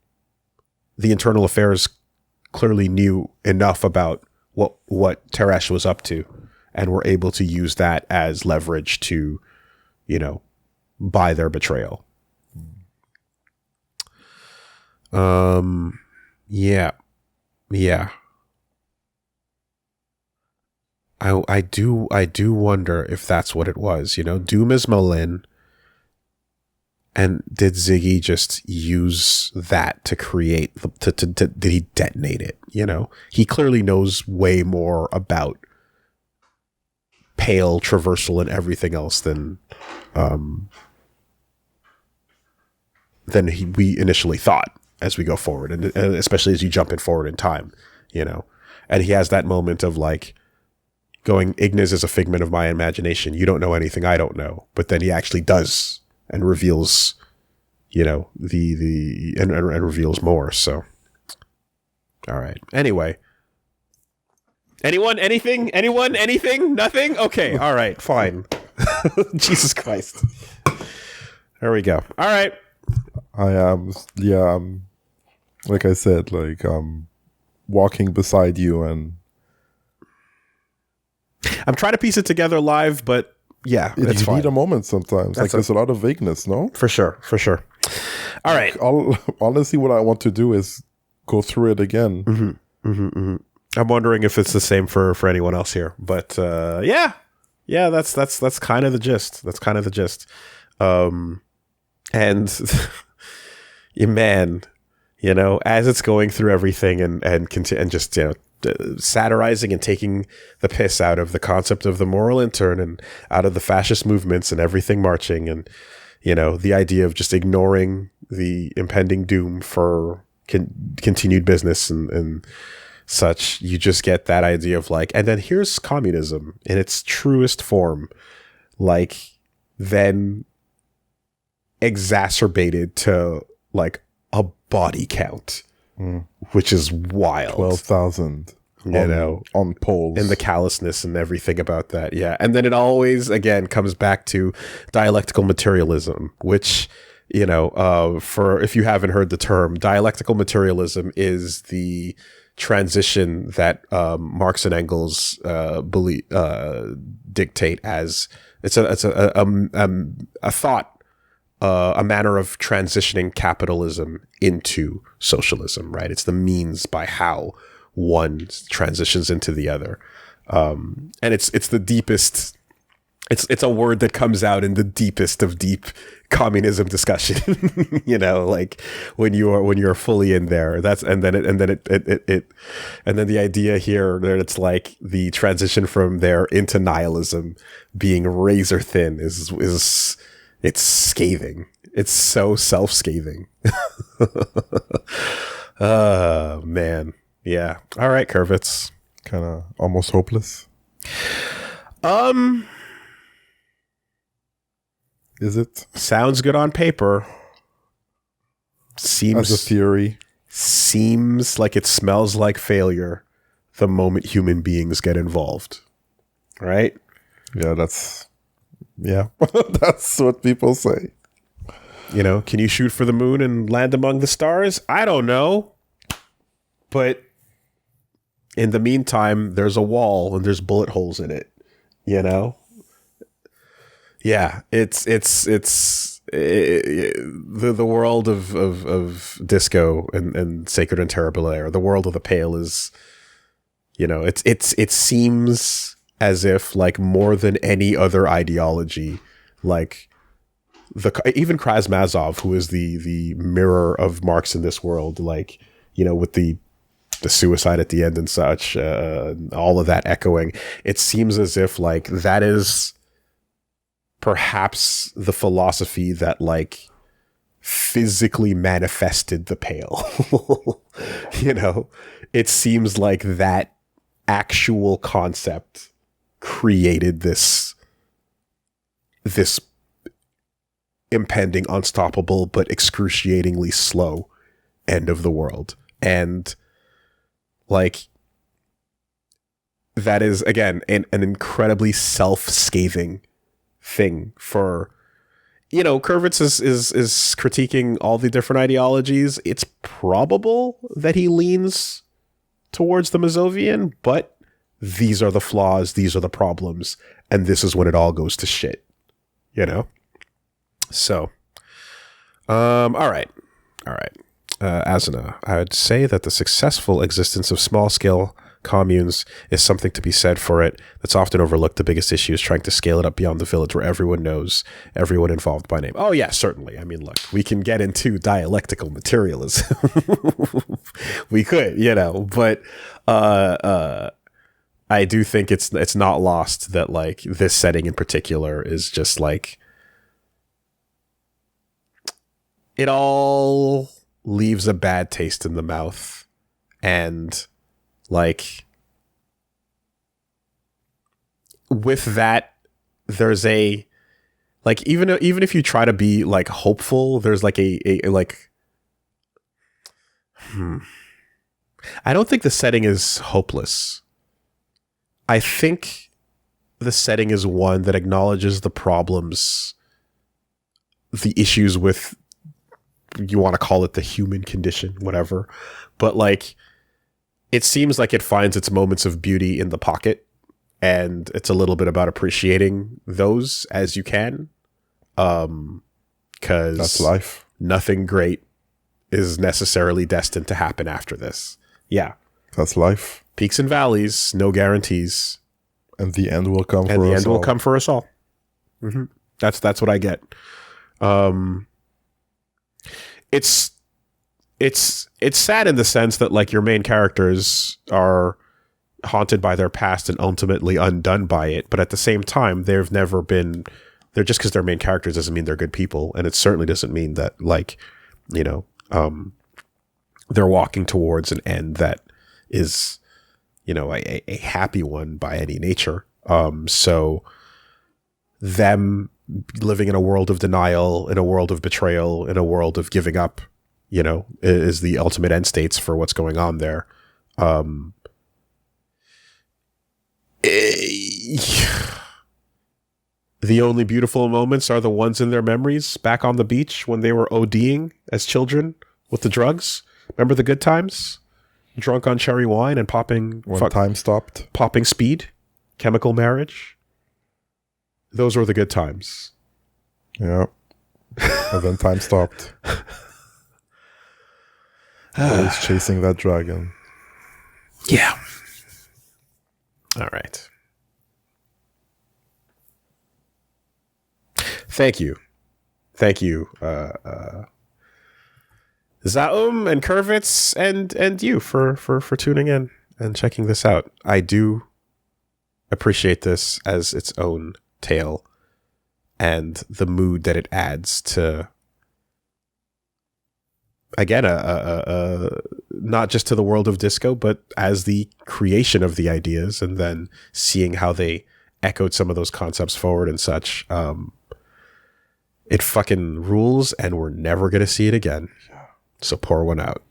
Internal Affairs clearly knew enough about what Teresh was up to, and were able to use that as leverage to, buy their betrayal. Yeah. I do wonder if that's what it was. Doom is Malin, and did Ziggy just use that to create did he detonate it? He clearly knows way more about Pale, Traversal, and everything else than we initially thought as we go forward, and especially as you jump forward in time, and he has that moment of like going, Ignis is a figment of my imagination. You don't know anything I don't know. But then he actually does and reveals, and reveals more. So, all right. Anyway, anyone, anything, anyone, anything, nothing. Okay. All right. Fine. Jesus Christ. There we go. All right. I am, like I said, walking beside you, and I'm trying to piece it together live, but yeah, it's fine. You need a moment sometimes. There's a lot of vagueness, no? For sure. All right. Honestly, what I want to do is go through it again. I'm wondering if it's the same for anyone else here, but yeah, that's kind of the gist. That's kind of the gist. And yeah, man, you know, as it's going through everything and just, you know, satirizing and taking the piss out of the concept of the moral intern and out of the fascist movements and everything marching, and, you know, the idea of just ignoring the impending doom for continued business and such, you just get that idea of like, and then here's communism in its truest form, like, then exacerbated to like a body count, which is wild. 12,000, you know, on polls, and the callousness and everything about that. Yeah. And then it always, again, comes back to dialectical materialism, which, you know, for if you haven't heard the term, dialectical materialism is the transition that Marx and Engels dictate as it's a thought, a manner of transitioning capitalism into socialism, right? It's the means by how one transitions into the other, and it's the deepest. It's a word that comes out in the deepest of deep communism discussion. You know, like when you're fully in there. And then the idea here that it's like the transition from there into nihilism being razor thin is it's scathing. It's so self-scathing. Oh man, yeah. All right, Kurvitz. kind of almost hopeless. Is it? Sounds good on paper. Seems as a theory. Seems like it smells like failure the moment human beings get involved. Right? Yeah, that's what people say. You know, can you shoot for the moon and land among the stars? I don't know. But in the meantime, there's a wall and there's bullet holes in it, you know? Yeah, it's the world of disco and Sacred and Terrible Air. The world of the pale is, you know, it seems as if like more than any other ideology, like even Krasmazov, who is the mirror of Marx in this world, like, you know, with the suicide at the end and such, all of that echoing, it seems as if like that is perhaps the philosophy that like physically manifested the pale. You know, it seems like that actual concept created this impending, unstoppable, but excruciatingly slow end of the world. And like, that is, again, an incredibly self-scathing thing for, you know, Kurvitz is critiquing all the different ideologies. It's probable that he leans towards the Mazovian, but these are the flaws, these are the problems, and this is when it all goes to shit, you know? So, all right. Asuna, I would say that the successful existence of small-scale communes is something to be said for it. That's often overlooked. The biggest issue is trying to scale it up beyond the village where everyone knows everyone involved by name. Oh, yeah, certainly. I mean, look, we can get into dialectical materialism. We could, you know, but I do think it's not lost that, like, this setting in particular is just, like, it all leaves a bad taste in the mouth. And like, with that, there's a, like, even if you try to be like hopeful, there's like a like, I don't think the setting is hopeless. I think the setting is one that acknowledges the problems, the issues with, you want to call it the human condition, whatever. But like, it seems like it finds its moments of beauty in the pocket, and it's a little bit about appreciating those as you can. 'Cause that's life. nothing great is necessarily destined to happen after this. Yeah. That's life. Peaks and valleys, no guarantees. And the end will come And the end will come for us all. Mm-hmm. That's what I get. It's sad in the sense that like your main characters are haunted by their past and ultimately undone by it, but at the same time they're just because they're main characters doesn't mean they're good people, and it certainly doesn't mean that like, you know, they're walking towards an end that is, you know, a happy one by any nature. So them living in a world of denial, in a world of betrayal, in a world of giving up, you know, is the ultimate end states for what's going on there. The only beautiful moments are the ones in their memories back on the beach when they were ODing as children with the drugs. Remember the good times? Drunk on cherry wine and popping... When time stopped. Popping speed. Chemical marriage. Those were the good times. Yeah. And then time stopped. Always chasing that dragon. Yeah. All right. Thank you. Thank you, Zaum and Kurvitz and you for tuning in and checking this out. I do appreciate this as its own tale and the mood that it adds to, again, not just to the world of disco, but as the creation of the ideas and then seeing how they echoed some of those concepts forward and such. It fucking rules, and we're never going to see it again. So pour one out.